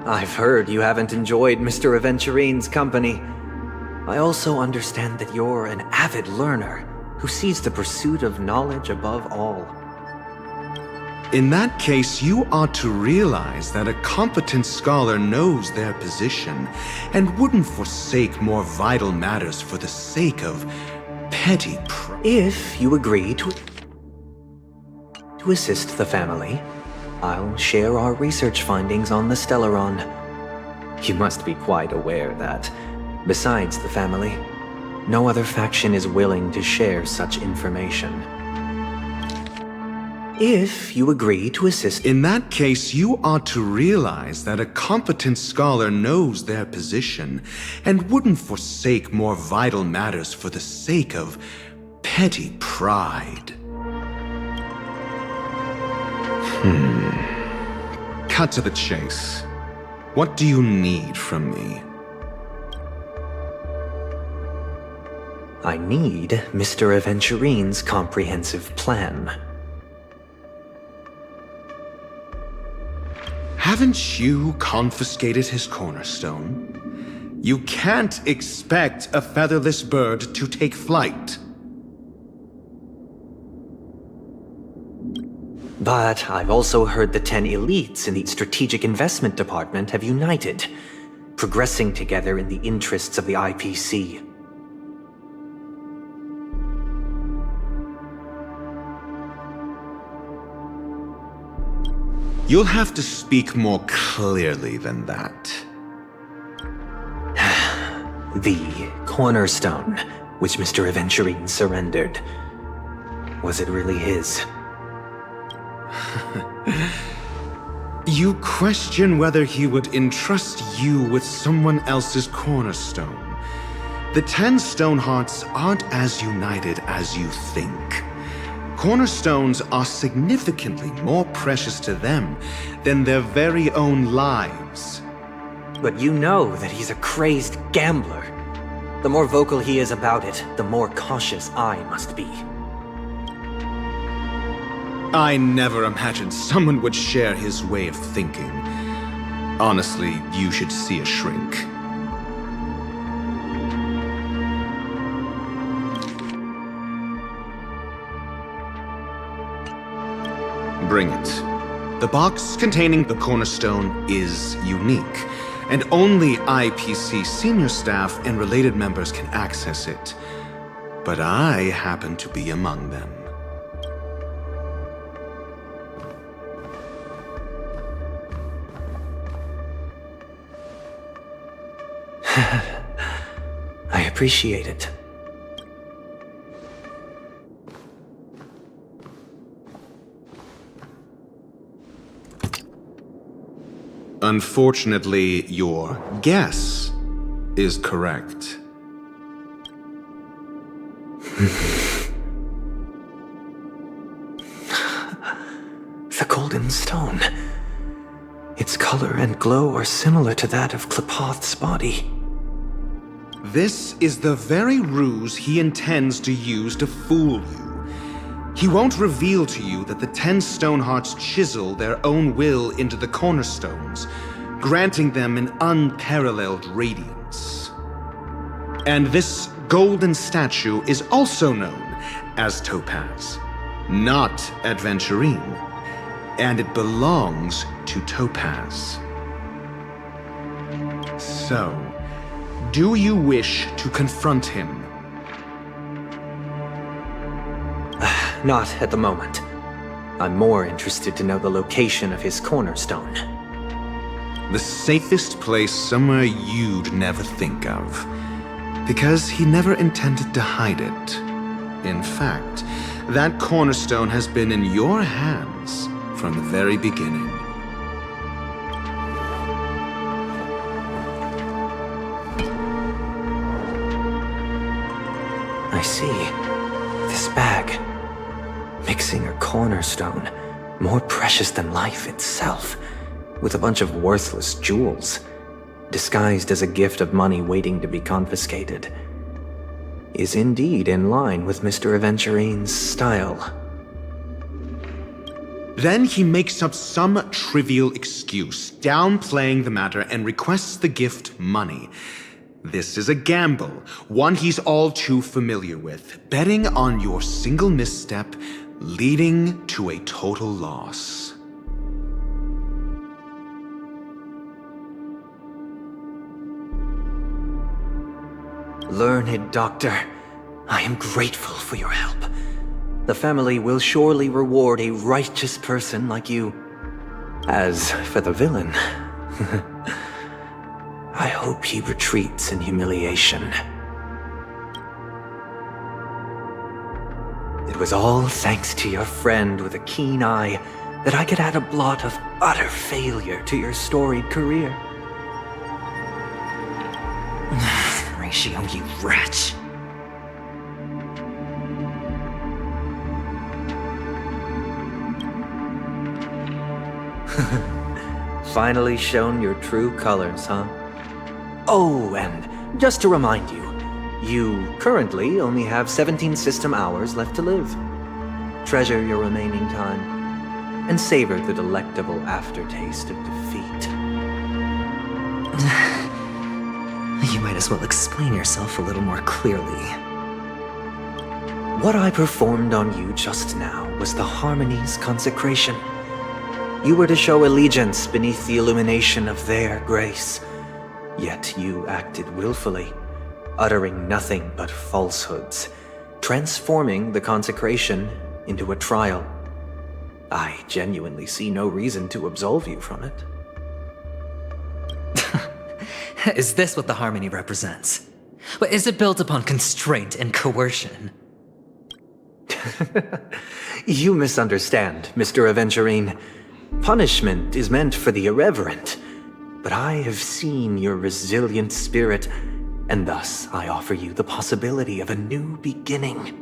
I've heard you haven't enjoyed Mr. Aventurine's company. I also understand that you're an avid learner who sees the pursuit of knowledge above all. In that case, you ought to realize that a competent scholar knows their position and wouldn't forsake more vital matters for the sake of petty pride. If you agree to assist the family, I'll share our research findings on the Stellaron. You must be quite aware that, besides the family, no other faction is willing to share such information. If you agree to assist... In that case, you ought to realize that a competent scholar knows their position and wouldn't forsake more vital matters for the sake of petty pride. Cut to the chase. What do you need from me? I need Mr. Aventurine's comprehensive plan. Haven't you confiscated his cornerstone? You can't expect a featherless bird to take flight. But I've also heard the 10 elites in the Strategic Investment Department have united, progressing together in the interests of the IPC. You'll have to speak more clearly than that. The cornerstone, which Mr. Aventurine surrendered. Was it really his? You question whether he would entrust you with someone else's cornerstone. The 10 Stonehearts aren't as united as you think. Cornerstones are significantly more precious to them than their very own lives. But you know that he's a crazed gambler. The more vocal he is about it, the more cautious I must be. I never imagined someone would share his way of thinking. Honestly, you should see a shrink. Bring it. The box containing the cornerstone is unique, and only IPC senior staff and related members can access it. But I happen to be among them. I appreciate it. Unfortunately, your guess is correct. The golden stone. Its color and glow are similar to that of Klepoth's body. This is the very ruse he intends to use to fool you. He won't reveal to you that the 10 Stonehearts chisel their own will into the cornerstones, granting them an unparalleled radiance. And this golden statue is also known as Topaz, not Adventurine, and it belongs to Topaz. So, do you wish to confront him? Not at the moment. I'm more interested to know the location of his cornerstone. The safest place somewhere you'd never think of. Because he never intended to hide it. In fact, that cornerstone has been in your hands from the very beginning. I see. This bag. Mixing a cornerstone, more precious than life itself, with a bunch of worthless jewels, disguised as a gift of money waiting to be confiscated, is indeed in line with Mr. Aventurine's style. Then he makes up some trivial excuse, downplaying the matter, and requests the gift money. This is a gamble, one he's all too familiar with, betting on your single misstep, leading to a total loss. Learned doctor, I am grateful for your help. The family will surely reward a righteous person like you. As for the villain, I hope he retreats in humiliation. It was all thanks to your friend with a keen eye that I could add a blot of utter failure to your storied career. Ratio, you wretch. Finally shown your true colors, huh? Oh, and just to remind you, you currently only have 17 system hours left to live. Treasure your remaining time, and savor the delectable aftertaste of defeat. You might as well explain yourself a little more clearly. What I performed on you just now was the Harmony's consecration. You were to show allegiance beneath the illumination of their grace. Yet you acted willfully, uttering nothing but falsehoods, transforming the consecration into a trial. I genuinely see no reason to absolve you from it. Is this what the Harmony represents? Is it built upon constraint and coercion? You misunderstand, Mr. Aventurine. Punishment is meant for the irreverent, but I have seen your resilient spirit, and thus I offer you the possibility of a new beginning.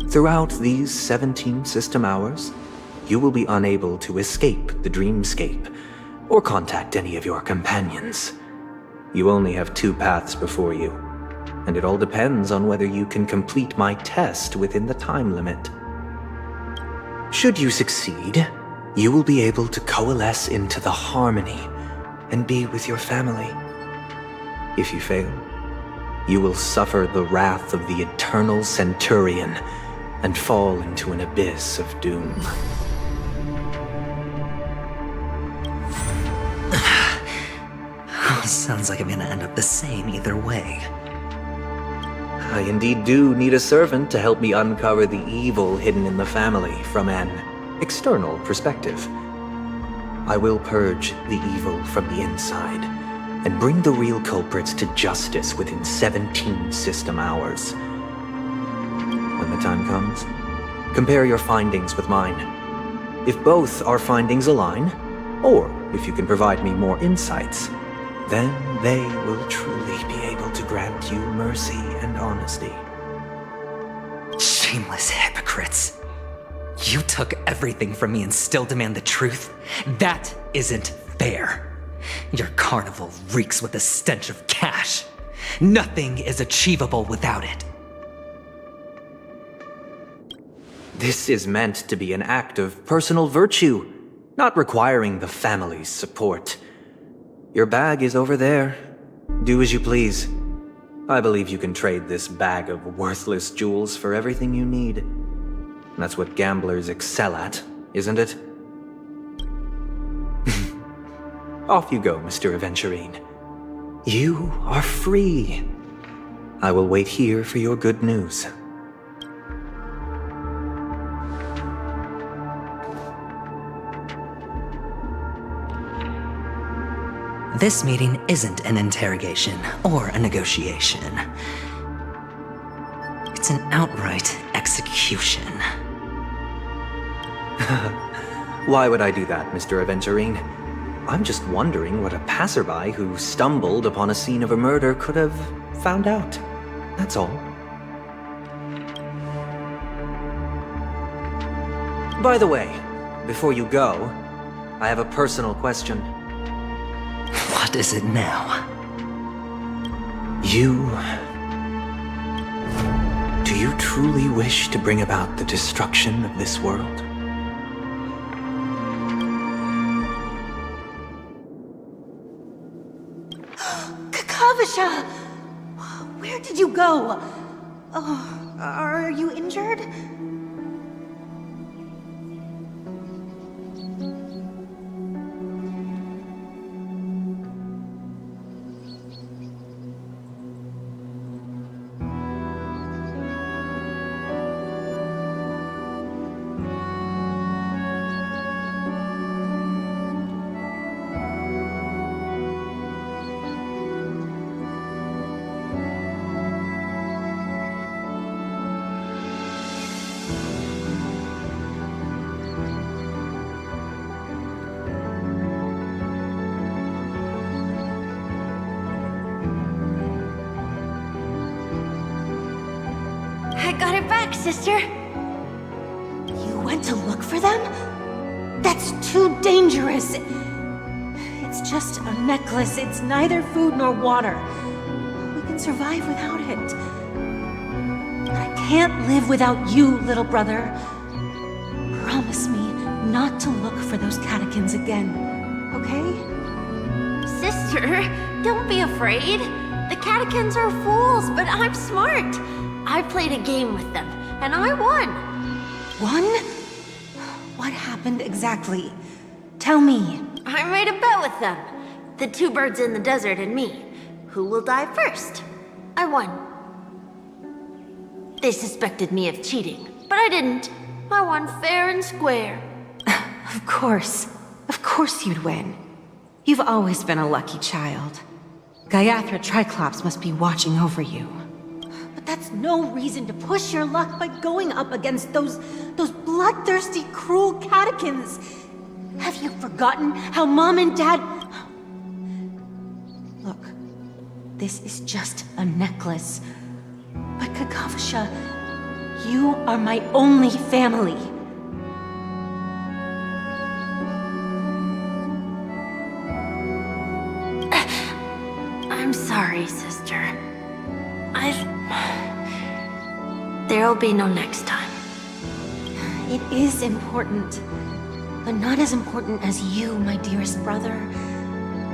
Throughout these 17 system hours, you will be unable to escape the dreamscape or contact any of your companions. You only have 2 paths before you, and it all depends on whether you can complete my test within the time limit. Should you succeed, you will be able to coalesce into the Harmony and be with your family. If you fail, you will suffer the wrath of the Eternal Centurion and fall into an abyss of doom. Sounds like I'm gonna end up the same either way. I indeed do need a servant to help me uncover the evil hidden in the family from an external perspective. I will purge the evil from the inside and bring the real culprits to justice within 17 system hours. When the time comes, compare your findings with mine. If both our findings align, or if you can provide me more insights, then they will truly be able to grant you mercy and honesty. Shameless hypocrites. You took everything from me and still demand the truth? That isn't fair. Your carnival reeks with the stench of cash. Nothing is achievable without it. This is meant to be an act of personal virtue, not requiring the family's support. Your bag is over there. Do as you please. I believe you can trade this bag of worthless jewels for everything you need. That's what gamblers excel at, isn't it? Off you go, Mr. Aventurine. You are free. I will wait here for your good news. This meeting isn't an interrogation or a negotiation. It's an outright execution. Why would I do that, Mr. Aventurine? I'm just wondering what a passerby who stumbled upon a scene of a murder could have found out. That's all. By the way, before you go, I have a personal question. What is it now? Do you truly wish to bring about the destruction of this world? Kakavasha! Where did you go? Oh, are you injured? I got it back, sister. You went to look for them? That's too dangerous. It's just a necklace. It's neither food nor water. We can survive without it. But I can't live without you, little brother. Promise me not to look for those catechins again, okay? Sister, don't be afraid. The catechins are fools, but I'm smart. I played a game with them, and I won. Won? What happened exactly? Tell me. I made a bet with them. The two birds in the desert and me. Who will die first? I won. They suspected me of cheating, but I didn't. I won fair and square. Of course. Of course you'd win. You've always been a lucky child. Gayathra Triclops must be watching over you. But that's no reason to push your luck by going up against those bloodthirsty, cruel catechins. Have you forgotten how Mom and Dad... Look, this is just a necklace. But Kakavasha, you are my only family. I'm sorry, sister. There'll be no next time. It is important, but not as important as you, my dearest brother.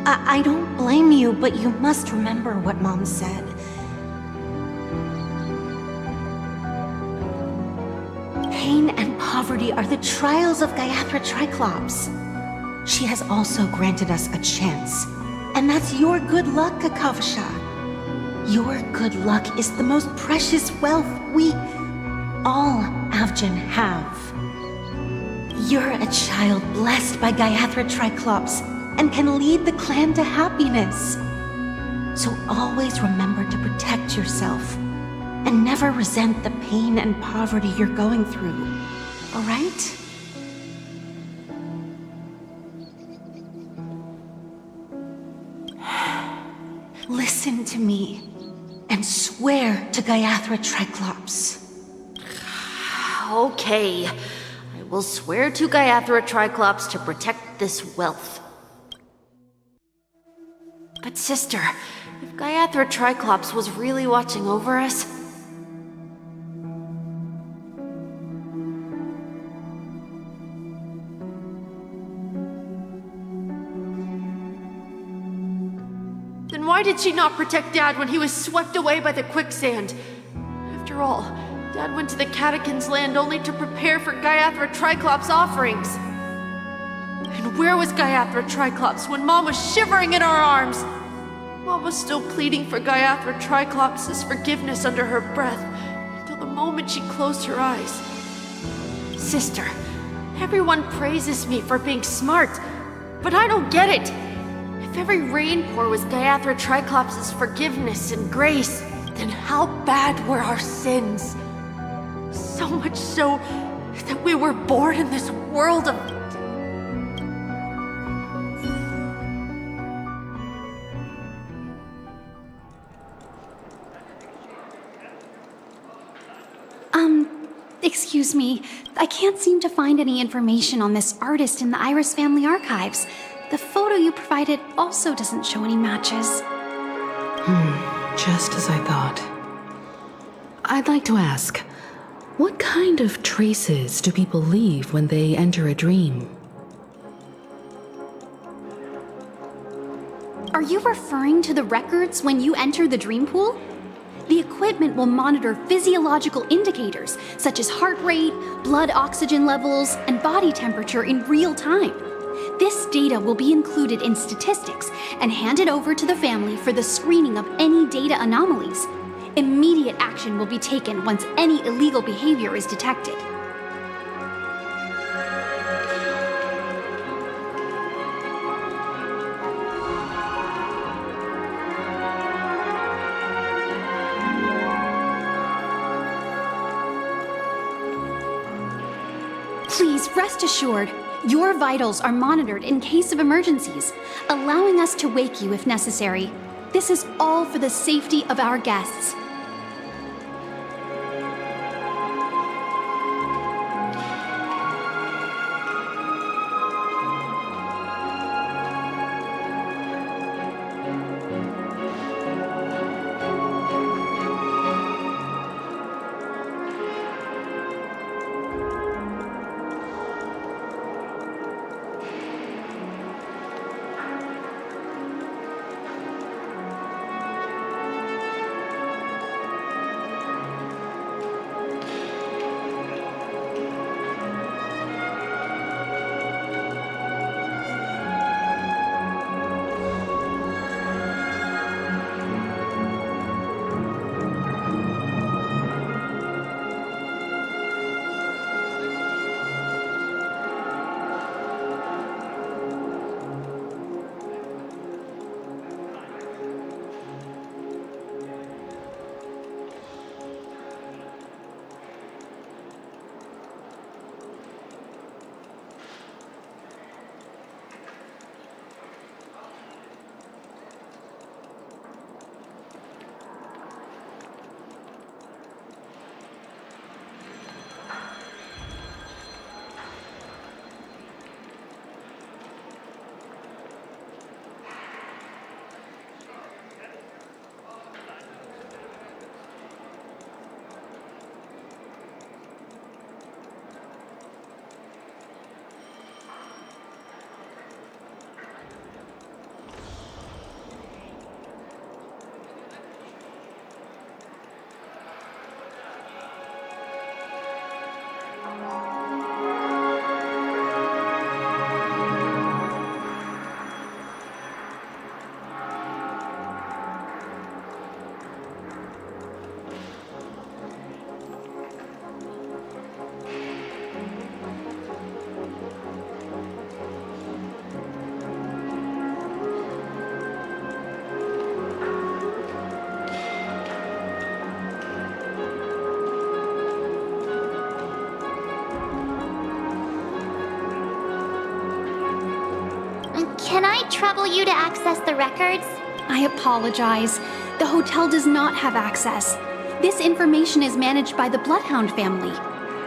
I don't blame you, but you must remember what Mom said. Pain and poverty are the trials of Gayathra Triclops. She has also granted us a chance. And that's your good luck, Kakavasha. Your good luck is the most precious wealth we, all Avgin, have. You're a child blessed by Gayathra Triclops and can lead the clan to happiness. So always remember to protect yourself and never resent the pain and poverty you're going through, all right? Listen to me and swear to Gayathra Triclops. Okay. I will swear to Gayathra Triclops to protect this wealth. But sister, if Gayathra Triclops was really watching over us... then why did she not protect Dad when he was swept away by the quicksand? After all, Dad went to the Catechins' land only to prepare for Gayathra Triclops' offerings. And where was Gayathra Triclops when Mom was shivering in our arms? Mom was still pleading for Gayathra Triclops' forgiveness under her breath, until the moment she closed her eyes. Sister, everyone praises me for being smart, but I don't get it. If every rainpour was Gayathra Triclops' forgiveness and grace, then how bad were our sins? So much so that we were born in this world of... Excuse me. I can't seem to find any information on this artist in the Iris family archives. The photo you provided also doesn't show any matches. Just as I thought. I'd like to ask, what kind of traces do people leave when they enter a dream? Are you referring to the records when you enter the dream pool? The equipment will monitor physiological indicators such as heart rate, blood oxygen levels, and body temperature in real time. This data will be included in statistics and handed over to the family for the screening of any data anomalies. Immediate action will be taken once any illegal behavior is detected. Please rest assured, your vitals are monitored in case of emergencies, allowing us to wake you if necessary. This is all for the safety of our guests. Can I trouble you to access the records? I apologize. The hotel does not have access. This information is managed by the Bloodhound family.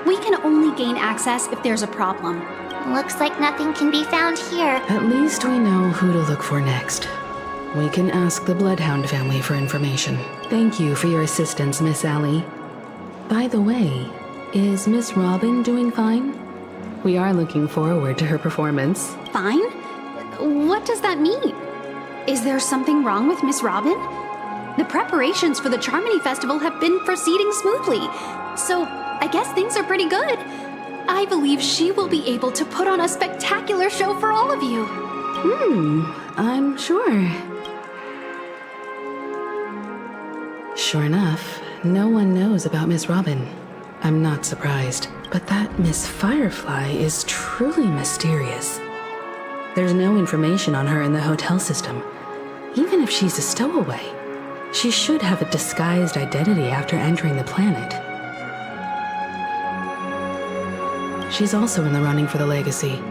We can only gain access if there's a problem. Looks like nothing can be found here. At least we know who to look for next. We can ask the Bloodhound family for information. Thank you for your assistance, Miss Allie. By the way, is Miss Robin doing fine? We are looking forward to her performance. Fine? What does that mean? Is there something wrong with Miss Robin? The preparations for the Charmony Festival have been proceeding smoothly, so I guess things are pretty good. I believe she will be able to put on a spectacular show for all of you. I'm sure. Sure enough, no one knows about Miss Robin. I'm not surprised, but that Miss Firefly is truly mysterious. There's no information on her in the hotel system. Even if she's a stowaway, she should have a disguised identity after entering the planet. She's also in the running for the legacy.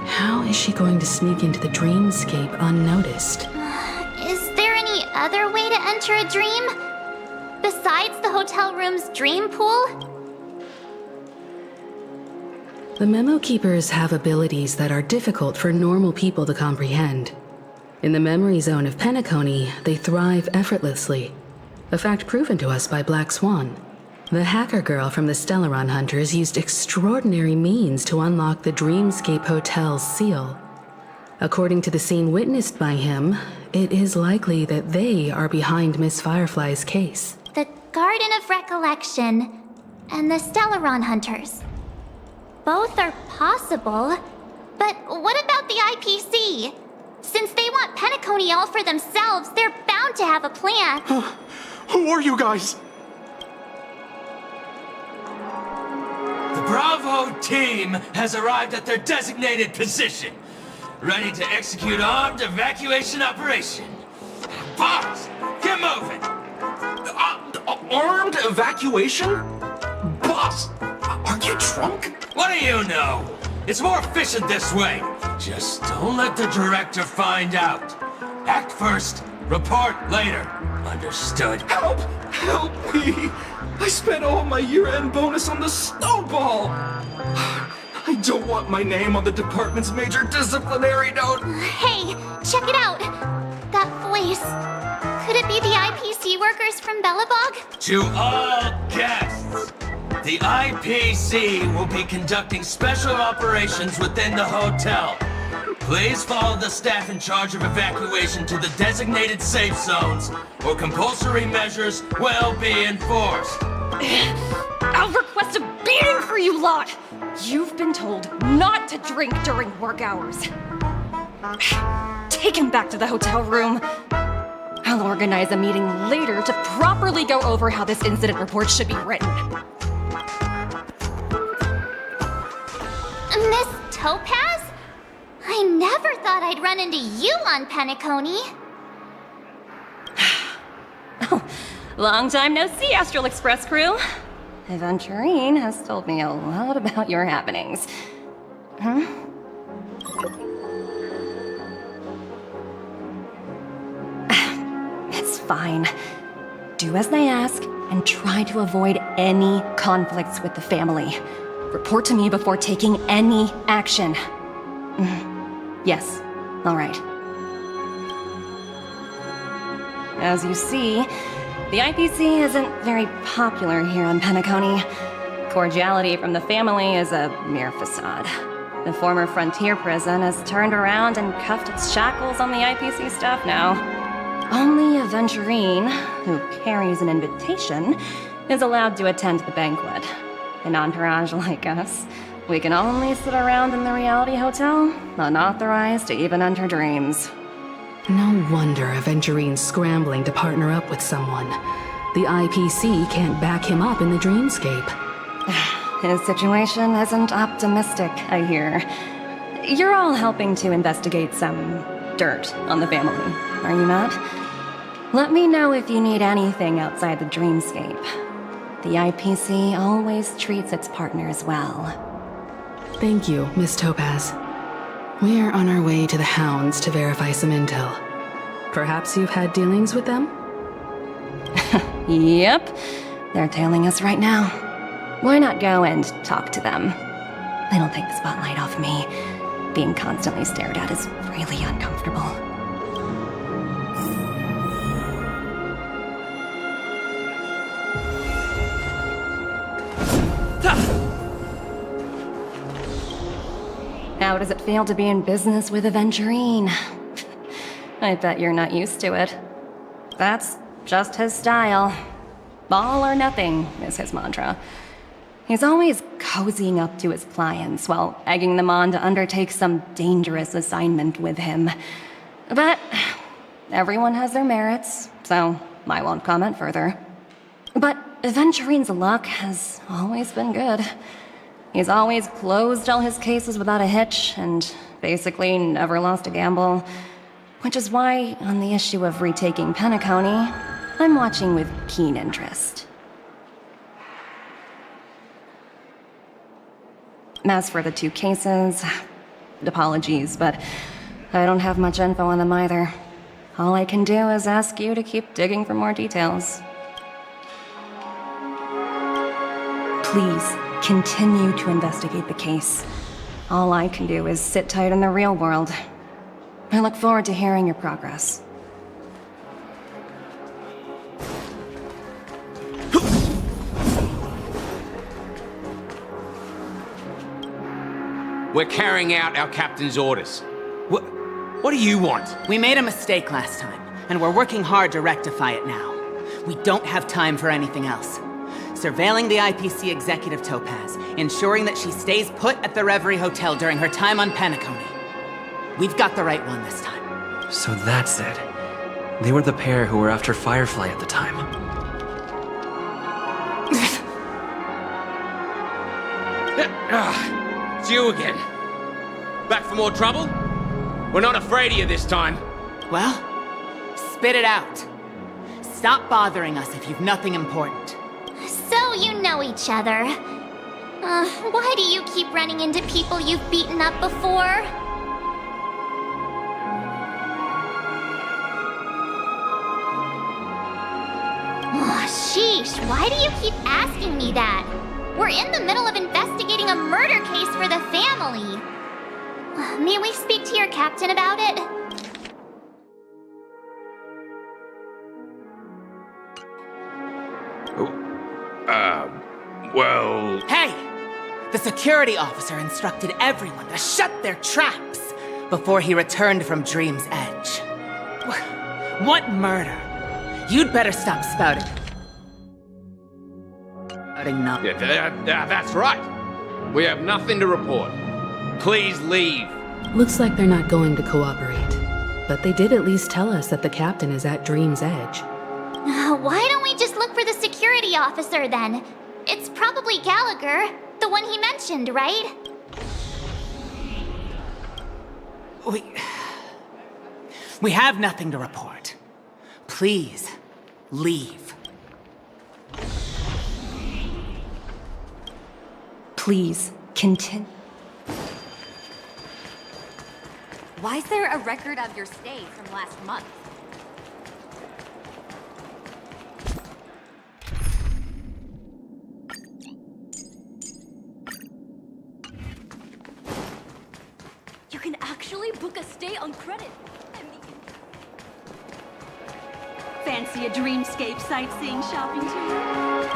How is she going to sneak into the dreamscape unnoticed? Is there any other way to enter a dream? Besides the hotel room's dream pool? The Memo Keepers have abilities that are difficult for normal people to comprehend. In the memory zone of Penacony, they thrive effortlessly, a fact proven to us by Black Swan. The hacker girl from the Stellaron Hunters used extraordinary means to unlock the Dreamscape Hotel's seal. According to the scene witnessed by him, it is likely that they are behind Miss Firefly's case. The Garden of Recollection and the Stellaron Hunters. Both are possible, but what about the IPC? Since they want Penacony all for themselves, they're bound to have a plan. Who are you guys? The Bravo team has arrived at their designated position, ready to execute armed evacuation operation. Boss, get moving! Armed evacuation? Boss, are you drunk? What do you know? It's more efficient this way. Just don't let the director find out. Act first, report later. Understood? Help! Help me! I spent all my year-end bonus on the snowball! I don't want my name on the department's major disciplinary note! Hey, check it out! That voice. Could it be the IPC workers from Bellabog? To all guests, the IPC will be conducting special operations within the hotel. Please follow the staff in charge of evacuation to the designated safe zones, or compulsory measures will be enforced. I'll request a beating for you lot! You've been told not to drink during work hours. Take him back to the hotel room. I'll organize a meeting later to properly go over how this incident report should be written. Miss Topaz? I never thought I'd run into you on Penacony. Long time no see, Astral Express crew. Aventurine has told me a lot about your happenings. Huh? It's fine. Do as they ask and try to avoid any conflicts with the family. Report to me before taking any action. Yes, all right. As you see, the IPC isn't very popular here on Penacony. Cordiality from the family is a mere facade. The former frontier prison has turned around and cuffed its shackles on the IPC staff now. Only Aventurine, who carries an invitation, is allowed to attend the banquet. An entourage like us, we can only sit around in the reality hotel, unauthorized to even enter dreams. No wonder Aventurine's scrambling to partner up with someone. The IPC can't back him up in the dreamscape. His situation isn't optimistic, I hear. You're all helping to investigate some dirt on the family, are you not? Let me know if you need anything outside the dreamscape. The IPC always treats its partners well. Thank you, Miss Topaz. We're on our way to the Hounds to verify some intel. Perhaps you've had dealings with them? Yep. They're tailing us right now. Why not go and talk to them? It'll take the spotlight off me. Being constantly stared at is really uncomfortable. How does it feel to be in business with Aventurine? I bet you're not used to it. That's just his style. All or nothing is his mantra. He's always cozying up to his clients while egging them on to undertake some dangerous assignment with him. But everyone has their merits, so I won't comment further. But Aventurine's luck has always been good. He's always closed all his cases without a hitch and basically never lost a gamble. Which is why, on the issue of retaking Penacony, I'm watching with keen interest. As for the two cases, apologies, but I don't have much info on them either. All I can do is ask you to keep digging for more details. Please, continue to investigate the case. All I can do is sit tight in the real world. I look forward to hearing your progress. We're carrying out our captain's orders. What do you want? We made a mistake last time, and we're working hard to rectify it now. We don't have time for anything else. Surveilling the IPC executive Topaz, ensuring that she stays put at the Reverie Hotel during her time on Penacony. We've got the right one this time. So that's it. They were the pair who were after Firefly at the time. It's you again. Back for more trouble? We're not afraid of you this time. Well, spit it out. Stop bothering us if you've nothing important. So you know each other. Why do you keep running into people you've beaten up before? Oh, sheesh, why do you keep asking me that? We're in the middle of investigating a murder case for the family. May we speak to your captain about it? Well... Hey! The security officer instructed everyone to shut their traps before he returned from Dream's Edge. What murder? You'd better stop spouting. Yeah, that's right. We have nothing to report. Please leave. Looks like they're not going to cooperate. But they did at least tell us that the captain is at Dream's Edge. Why don't we just look for the security officer then? It's probably Gallagher, the one he mentioned, right? We have nothing to report. Please, leave. Please, continue. Why is there a record of your stay from last month? You can actually book a stay on credit. Fancy a dreamscape sightseeing shopping tour?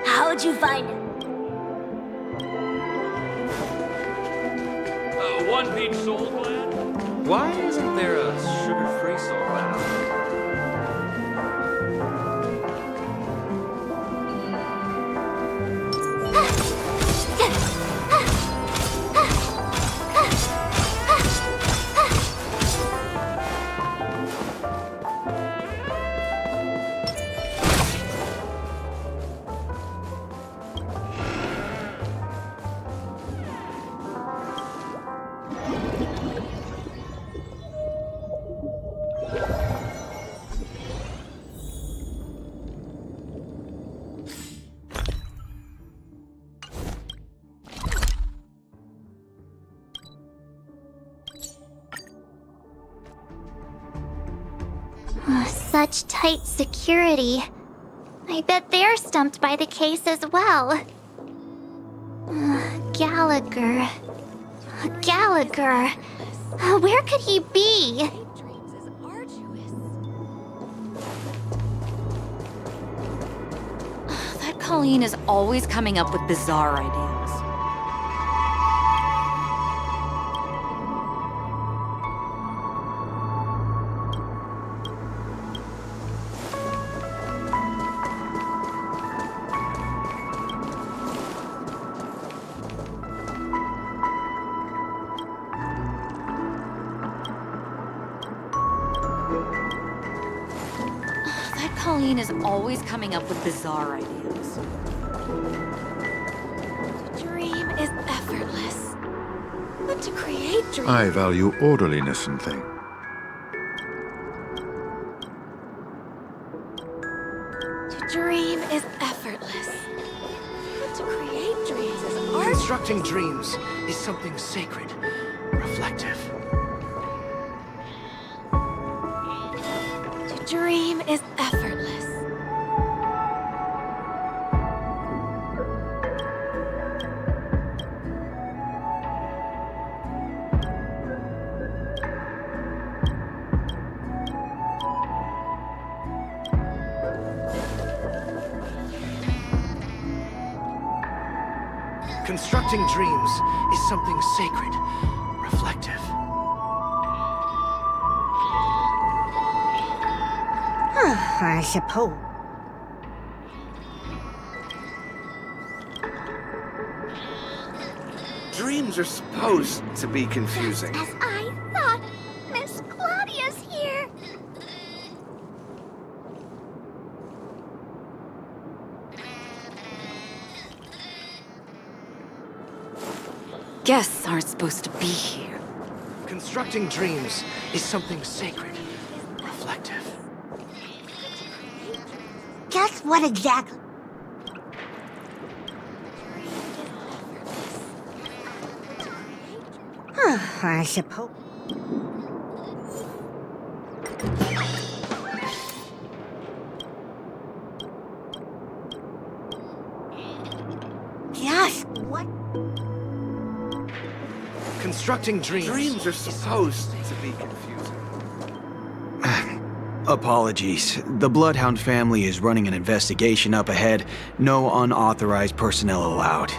How'd you find it? One peach soul gland? Why isn't there a sugar-free soul gland out there? Such tight security. I bet they're stumped by the case as well. Gallagher. Gallagher. Where could he be? That Colleen is always coming up with bizarre ideas. Colleen is always coming up with bizarre ideas. To dream is effortless. But to create dreams... I value orderliness in things. To dream is effortless. But to create dreams is art. Constructing dreams is something sacred, reflective. To dream is effortless. Constructing dreams is something sacred, reflective. I suppose. Dreams are supposed to be confusing. As I thought, Miss Claudia's here. Guests aren't supposed to be here. Constructing dreams is something sacred, reflective. Just what exactly? I suppose. Just what? Constructing dreams. Dreams are supposed to be confusing. Apologies. The Bloodhound family is running an investigation up ahead. No unauthorized personnel allowed.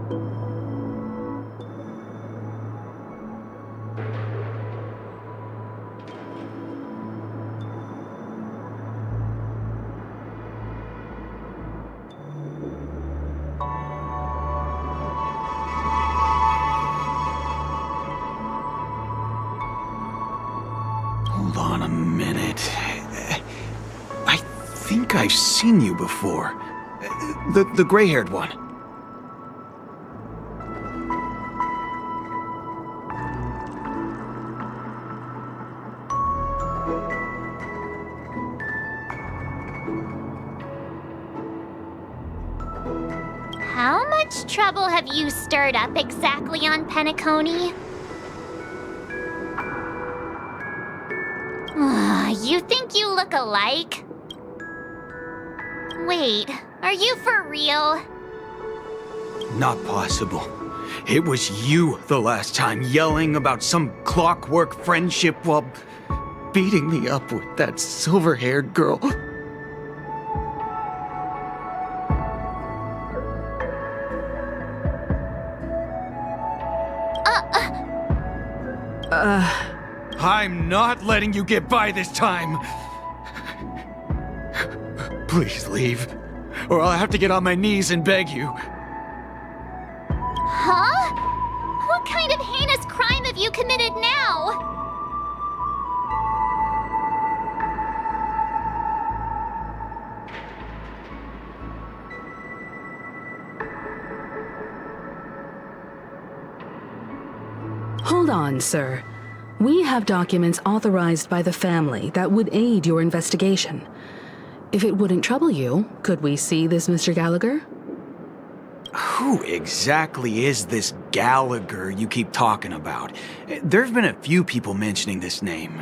Hold on a minute. I think I've seen you before. The gray-haired one. How much trouble have you stirred up exactly on Penacony? You think you look alike? Wait, are you for real? Not possible. It was you the last time yelling about some clockwork friendship while beating me up with that silver-haired girl. I'm not letting you get by this time. Please leave, or I'll have to get on my knees and beg you. Huh? What kind of heinous crime have you committed now? Hold on, sir. We have documents authorized by the family that would aid your investigation. If it wouldn't trouble you, could we see this Mr. Gallagher? Who exactly is this Gallagher you keep talking about? There've been a few people mentioning this name.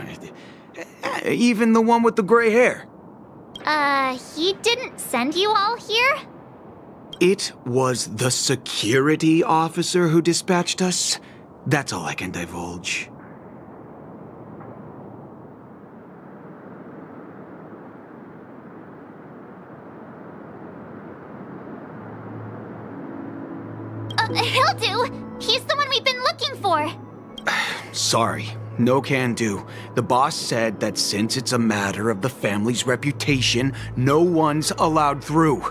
Even the one with the gray hair. He didn't send you all here? It was the security officer who dispatched us. That's all I can divulge. He'll do! He's the one we've been looking for! Sorry, no can do. The boss said that since it's a matter of the family's reputation, no one's allowed through.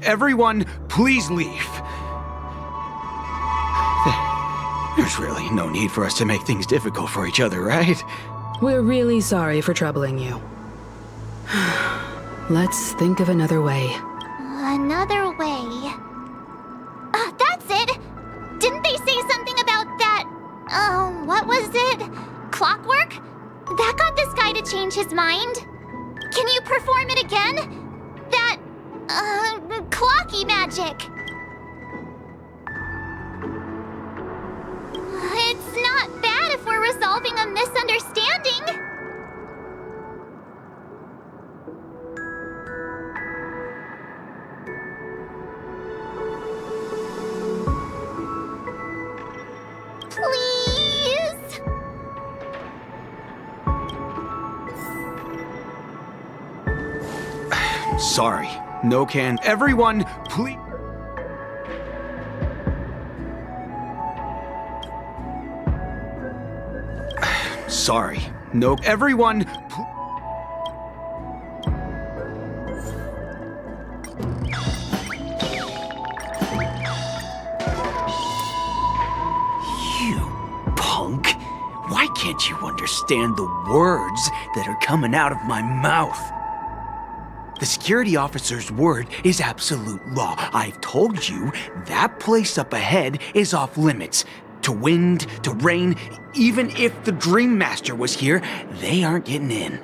Everyone, please leave. There's really no need for us to make things difficult for each other, right? We're really sorry for troubling you. Let's think of another way. Another way. That's it! Didn't they say something about that? What was it? Clockwork? That got this guy to change his mind. Can you perform it again? That, clocky magic. It's not bad if we're resolving a misunderstanding. Please? Sorry, no can. Everyone, please. Sorry, no. Everyone, why can't you understand the words that are coming out of my mouth? The security officer's word is absolute law. I've told you that place up ahead is off limits. To wind, to rain, even if the Dream Master was here, they aren't getting in.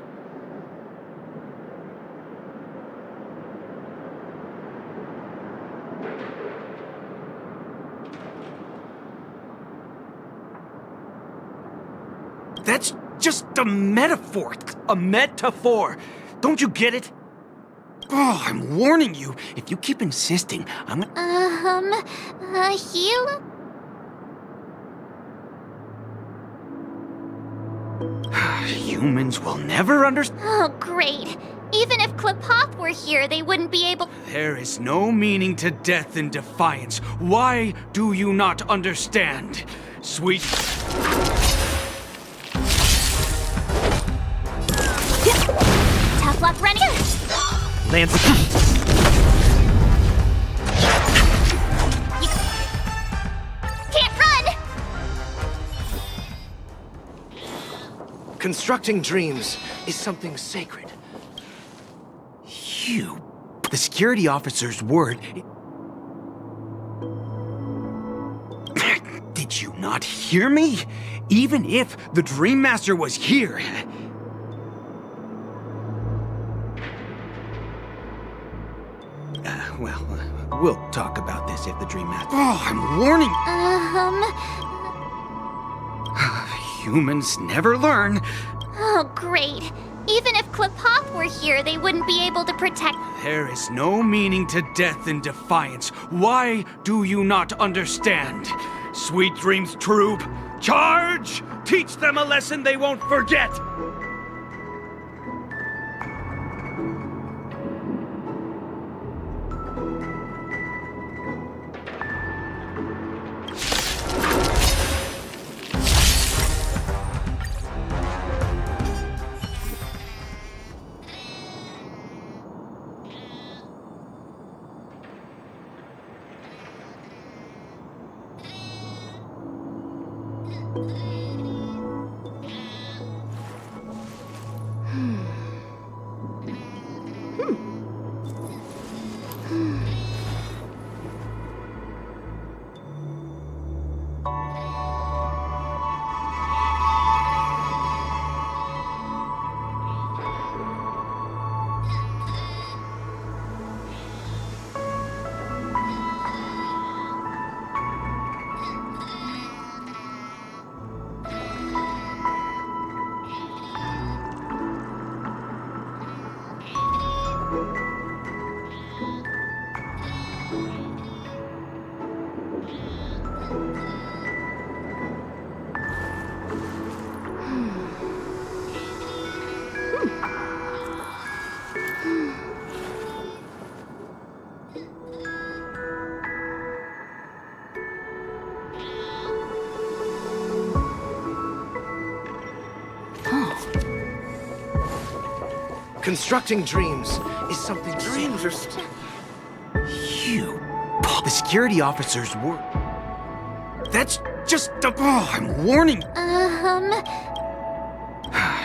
That's just a metaphor. A metaphor. Don't you get it? Oh, I'm warning you. If you keep insisting, I'm gonna... Heal? Humans will never understand. Oh, great. Even if Klipop were here, they wouldn't be able. There is no meaning to death and defiance. Why do you not understand? Sweet. Tough luck running. Lance. Can't run! Constructing dreams is something sacred. You. The security officer's word. Did you not hear me? Even if the Dream Master was here. We'll talk about this if the Dream Master. Oh, I'm warning. Humans never learn. Oh, great. Even if Klipop were here, they wouldn't be able to protect. There is no meaning to death and defiance. Why do you not understand? Sweet Dreams Troop, charge! Teach them a lesson they won't forget! Constructing dreams is something. Dreams are. You. The security officer's word. That's just a. Oh, I'm warning.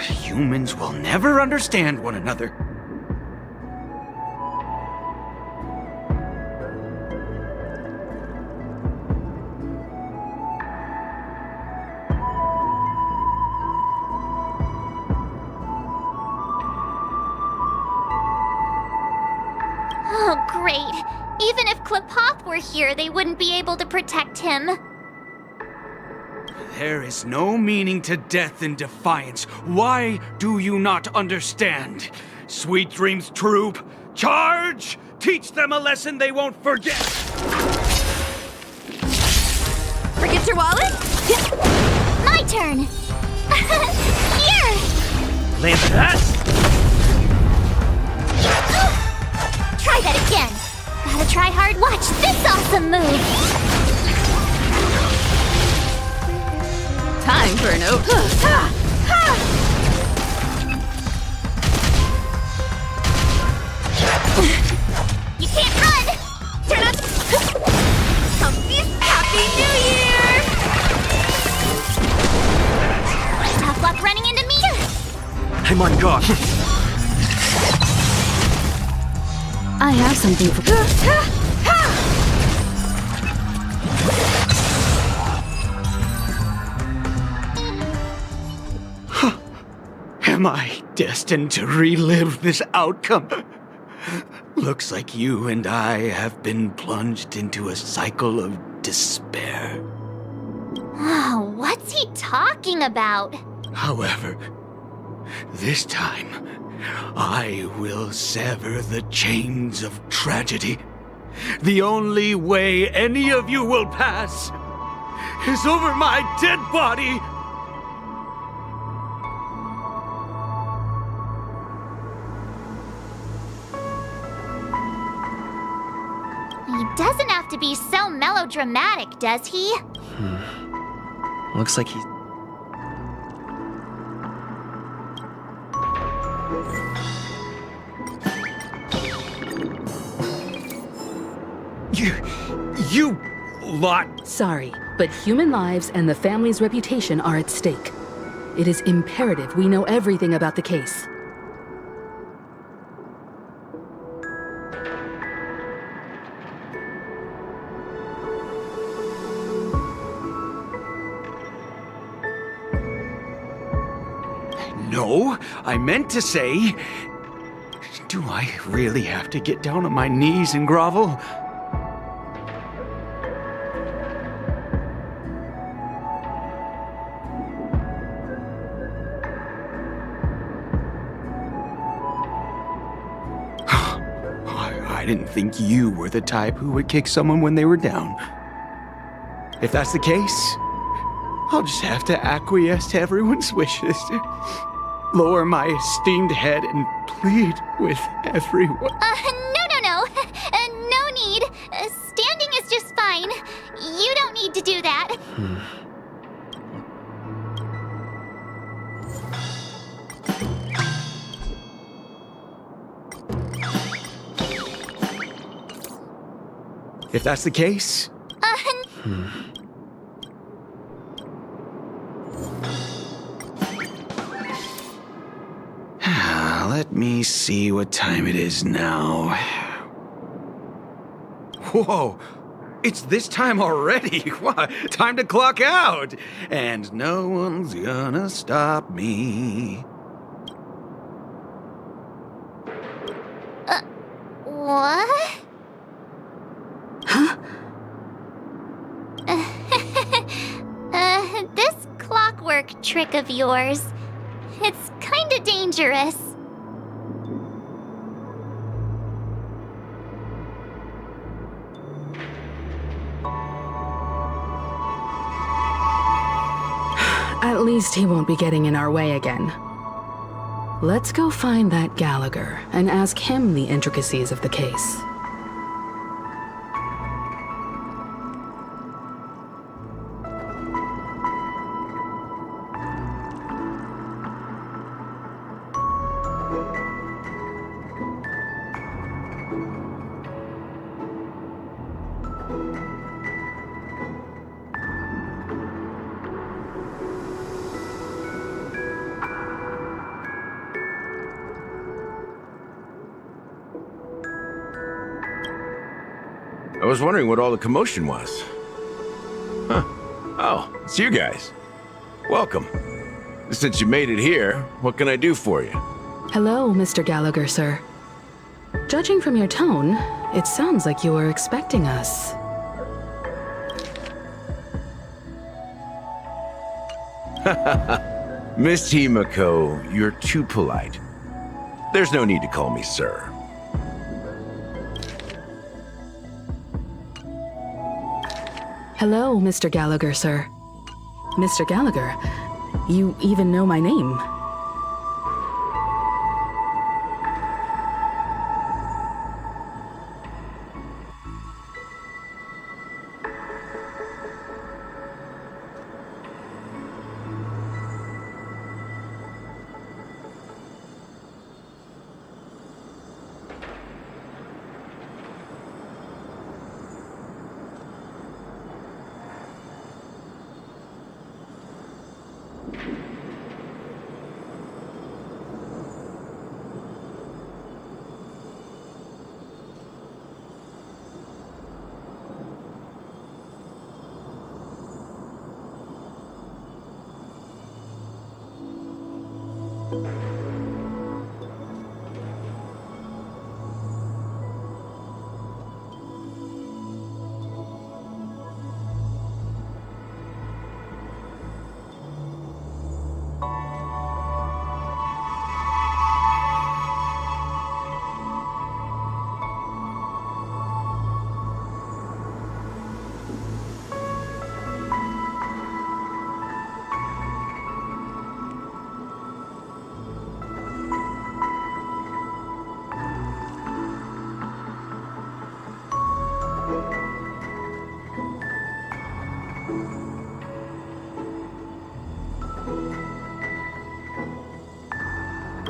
Humans will never understand one another. Oh, great. Even if Klipop were here, they wouldn't be able to protect him. There is no meaning to death and defiance. Why do you not understand? Sweet Dreams Troop, charge! Teach them a lesson they won't forget! Forget your wallet? My turn! Here! Land that! Try that again! Gotta try hard. Watch this awesome move! Time for an oath. You can't run! Turn on! Happy New Year! Tough luck running into me! I'm on guard. I have something for. Am I destined to relive this outcome? Looks like you and I have been plunged into a cycle of despair. Oh, what's he talking about? However, this time, I will sever the chains of tragedy. The only way any of you will pass is over my dead body. doesn't have to be so melodramatic, does he? Looks like he's... You lot. Sorry, but human lives and the family's reputation are at stake. It is imperative we know everything about the case. No, I meant to say... Do I really have to get down on my knees and grovel? I didn't think you were the type who would kick someone when they were down. If that's the case, I'll just have to acquiesce to everyone's wishes. Lower my esteemed head and plead with everyone. No. No need. Standing is just fine. You don't need to do that. If that's the case... Let me see what time it is now. Whoa! It's this time already! What? Time to clock out! And no one's gonna stop me. What? Huh? This clockwork trick of yours, it's kinda dangerous. At least he won't be getting in our way again. Let's go find that Gallagher and ask him the intricacies of the case. I was wondering what all the commotion was. Huh. Oh, it's you guys. Welcome. Since you made it here, what can I do for you? Hello, Mr. Gallagher, sir. Judging from your tone, it sounds like you were expecting us. Miss Himiko, you're too polite. There's no need to call me sir. Hello, Mr. Gallagher, sir. Mr. Gallagher, you even know my name.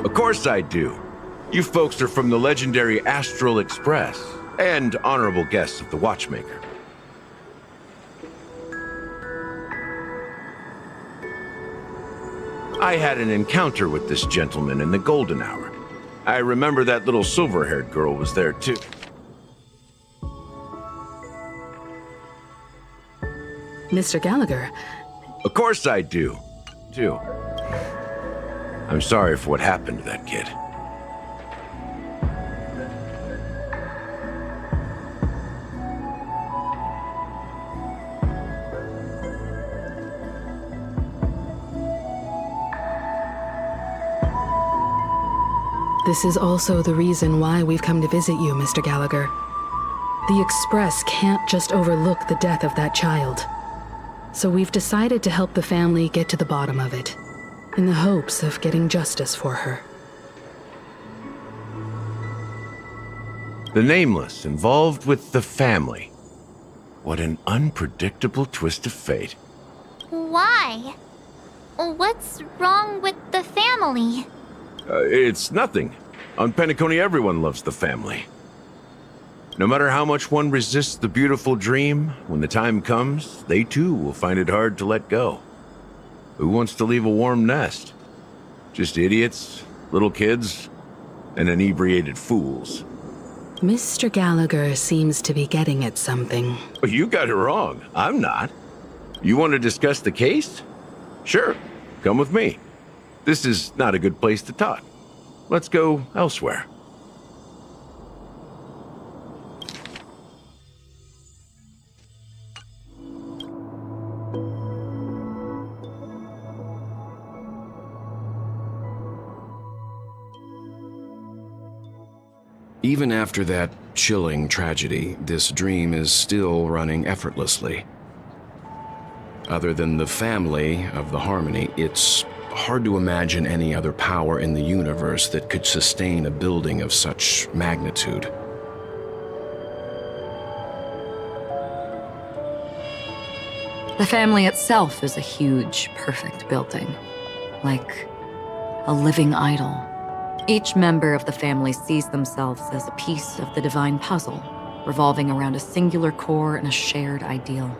Of course I do. You folks are from the legendary Astral Express, and honorable guests of the Watchmaker. I had an encounter with this gentleman in the golden hour. I remember that little silver-haired girl was there too. Mr. Gallagher. Of course I do. I'm sorry for what happened to that kid. This is also the reason why we've come to visit you, Mr. Gallagher. The Express can't just overlook the death of that child. So we've decided to help the family get to the bottom of it, in the hopes of getting justice for her. The Nameless involved with the family. What an unpredictable twist of fate. Why? What's wrong with the family? It's nothing. On Penacony, everyone loves the family. No matter how much one resists the beautiful dream, when the time comes, they too will find it hard to let go. Who wants to leave a warm nest? Just idiots, little kids, and inebriated fools. Mr. Gallagher seems to be getting at something. You got it wrong. I'm not. You want to discuss the case? Sure, come with me. This is not a good place to talk. Let's go elsewhere. Even after that chilling tragedy, this dream is still running effortlessly. Other than the family of the Harmony, it's hard to imagine any other power in the universe that could sustain a building of such magnitude. The family itself is a huge, perfect building, like a living idol. Each member of the family sees themselves as a piece of the divine puzzle, revolving around a singular core and a shared ideal.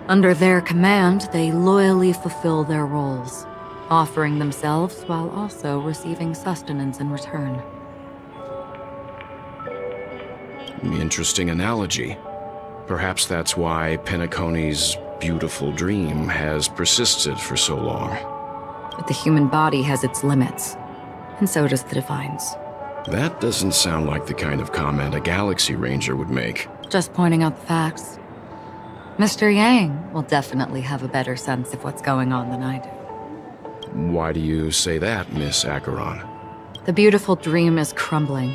Under their command, they loyally fulfill their roles, offering themselves while also receiving sustenance in return. Interesting analogy. Perhaps that's why Penacony's beautiful dream has persisted for so long. But the human body has its limits, and so does the divine's. That doesn't sound like the kind of comment a Galaxy Ranger would make. Just pointing out the facts. Mr. Yang will definitely have a better sense of what's going on than I do. Why do you say that, Miss Acheron? The beautiful dream is crumbling.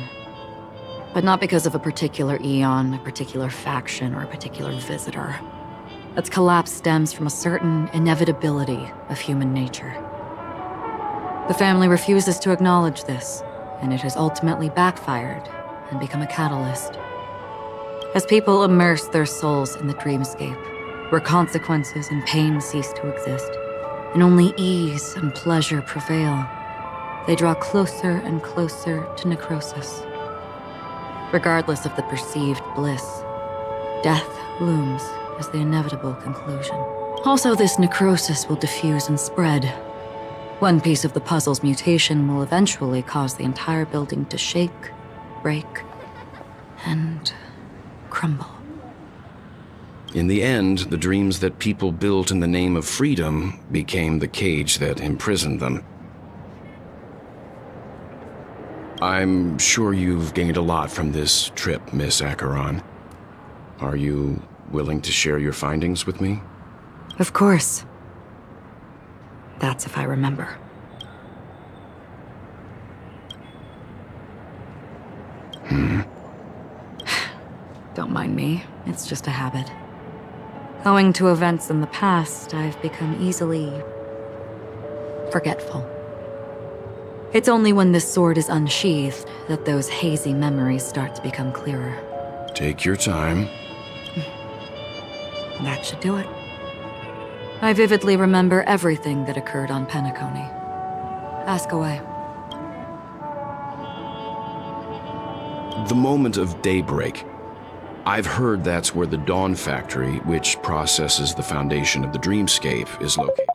But not because of a particular eon, a particular faction, or a particular visitor. Its collapse stems from a certain inevitability of human nature. The family refuses to acknowledge this, and it has ultimately backfired and become a catalyst. As people immerse their souls in the dreamscape, where consequences and pain cease to exist, and only ease and pleasure prevail, they draw closer and closer to necrosis. Regardless of the perceived bliss, death looms as the inevitable conclusion. Also, this necrosis will diffuse and spread. One piece of the puzzle's mutation will eventually cause the entire building to shake, break, and crumble. In the end, the dreams that people built in the name of freedom became the cage that imprisoned them. I'm sure you've gained a lot from this trip, Miss Acheron. Are you willing to share your findings with me? Of course. That's if I remember. Don't mind me. It's just a habit. Owing to events in the past, I've become easily forgetful. It's only when this sword is unsheathed that those hazy memories start to become clearer. Take your time. That should do it. I vividly remember everything that occurred on Penacony. Ask away. The moment of daybreak. I've heard that's where the Dawn Factory, which processes the foundation of the dreamscape, is located.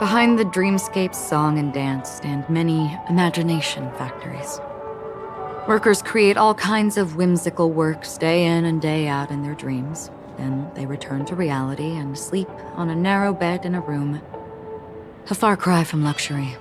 Behind the dreamscape's song and dance stand many imagination factories. Workers create all kinds of whimsical works day in and day out in their dreams. Then they return to reality and sleep on a narrow bed in a room. A far cry from luxury.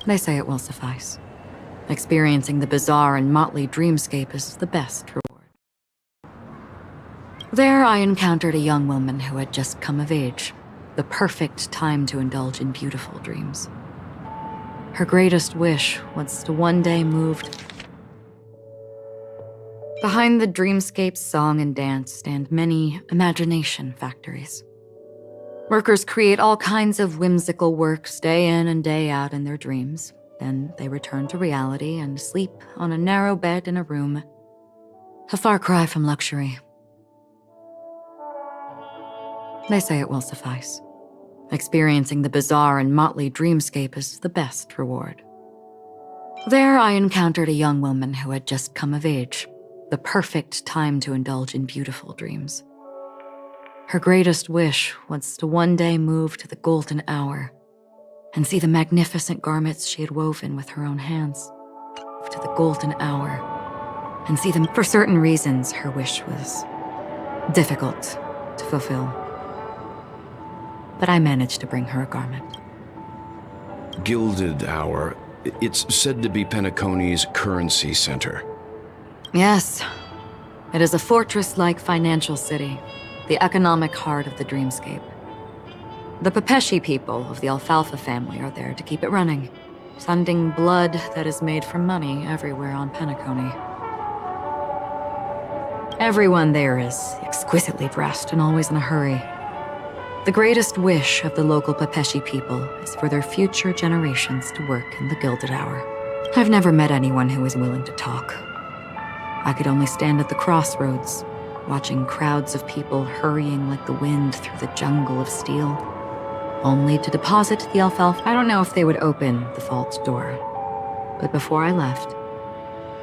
They say it will suffice. Experiencing the bizarre and motley dreamscape is the best reward. There I encountered a young woman who had just come of age, the perfect time to indulge in beautiful dreams. Her greatest wish was to one day move. Behind the dreamscape's song and dance stand many imagination factories. Workers create all kinds of whimsical works day in and day out in their dreams. Then they return to reality and sleep on a narrow bed in a room. A far cry from luxury. They say it will suffice. Experiencing the bizarre and motley dreamscape is the best reward. There I encountered a young woman who had just come of age, the perfect time to indulge in beautiful dreams. Her greatest wish was to one day move to the golden hour and see the magnificent garments she had woven with her own hands. To the golden hour and see them. For certain reasons, her wish was difficult to fulfill. But I managed to bring her a garment. Gilded Hour. It's said to be Penacony's currency center. Yes. It is a fortress-like financial city, the economic heart of the dreamscape. The Pepeshi people of the Alfalfa family are there to keep it running, sending blood that is made from money everywhere on Penacony. Everyone there is exquisitely dressed and always in a hurry. The greatest wish of the local Pepeshi people is for their future generations to work in the Gilded Hour. I've never met anyone who is willing to talk. I could only stand at the crossroads, watching crowds of people hurrying like the wind through the jungle of steel, only to deposit the alfalfa. I don't know if they would open the vault door, but before I left,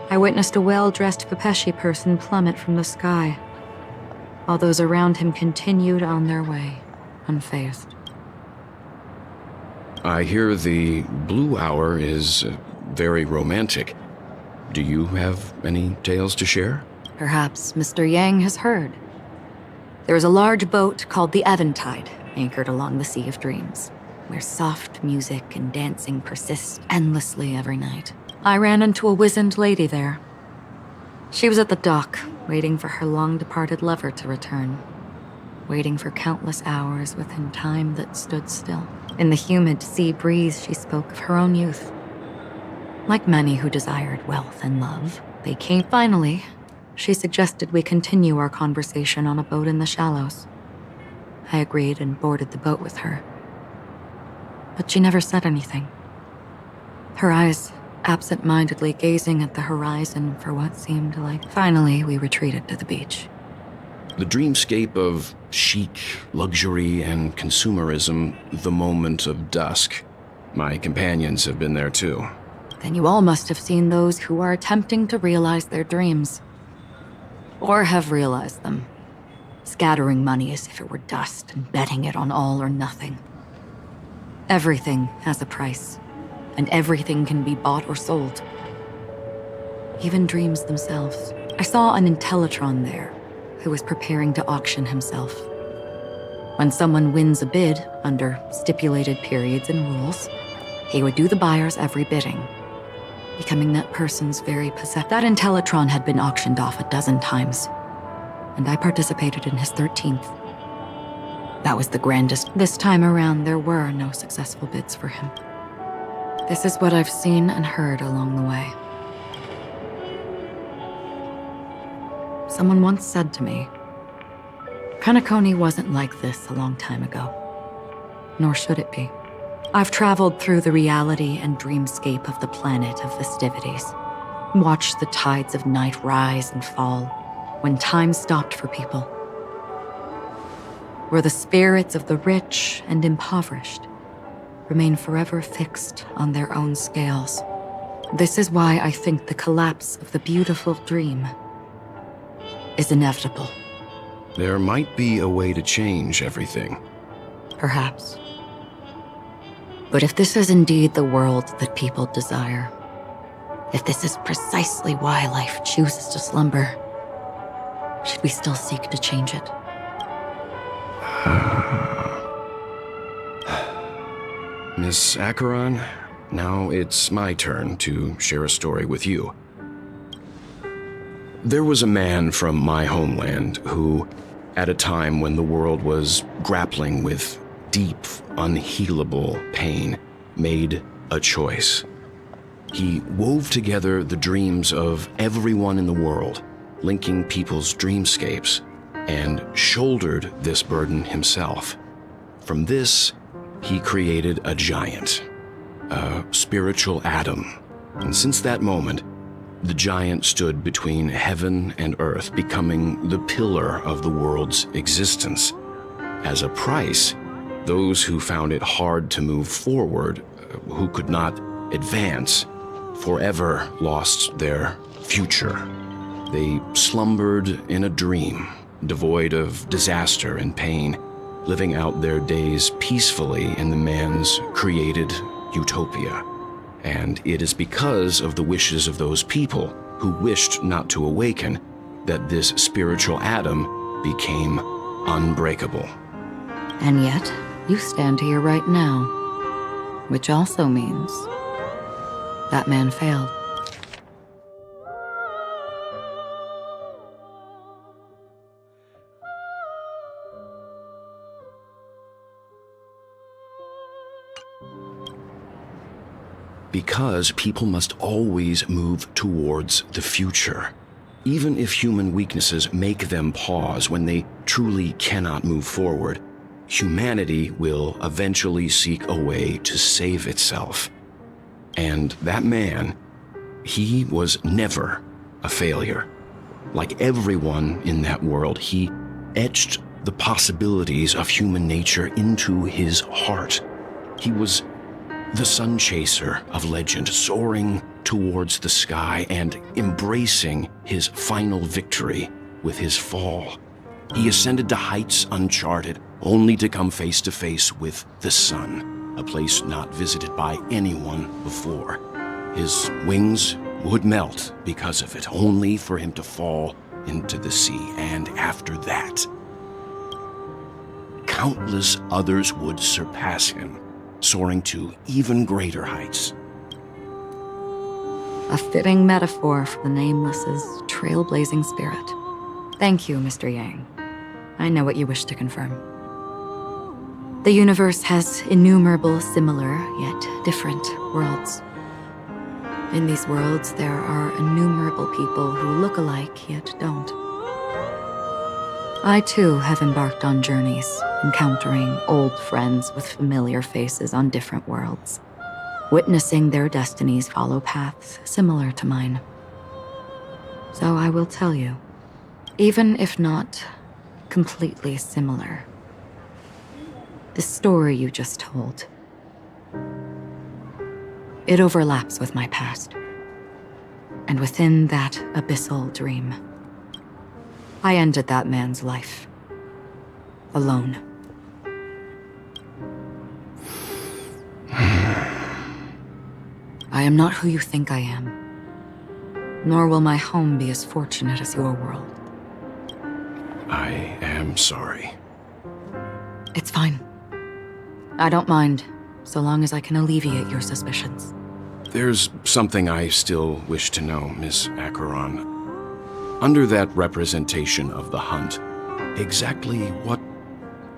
I witnessed a well-dressed Pepeshi person plummet from the sky, while those around him continued on their way, unfazed. I hear the Blue Hour is very romantic. Do you have any tales to share? Perhaps Mr. Yang has heard. There is a large boat called the Eventide, anchored along the Sea of Dreams, where soft music and dancing persist endlessly every night. I ran into a wizened lady there. She was at the dock, waiting for her long-departed lover to return, waiting for countless hours within time that stood still. In the humid sea breeze, she spoke of her own youth. Like many who desired wealth and love, they came. Finally, she suggested we continue our conversation on a boat in the shallows. I agreed and boarded the boat with her. But she never said anything. Her eyes absent-mindedly gazing at the horizon for what seemed like. Finally, we retreated to the beach. The dreamscape of chic, luxury, and consumerism, the moment of dusk. My companions have been there too. Then you all must have seen those who are attempting to realize their dreams. Or have realized them, scattering money as if it were dust and betting it on all or nothing. Everything has a price, and everything can be bought or sold. Even dreams themselves. I saw an Intellitron there, who was preparing to auction himself. When someone wins a bid under stipulated periods and rules, he would do the buyer's every bidding, becoming that person's very possession. That Intellitron had been auctioned off a dozen times, and I participated in his 13th. That was the grandest. This time around, there were no successful bids for him. This is what I've seen and heard along the way. Someone once said to me, Penacony wasn't like this a long time ago, nor should it be. I've traveled through the reality and dreamscape of the planet of festivities, watched the tides of night rise and fall when time stopped for people, where the spirits of the rich and impoverished remain forever fixed on their own scales. This is why I think the collapse of the beautiful dream is inevitable. There might be a way to change everything. Perhaps. But if this is indeed the world that people desire, if this is precisely why life chooses to slumber, should we still seek to change it? Miss Acheron, Now it's my turn to share a story with you. There was a man from my homeland who, at a time when the world was grappling with deep, unhealable pain, made a choice. He wove together the dreams of everyone in the world, linking people's dreamscapes, and shouldered this burden himself. From this, he created a giant, a spiritual Adam. And since that moment, the giant stood between heaven and earth, becoming the pillar of the world's existence. As a price, those who found it hard to move forward, who could not advance, forever lost their future. They slumbered in a dream, devoid of disaster and pain, living out their days peacefully in the man's created utopia. And it is because of the wishes of those people who wished not to awaken that this spiritual Adam became unbreakable. And yet, you stand here right now, which also means that man failed. Because people must always move towards the future. Even if human weaknesses make them pause when they truly cannot move forward, humanity will eventually seek a way to save itself. And that man, he was never a failure. Like everyone in that world, he etched the possibilities of human nature into his heart. He was the sun chaser of legend, soaring towards the sky and embracing his final victory with his fall. He ascended to heights uncharted, only to come face to face with the sun, a place not visited by anyone before. His wings would melt because of it, only for him to fall into the sea. And after that, countless others would surpass him, soaring to even greater heights. A fitting metaphor for the Nameless's trailblazing spirit. Thank you, Mr. Yang. I know what you wish to confirm. The universe has innumerable similar, yet different worlds. In these worlds, there are innumerable people who look alike, yet don't. I too have embarked on journeys, encountering old friends with familiar faces on different worlds, witnessing their destinies follow paths similar to mine. So I will tell you, even if not completely similar, the story you just told, it overlaps with my past. And within that abyssal dream, I ended that man's life. Alone. I am not who you think I am. Nor will my home be as fortunate as your world. I am sorry. It's fine. I don't mind, so long as I can alleviate your suspicions. There's something I still wish to know, Miss Acheron. Under that representation of the hunt, exactly what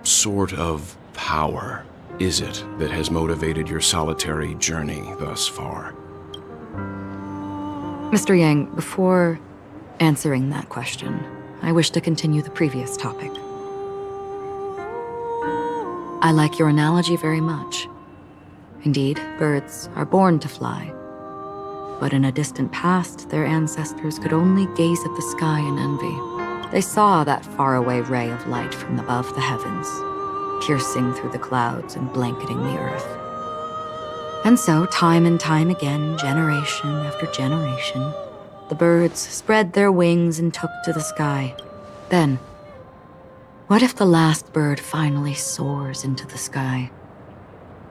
sort of power is it that has motivated your solitary journey thus far? Mr. Yang, before answering that question, I wish to continue the previous topic. I like your analogy very much. Indeed, birds are born to fly. But in a distant past, their ancestors could only gaze at the sky in envy. They saw that faraway ray of light from above the heavens, piercing through the clouds and blanketing the earth. And so, time and time again, generation after generation, the birds spread their wings and took to the sky. Then, what if the last bird finally soars into the sky,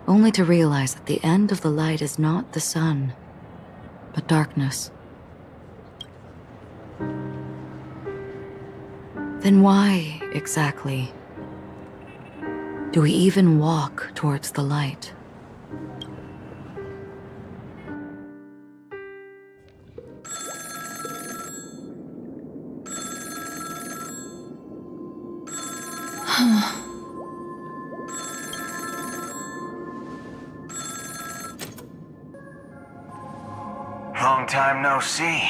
only to realize that the end of the light is not the sun, but darkness? Then why, exactly, do we even walk towards the light? Long time no see.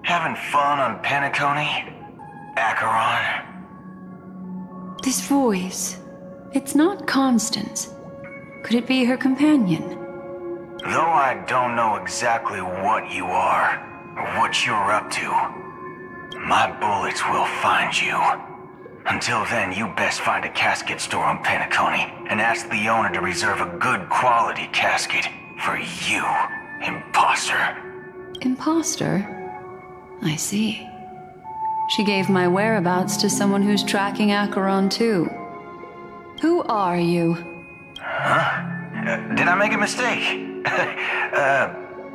Having fun on Penacony? Acheron? This voice, it's not Constance. Could it be her companion? Though I don't know exactly what you are, or what you're up to, my bullets will find you. Until then, you best find a casket store on Penacony and ask the owner to reserve a good quality casket for you, imposter. Imposter? I see. She gave my whereabouts to someone who's tracking Acheron too. Who are you? Huh? Did I make a mistake? Who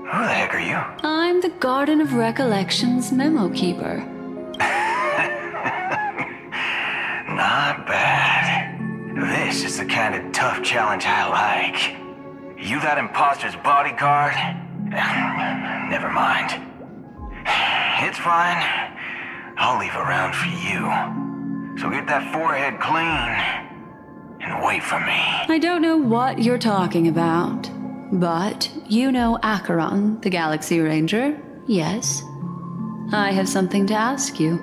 the heck are you? I'm the Garden of Recollection's memo keeper. Not bad. This is the kind of tough challenge I like. You that imposter's bodyguard? Never mind. It's fine. I'll leave a round for you. So get that forehead clean and wait for me. I don't know what you're talking about, but you know Acheron, the Galaxy Ranger, yes? I have something to ask you.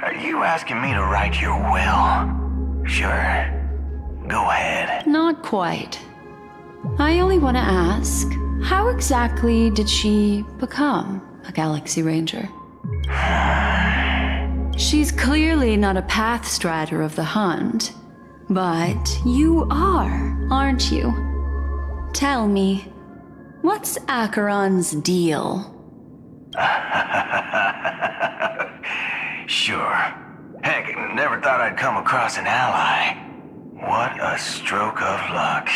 Are you asking me to write your will? Sure. Go ahead. Not quite. I only want to ask, how exactly did she become a Galaxy Ranger? She's clearly not a path strider of the hunt, but you are, aren't you? Tell me, what's Acheron's deal? Sure. Heck, never thought I'd come across an ally. What a stroke of luck.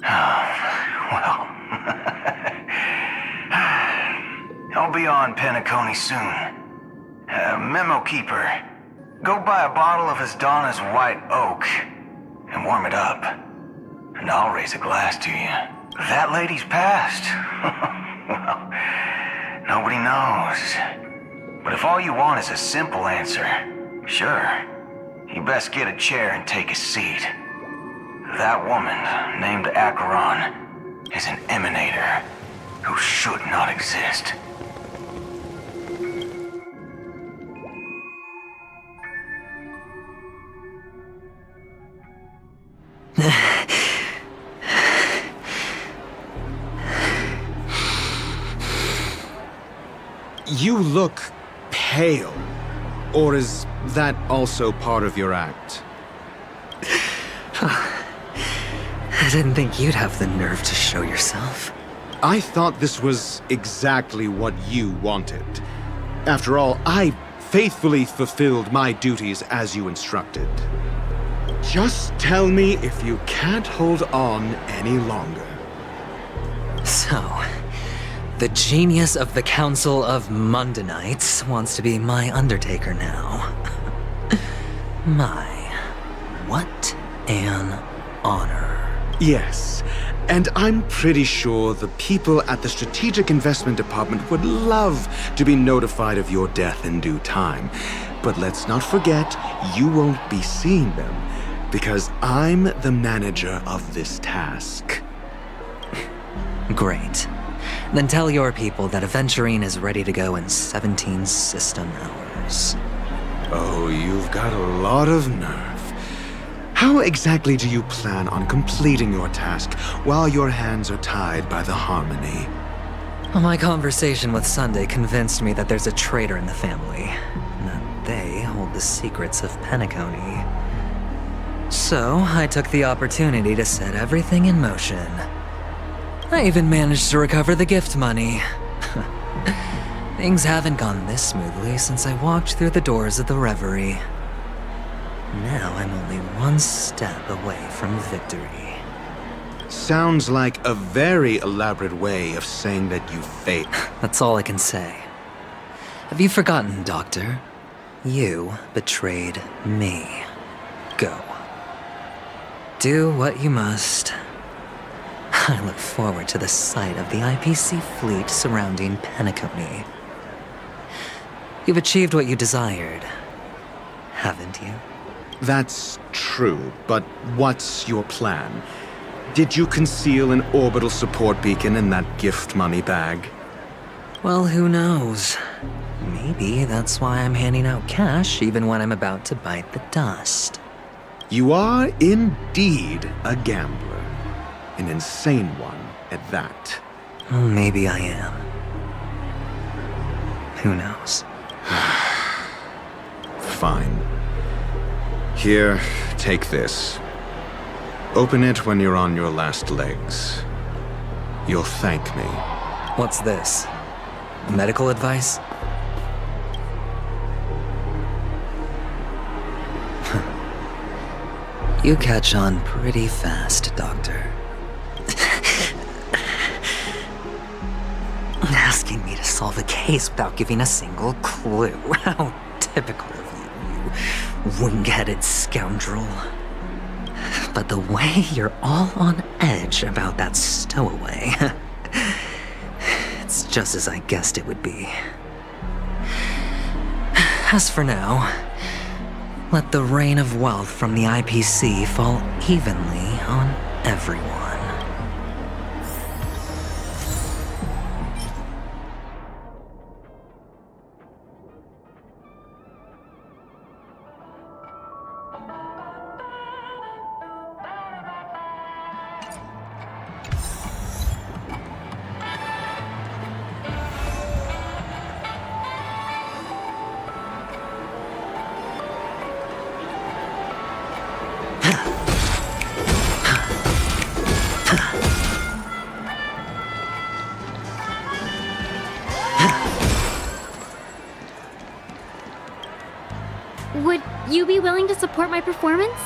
Well, I'll be on Penacony soon. Memo keeper, go buy a bottle of Asdana's white oak and warm it up. And I'll raise a glass to you. That lady's passed. Well, nobody knows. But if all you want is a simple answer, sure, you best get a chair and take a seat. That woman, named Acheron, is an emanator who should not exist. You look pale. Or is that also part of your act? I didn't think you'd have the nerve to show yourself. I thought this was exactly what you wanted. After all, I faithfully fulfilled my duties as you instructed. Just tell me if you can't hold on any longer. So, the genius of the Council of Mundanites wants to be my Undertaker now. My, what an honor. Yes, and I'm pretty sure the people at the Strategic Investment Department would love to be notified of your death in due time. But let's not forget, you won't be seeing them, because I'm the manager of this task. Great. Then tell your people that Aventurine is ready to go in 17 system hours. Oh, you've got a lot of nerve. How exactly do you plan on completing your task while your hands are tied by the Harmony? My conversation with Sunday convinced me that there's a traitor in the family, and that they hold the secrets of Penacony. So, I took the opportunity to set everything in motion. I even managed to recover the gift money. Things haven't gone this smoothly since I walked through the doors of the Reverie. Now I'm only one step away from victory. Sounds like a very elaborate way of saying that you failed. That's all I can say. Have you forgotten, Doctor? You betrayed me. Go. Do what you must. I look forward to the sight of the IPC fleet surrounding Penacony. You've achieved what you desired, haven't you? That's true, but what's your plan? Did you conceal an orbital support beacon in that gift money bag? Well, who knows? Maybe that's why I'm handing out cash even when I'm about to bite the dust. You are indeed a gambler. An insane one at that. Well, maybe I am. Who knows? Fine. Here, take this. Open it when you're on your last legs. You'll thank me. What's this? Medical advice? You catch on pretty fast, Doctor. Asking me to solve a case without giving a single clue. How typical of you, you wing-headed scoundrel. But the way you're all on edge about that stowaway, it's just as I guessed it would be. As for now, let the rain of wealth from the IPC fall evenly on everyone. Would you be willing to support my performance?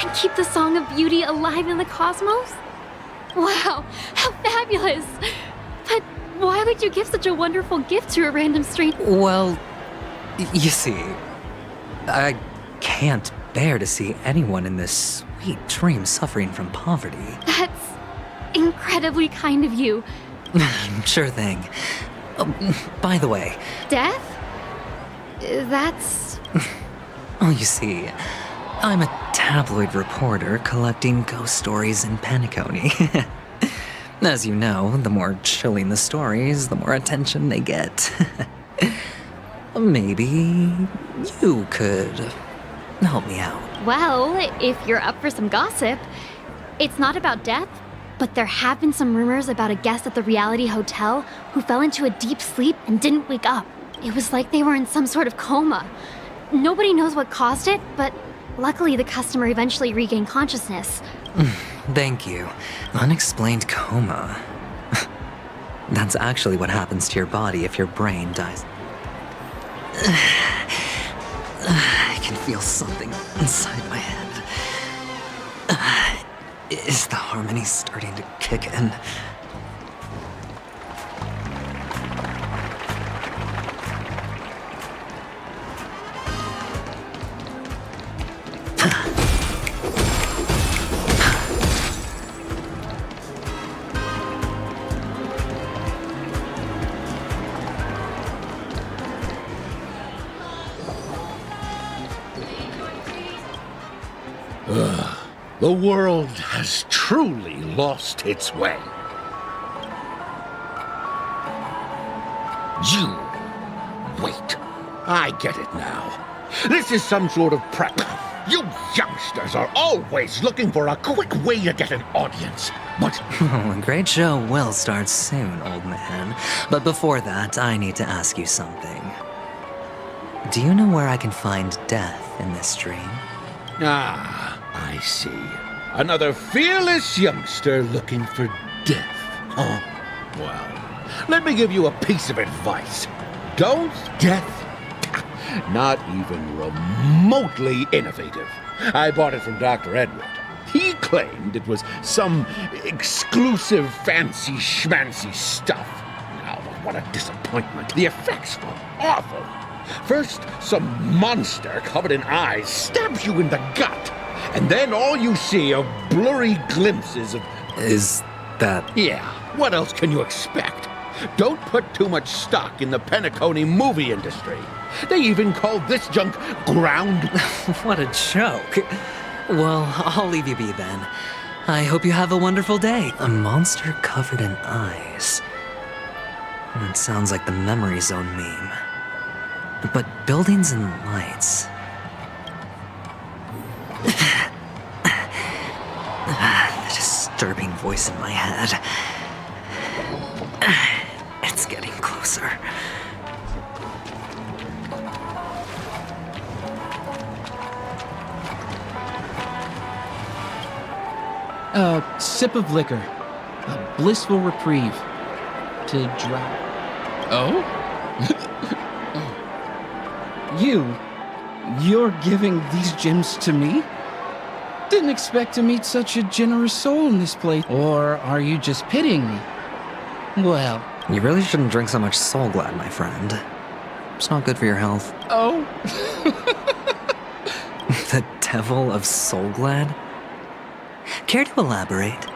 And keep the Song of Beauty alive in the cosmos? Wow, how fabulous! But why would you give such a wonderful gift to a random stranger? Well, you see, I can't bear to see anyone in this sweet dream suffering from poverty. That's incredibly kind of you. Sure thing. By the way... Death? That's... Oh, you see, I'm a tabloid reporter collecting ghost stories in Penacony. As you know, the more chilling the stories, the more attention they get. Maybe you could help me out. Well, if you're up for some gossip, it's not about death, but there have been some rumors about a guest at the reality hotel who fell into a deep sleep and didn't wake up. It was like they were in some sort of coma. Nobody knows what caused it, but luckily the customer eventually regained consciousness. Thank you. Unexplained coma. That's actually what happens to your body if your brain dies. I can feel something inside my head. Is the harmony starting to kick in? The world has truly lost its way. You... wait. I get it now. This is some sort of prep. You youngsters are always looking for a quick way to get an audience. But... Oh, a great show will start soon, old man. But before that, I need to ask you something. Do you know where I can find death in this dream? Ah, I see. Another fearless youngster looking for death, huh? Well, let me give you a piece of advice. Don't death. Not even remotely innovative. I bought it from Dr. Edward. He claimed it was some exclusive fancy schmancy stuff. Oh, but what a disappointment. The effects were awful. First, some monster covered in eyes stabs you in the gut. And then all you see are blurry glimpses of... Is that... Yeah, what else can you expect? Don't put too much stock in the Penacony movie industry. They even call this junk ground... What a joke. Well, I'll leave you be then. I hope you have a wonderful day. A monster covered in eyes. That sounds like the memory zone meme. But buildings and lights. The disturbing voice in my head. It's getting closer. A sip of liquor. A blissful reprieve. To drown. Oh? You're giving these gems to me? Didn't expect to meet such a generous soul in this place. Or are you just pitying me? Well... You really shouldn't drink so much Soul Glad, my friend. It's not good for your health. Oh? The devil of Soul Glad? Care to elaborate?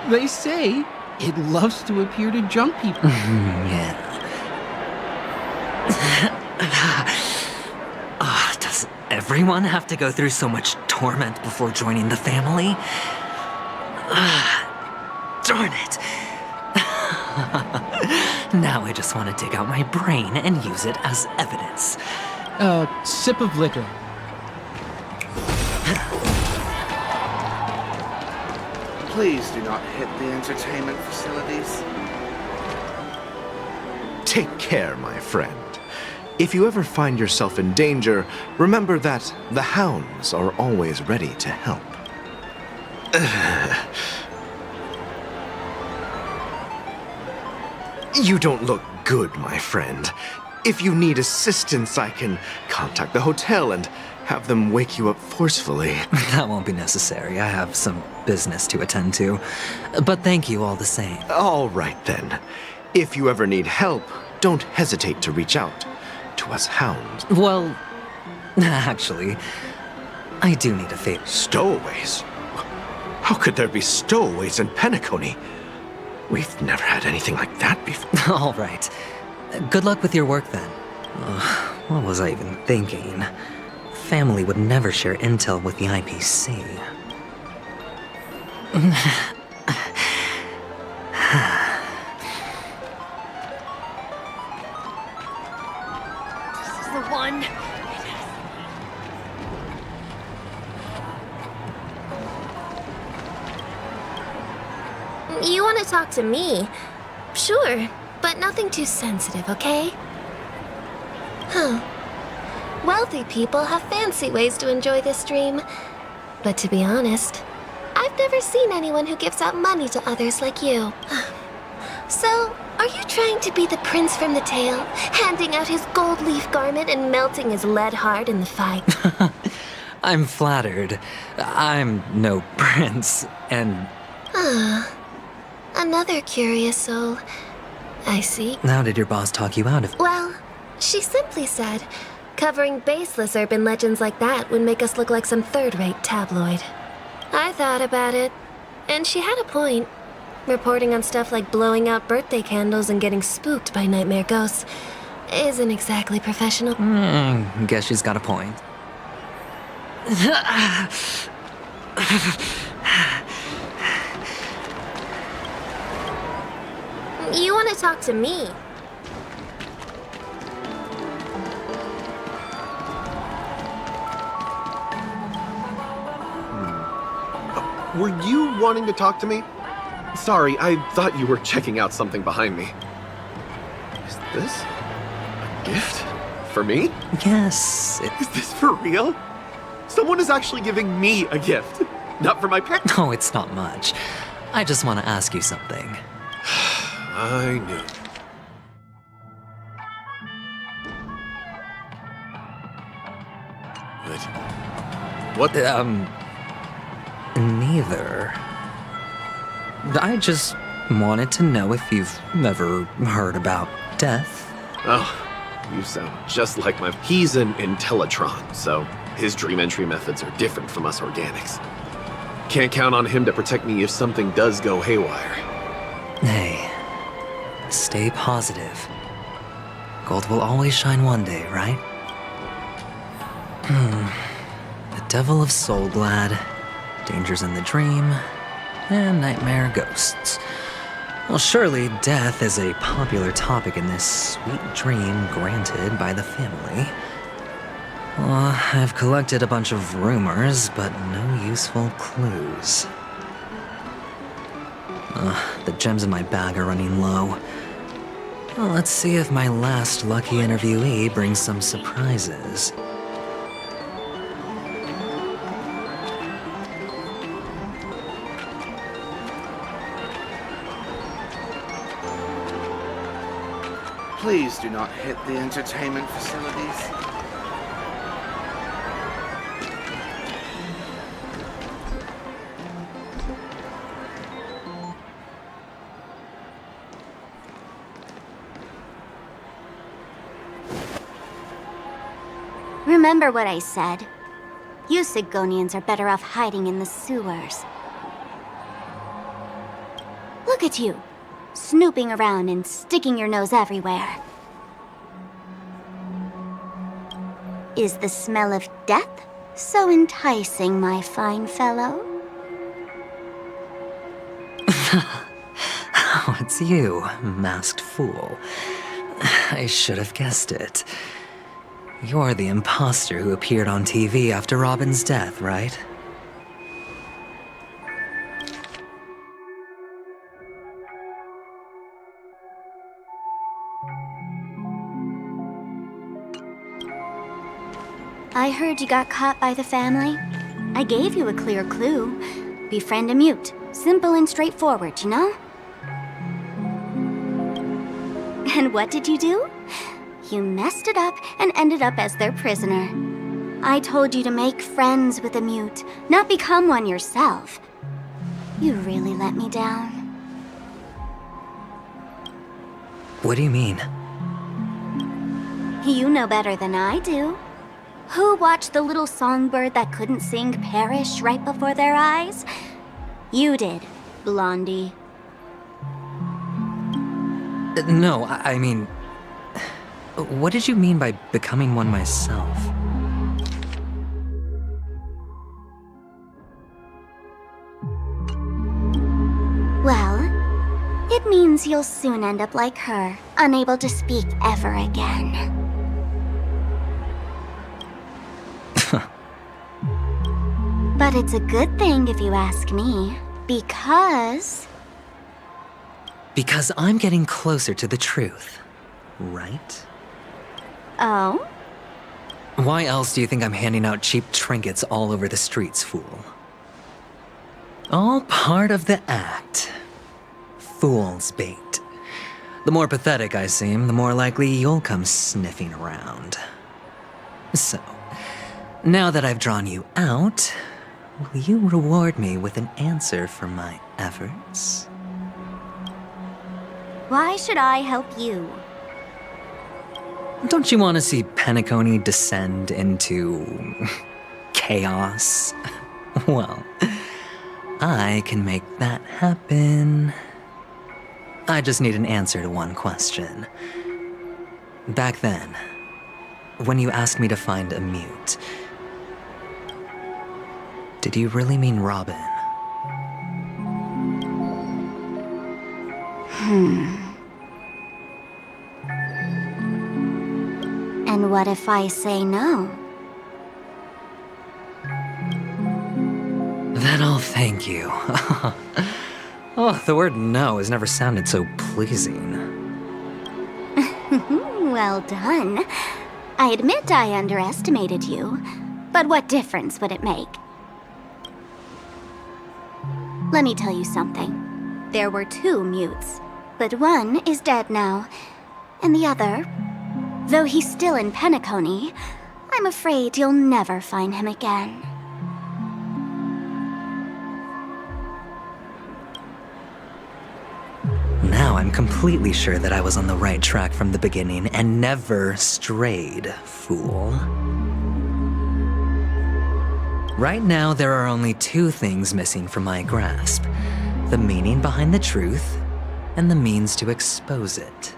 They say it loves to appear to jump people. Yeah. Does everyone have to go through so much torment before joining the family? Darn it. Now I just want to dig out my brain and use it as evidence. A sip of liquor. Please do not hit the entertainment facilities. Take care, my friend. If you ever find yourself in danger, remember that the hounds are always ready to help. You don't look good, my friend. If you need assistance, I can contact the hotel and have them wake you up forcefully. That won't be necessary. I have some business to attend to. But thank you all the same. All right, then. If you ever need help, don't hesitate to reach out to us hounds. Well, actually, I do need a favor. Stowaways? How could there be stowaways in Penacony? We've never had anything like that before. All right. Good luck with your work, then. What was I even thinking? Family would never share intel with the IPC. This is the one. You want to talk to me? Sure, but nothing too sensitive, okay? Huh. Wealthy people have fancy ways to enjoy this dream. But to be honest, I've never seen anyone who gives out money to others like you. So, are you trying to be the prince from the tale, handing out his gold leaf garment and melting his lead heart in the fight? I'm flattered. I'm no prince, and... Another curious soul. I see. How did your boss talk you out of... Well, she simply said, covering baseless urban legends like that would make us look like some third-rate tabloid. I thought about it, and she had a point. Reporting on stuff like blowing out birthday candles and getting spooked by nightmare ghosts isn't exactly professional. Guess she's got a point. You want to talk to me? Were you wanting to talk to me? Sorry, I thought you were checking out something behind me. Is this a gift? For me? Yes. Is this for real? Someone is actually giving me a gift. Not for my parents. No, it's not much. I just want to ask you something. I knew. What? Neither. I just wanted to know if you've ever heard about death. Oh, you sound just like my... He's an Intellitron, so his dream entry methods are different from us organics. Can't count on him to protect me if something does go haywire. Hey, stay positive. Gold will always shine one day, right? The Devil of Soulglad, Dangers in the Dream, and Nightmare Ghosts. Well, surely death is a popular topic in this sweet dream granted by the family. Well, I've collected a bunch of rumors, but no useful clues. The gems in my bag are running low. Well, let's see if my last lucky interviewee brings some surprises. Please do not hit the entertainment facilities. Remember what I said. You Sigonians are better off hiding in the sewers. Look at you, snooping around and sticking your nose everywhere. Is the smell of death so enticing, my fine fellow? Oh, it's you, masked fool. I should have guessed it. You're the imposter who appeared on TV after Robin's death, right? I heard you got caught by the family. I gave you a clear clue. Befriend a mute. Simple and straightforward, you know? And what did you do? You messed it up and ended up as their prisoner. I told you to make friends with a mute, not become one yourself. You really let me down. What do you mean? You know better than I do. Who watched the little songbird that couldn't sing perish right before their eyes? You did, Blondie. No, I mean... What did you mean by becoming one myself? Well, it means you'll soon end up like her, unable to speak ever again. But it's a good thing if you ask me, because... Because I'm getting closer to the truth, right? Oh? Why else do you think I'm handing out cheap trinkets all over the streets, fool? All part of the act. Fool's bait. The more pathetic I seem, the more likely you'll come sniffing around. So, now that I've drawn you out, will you reward me with an answer for my efforts? Why should I help you? Don't you want to see Penacony descend into... chaos? Well, I can make that happen. I just need an answer to one question. Back then, when you asked me to find a mute, did you really mean Robin? And what if I say no? Then I'll thank you. Oh, the word no has never sounded so pleasing. Well done. I admit I underestimated you, but what difference would it make? Let me tell you something. There were 2 mutes, but one is dead now, and the other, though he's still in Penacony, I'm afraid you'll never find him again. Now I'm completely sure that I was on the right track from the beginning and never strayed, fool. Right now, there are only 2 things missing from my grasp: the meaning behind the truth and the means to expose it.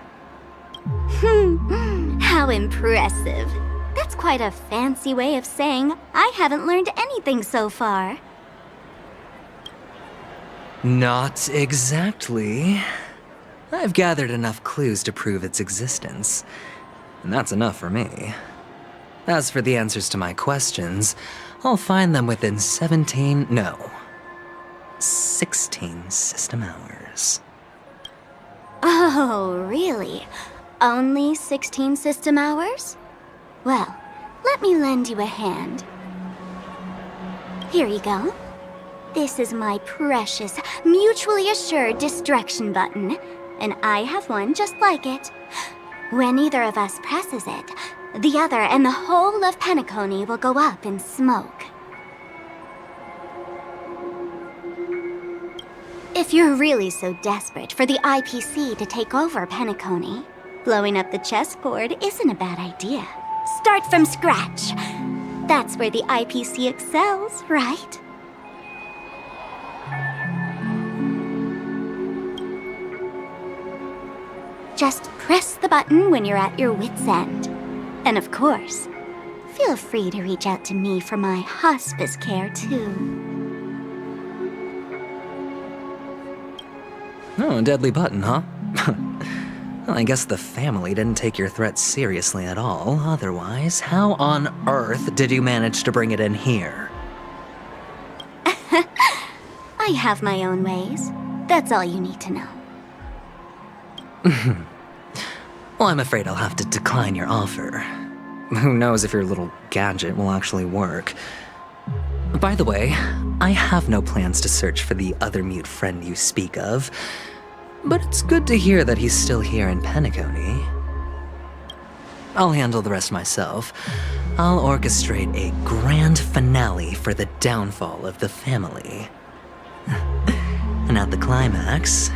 How impressive. That's quite a fancy way of saying I haven't learned anything so far. Not exactly. I've gathered enough clues to prove its existence, and that's enough for me. As for the answers to my questions, I'll find them within 16 system hours. Oh, really? Only 16 system hours? Well, let me lend you a hand. Here you go. This is my precious, mutually assured distraction button, and I have one just like it. When either of us presses it, the other and the whole of Penacony will go up in smoke. If you're really so desperate for the IPC to take over Penacony, blowing up the chessboard isn't a bad idea. Start from scratch. That's where the IPC excels, right? Just press the button when you're at your wit's end. And of course, feel free to reach out to me for my hospice care too. Oh, a deadly button, huh? Well, I guess the family didn't take your threat seriously at all. Otherwise, how on earth did you manage to bring it in here? I have my own ways. That's all you need to know. Well, I'm afraid I'll have to decline your offer. Who knows if your little gadget will actually work. By the way, I have no plans to search for the other mute friend you speak of, but it's good to hear that he's still here in Penacony. I'll handle the rest myself. I'll orchestrate a grand finale for the downfall of the family. And at the climax,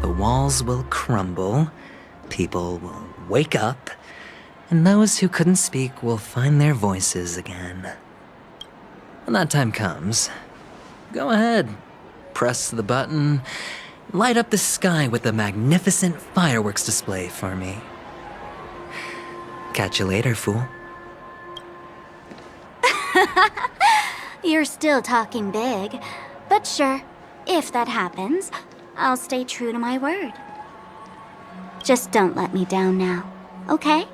the walls will crumble, people will wake up, and those who couldn't speak will find their voices again. When that time comes, go ahead, press the button, light up the sky with a magnificent fireworks display for me. Catch you later, fool. You're still talking big, but sure, if that happens, I'll stay true to my word. Just don't let me down now, okay?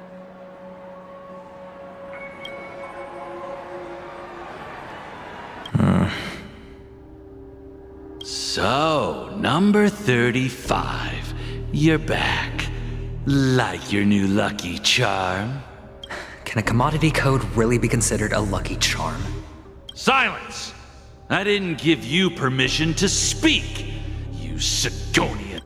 So, number 35. You're back. Like your new lucky charm? Can a commodity code really be considered a lucky charm? Silence! I didn't give you permission to speak, you Sigonian.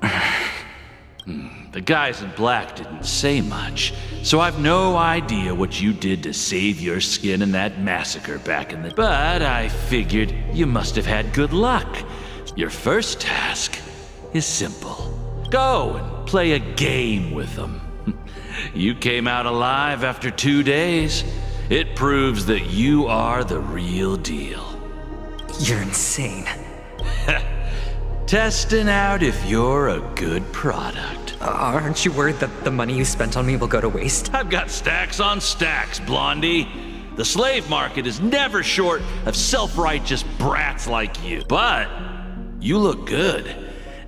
The guys in black didn't say much, so I've no idea what you did to save your skin in that massacre back in the... But I figured you must have had good luck. Your first task is simple. Go and play a game with them. You came out alive after 2 days. It proves that you are the real deal. You're insane. Testing out if you're a good product. Aren't you worried that the money you spent on me will go to waste? I've got stacks on stacks, Blondie. The slave market is never short of self-righteous brats like you. But you look good,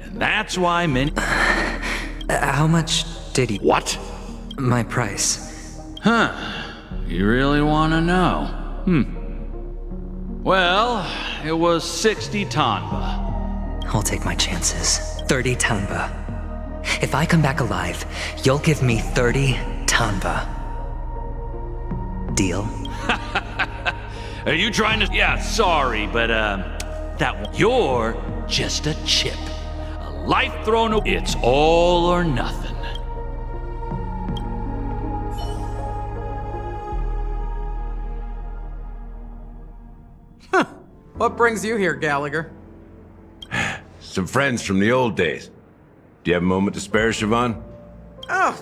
and that's why many... How much did he... What? My price. Huh. You really want to know? Well, it was 60 tanba. I'll take my chances. 30 tanba. If I come back alive, you'll give me 30 tanba. Deal? Are you trying to... Yeah, sorry, but, that one... You're just a chip. A life thrown away. It's all or nothing. What brings you here, Gallagher? Some friends from the old days. Do you have a moment to spare, Siobhan? Oh,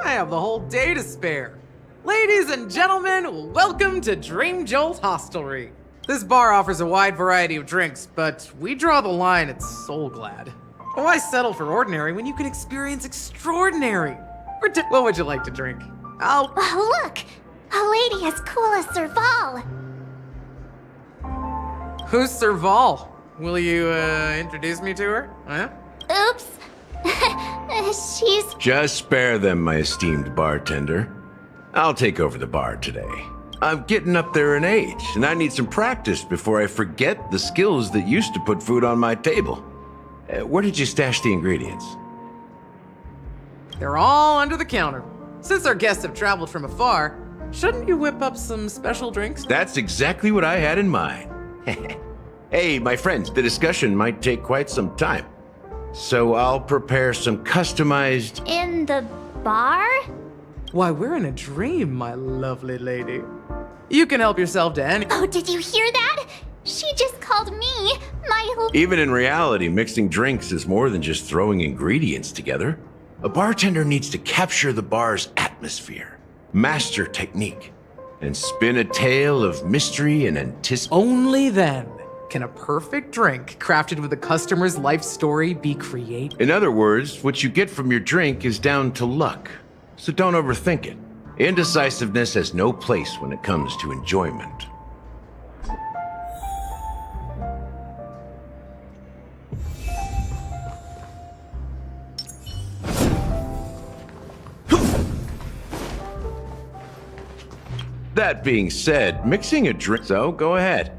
I have the whole day to spare. Ladies and gentlemen, welcome to Dream Jolt Hostelry. This bar offers a wide variety of drinks, but we draw the line at Soul Glad. Why settle for ordinary when you can experience extraordinary? What would you like to drink? Oh, look! A lady as cool as Serval. Who's Serval? Will you, introduce me to her? Huh? Oops. She's... Just spare them, my esteemed bartender. I'll take over the bar today. I'm getting up there in age, and I need some practice before I forget the skills that used to put food on my table. Where did you stash the ingredients? They're all under the counter. Since our guests have traveled from afar, shouldn't you whip up some special drinks? That's exactly what I had in mind. Hey, my friends, the discussion might take quite some time. So I'll prepare some customized... In the bar? Why, we're in a dream, my lovely lady. You can help yourself to any... Oh, did you hear that? She just called me my... Even in reality, mixing drinks is more than just throwing ingredients together. A bartender needs to capture the bar's atmosphere, master technique, and spin a tale of mystery and anticipation. Only then can a perfect drink crafted with a customer's life story be created. In other words, what you get from your drink is down to luck. So don't overthink it. Indecisiveness has no place when it comes to enjoyment. That being said, mixing a drink... So, go ahead.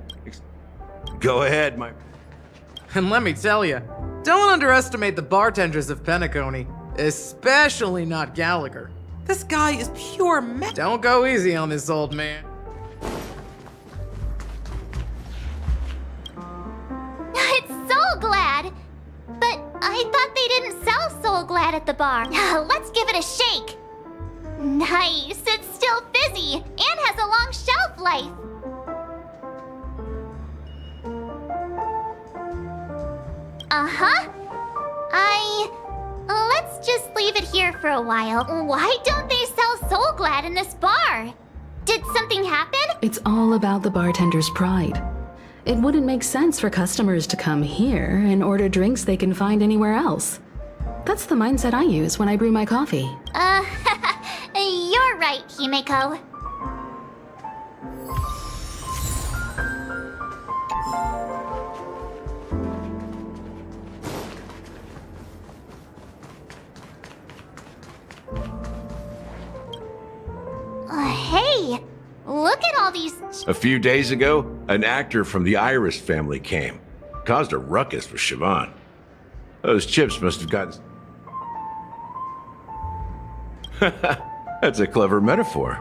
Go ahead, my... And let me tell you, don't underestimate the bartenders of Penacony, especially not Gallagher. This guy is pure Don't go easy on this old man. It's Soul Glad! But I thought they didn't sell Soul Glad at the bar. Let's give it a shake. Nice, it's still fizzy and has a long shelf life. Uh-huh. Let's just leave it here for a while. Why don't they sell Soul Glad in this bar? Did something happen? It's all about the bartender's pride. It wouldn't make sense for customers to come here and order drinks they can find anywhere else. That's the mindset I use when I brew my coffee. You're right, Himeko. Hey, look at all these... A few days ago, an actor from the Iris family came. Caused a ruckus with Siobhan. Those chips must have gotten... That's a clever metaphor.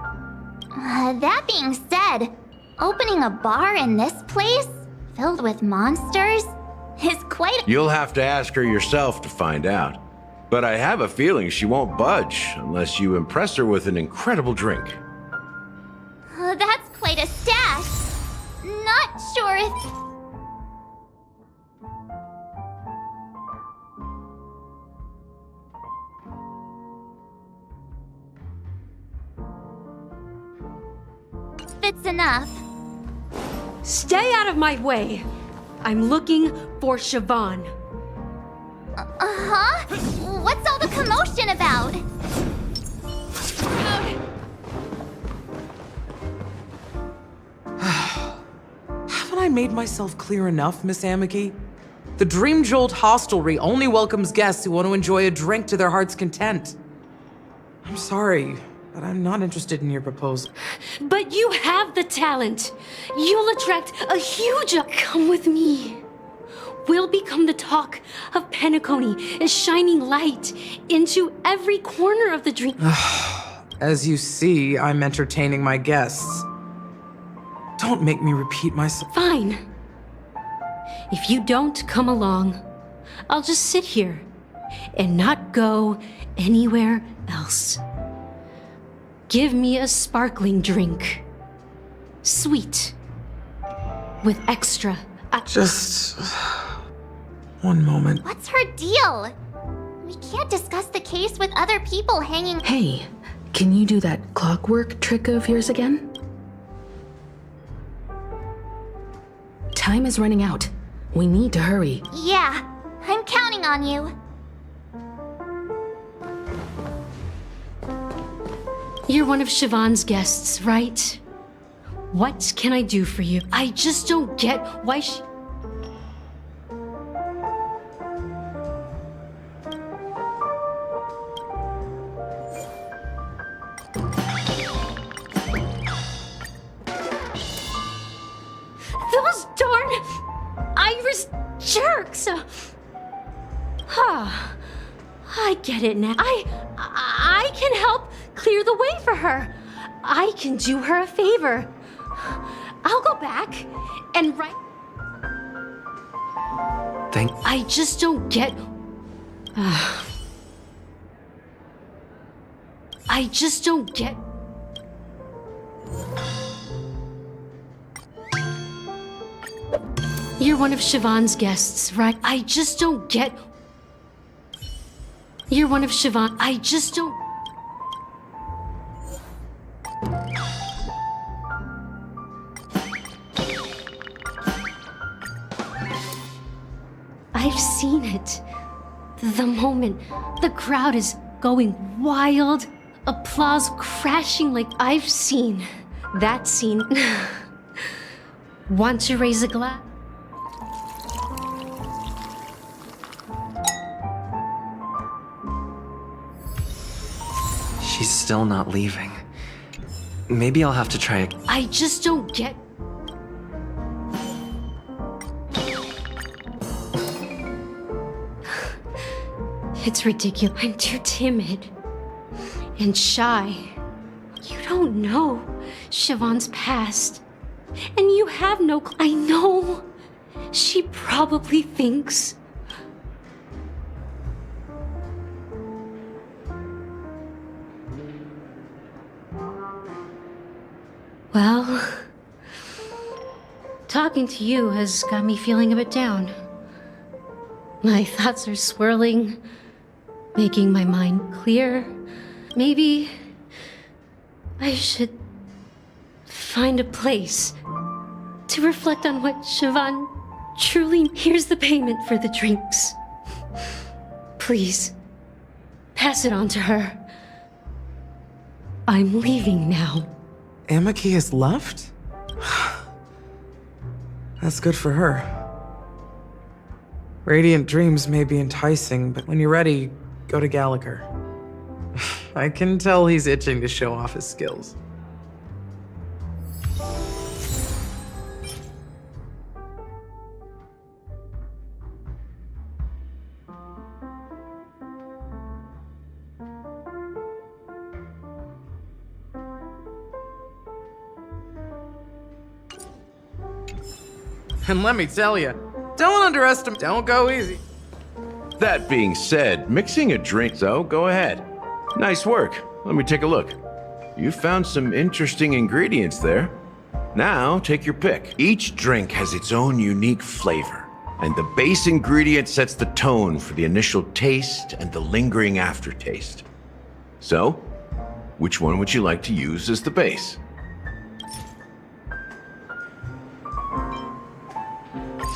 That being said, opening a bar in this place, filled with monsters, is quite... You'll have to ask her yourself to find out. But I have a feeling she won't budge unless you impress her with an incredible drink. That's quite a stash. Not sure if... Fits enough. Stay out of my way. I'm looking for Siobhan. Uh-huh? What's all the commotion about? Haven't I made myself clear enough, Miss Amiki? The Dream Jolt Hostelry only welcomes guests who want to enjoy a drink to their heart's content. I'm sorry, but I'm not interested in your proposal. But you have the talent. You'll attract a huge... Come with me. We'll become the talk of Penacony, a shining light into every corner of the dream. As you see, I'm entertaining my guests. Don't make me repeat myself. Fine. If you don't come along, I'll just sit here and not go anywhere else. Give me a sparkling drink. Sweet. With extra... Just... one moment. What's her deal? We can't discuss the case with other people hanging... Hey, can you do that clockwork trick of yours again? Time is running out. We need to hurry. Yeah, I'm counting on you. You're one of Siobhan's guests, right? What can I do for you? I just don't get why she... Those darn Irish jerks! I get it now. I can help clear the way for her. I can do her a favor. I'll go back and write. I just don't get. I just don't get. You're one of Siobhan's guests, right? I just don't get. You're one of Siobhan. I just don't. I've seen it. The moment the crowd is going wild, applause crashing like I've seen. That scene. Want to raise a glass? She's still not leaving. Maybe I'll have to try it. I just don't get. It's ridiculous. I'm too timid and shy. You don't know Siobhan's past. And you have no I know. She probably thinks. Well, talking to you has got me feeling a bit down. My thoughts are swirling, making my mind clear. Maybe I should find a place to reflect on what Siobhan truly. Here's the payment for the drinks. Please, pass it on to her. I'm leaving now. Amaki has left? That's good for her. Radiant dreams may be enticing, but when you're ready, go to Gallagher. I can tell he's itching to show off his skills. And let me tell you, don't underestimate, don't go easy. That being said, mixing a drink, so go ahead. Nice work. Let me take a look. You found some interesting ingredients there. Now, take your pick. Each drink has its own unique flavor, and the base ingredient sets the tone for the initial taste and the lingering aftertaste. So, which one would you like to use as the base?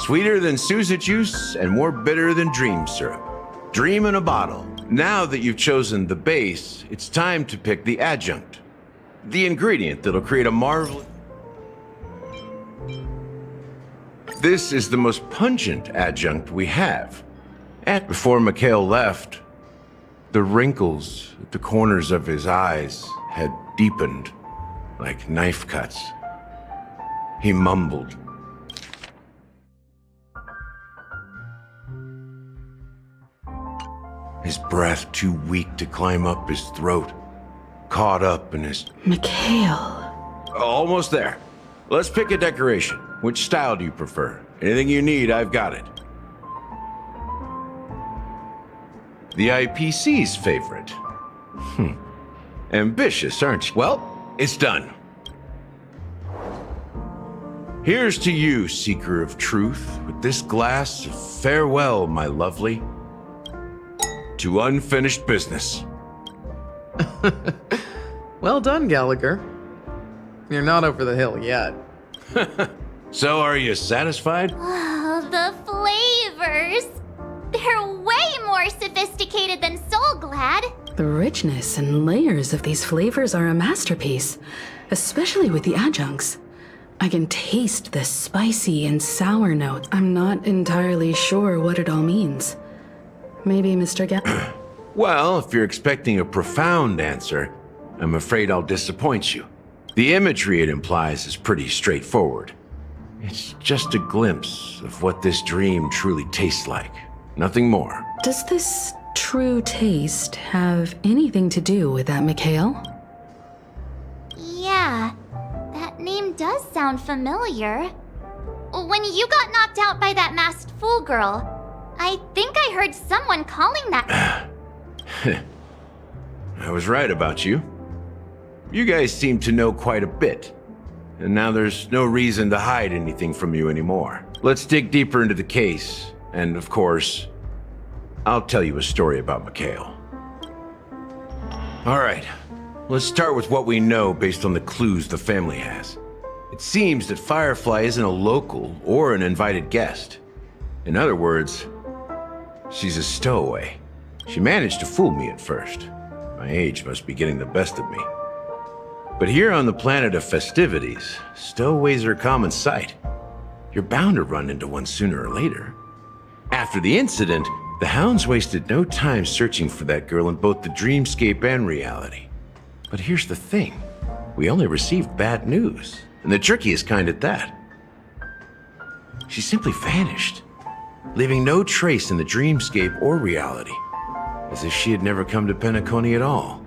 Sweeter than Suza juice and more bitter than dream syrup. Dream in a bottle. Now that you've chosen the base, it's time to pick the adjunct. The ingredient that'll create a marvelous... This is the most pungent adjunct we have. And before Mikhail left, the wrinkles at the corners of his eyes had deepened like knife cuts. He mumbled. His breath too weak to climb up his throat, caught up in his... Mikhail. Almost there. Let's pick a decoration. Which style do you prefer? Anything you need, I've got it. The IPC's favorite. Ambitious, aren't you? Well, it's done. Here's to you, seeker of truth, with this glass of farewell, my lovely. To unfinished business. Well done, Gallagher. You're not over the hill yet. So, are you satisfied? Oh, the flavors! They're way more sophisticated than Soul Glad. The richness and layers of these flavors are a masterpiece, especially with the adjuncts. I can taste the spicy and sour notes. I'm not entirely sure what it all means. Maybe Mr. Well, if you're expecting a profound answer, I'm afraid I'll disappoint you. The imagery it implies is pretty straightforward. It's just a glimpse of what this dream truly tastes like. Nothing more. Does this true taste have anything to do with that Mikhail? Yeah, that name does sound familiar. When you got knocked out by that masked fool girl, I think I heard someone calling that. I was right about you. You guys seem to know quite a bit, and now there's no reason to hide anything from you anymore. Let's dig deeper into the case, and of course, I'll tell you a story about Mikhail. All right, let's start with what we know based on the clues the family has. It seems that Firefly isn't a local or an invited guest. In other words, she's a stowaway. She managed to fool me at first. My age must be getting the best of me. But here on the planet of festivities, stowaways are a common sight. You're bound to run into one sooner or later. After the incident, the hounds wasted no time searching for that girl in both the dreamscape and reality. But here's the thing. We only received bad news, and the trickiest kind at that. She simply vanished, leaving no trace in the dreamscape or reality, as if she had never come to Penacony at all.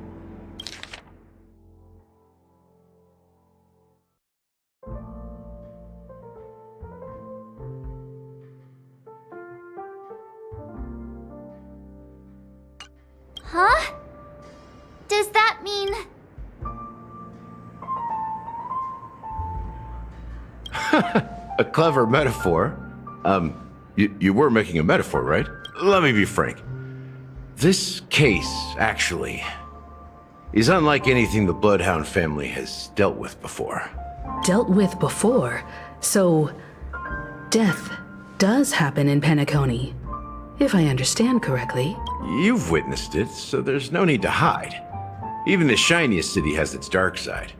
Huh? Does that mean... A clever metaphor. You were making a metaphor, right? Let me be frank. This case, actually, is unlike anything the Bloodhound family has dealt with before. Dealt with before? So, death does happen in Penacony, if I understand correctly. You've witnessed it, so there's no need to hide. Even the shiniest city has its dark side.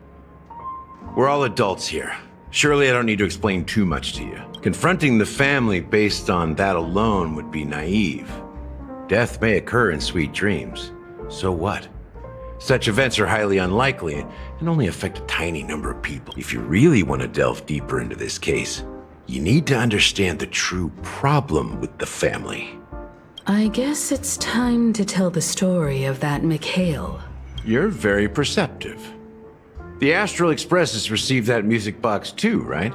We're all adults here. Surely I don't need to explain too much to you. Confronting the family based on that alone would be naive. Death may occur in sweet dreams. So what? Such events are highly unlikely and only affect a tiny number of people. If you really want to delve deeper into this case, you need to understand the true problem with the family. I guess it's time to tell the story of that Mikhail. You're very perceptive. The Astral Express has received that music box too, right?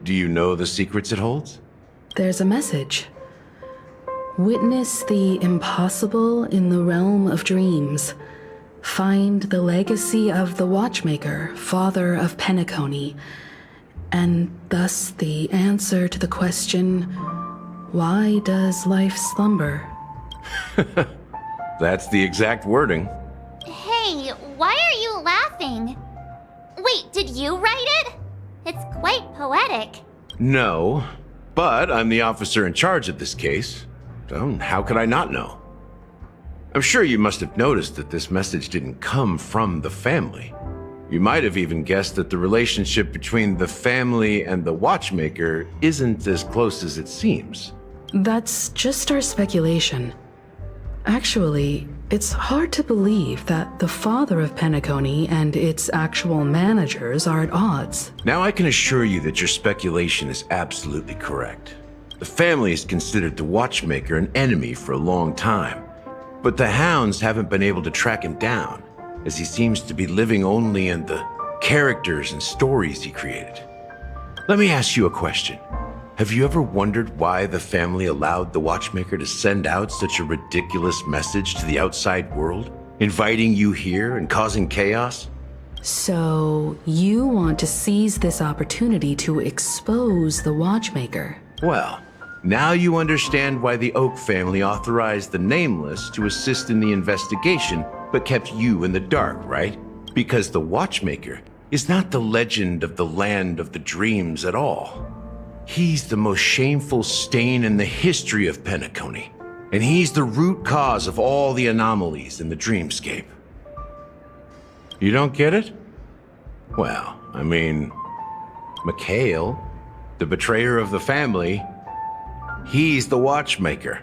Do you know the secrets it holds? There's a message. Witness the impossible in the realm of dreams. Find the legacy of the Watchmaker, father of Penacony, and thus the answer to the question, why does life slumber? That's the exact wording. Hey, why are you laughing? Wait, did you write it? It's quite poetic. No, but I'm the officer in charge of this case, so how could I not know? I'm sure you must have noticed that this message didn't come from the family. You might have even guessed that the relationship between the family and the Watchmaker isn't as close as it seems. That's just our speculation. Actually, it's hard to believe that the father of Penacony and its actual managers are at odds. Now I can assure you that your speculation is absolutely correct. The family has considered the Watchmaker an enemy for a long time, but the hounds haven't been able to track him down, as he seems to be living only in the characters and stories he created. Let me ask you a question. Have you ever wondered why the family allowed the Watchmaker to send out such a ridiculous message to the outside world, inviting you here and causing chaos? So, you want to seize this opportunity to expose the Watchmaker? Well, now you understand why the Oak family authorized the Nameless to assist in the investigation, but kept you in the dark, right? Because the Watchmaker is not the legend of the land of the dreams at all. He's the most shameful stain in the history of Penacony. And he's the root cause of all the anomalies in the dreamscape. You don't get it? Well, I mean, Mikhail, the betrayer of the family, he's the watchmaker.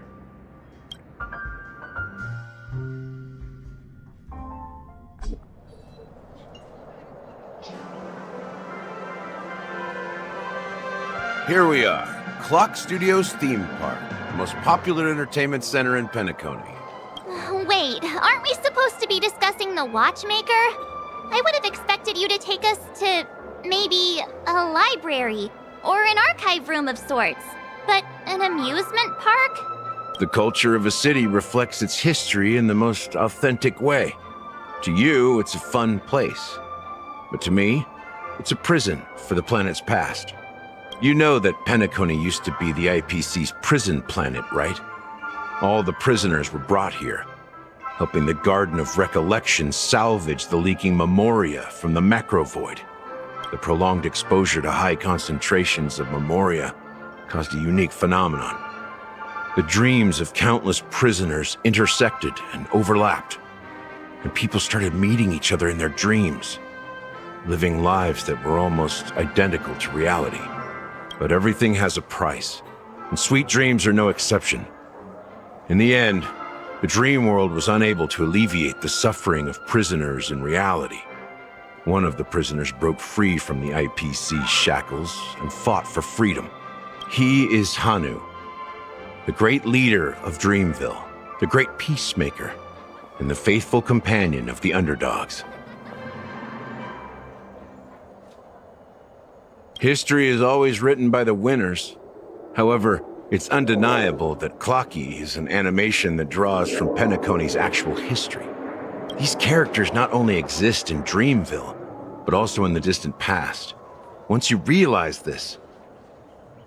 Here we are, Clock Studios theme park, the most popular entertainment center in Penacony. Wait, aren't we supposed to be discussing the watchmaker? I would have expected you to take us to maybe a library or an archive room of sorts. But an amusement park? The culture of a city reflects its history in the most authentic way. To you, it's a fun place. But to me, it's a prison for the planet's past. You know that Penacony used to be the IPC's prison planet, right? All the prisoners were brought here, helping the Garden of Recollection salvage the leaking memoria from the macrovoid. The prolonged exposure to high concentrations of memoria caused a unique phenomenon. The dreams of countless prisoners intersected and overlapped, and people started meeting each other in their dreams, living lives that were almost identical to reality. But everything has a price, and sweet dreams are no exception. In the end, the dream world was unable to alleviate the suffering of prisoners in reality. One of the prisoners broke free from the IPC shackles and fought for freedom. He is Hanu, the great leader of Dreamville, the great peacemaker, and the faithful companion of the underdogs. History is always written by the winners. However, it's undeniable that Clocky is an animation that draws from Penacony's actual history. These characters not only exist in Dreamville, but also in the distant past. Once you realize this,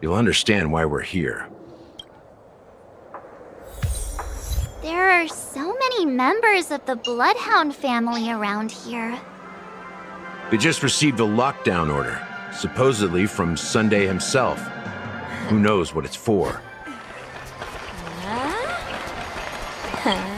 you'll understand why we're here. There are so many members of the Bloodhound family around here. They just received a lockdown order, supposedly from Sunday himself. Who knows what it's for? Huh?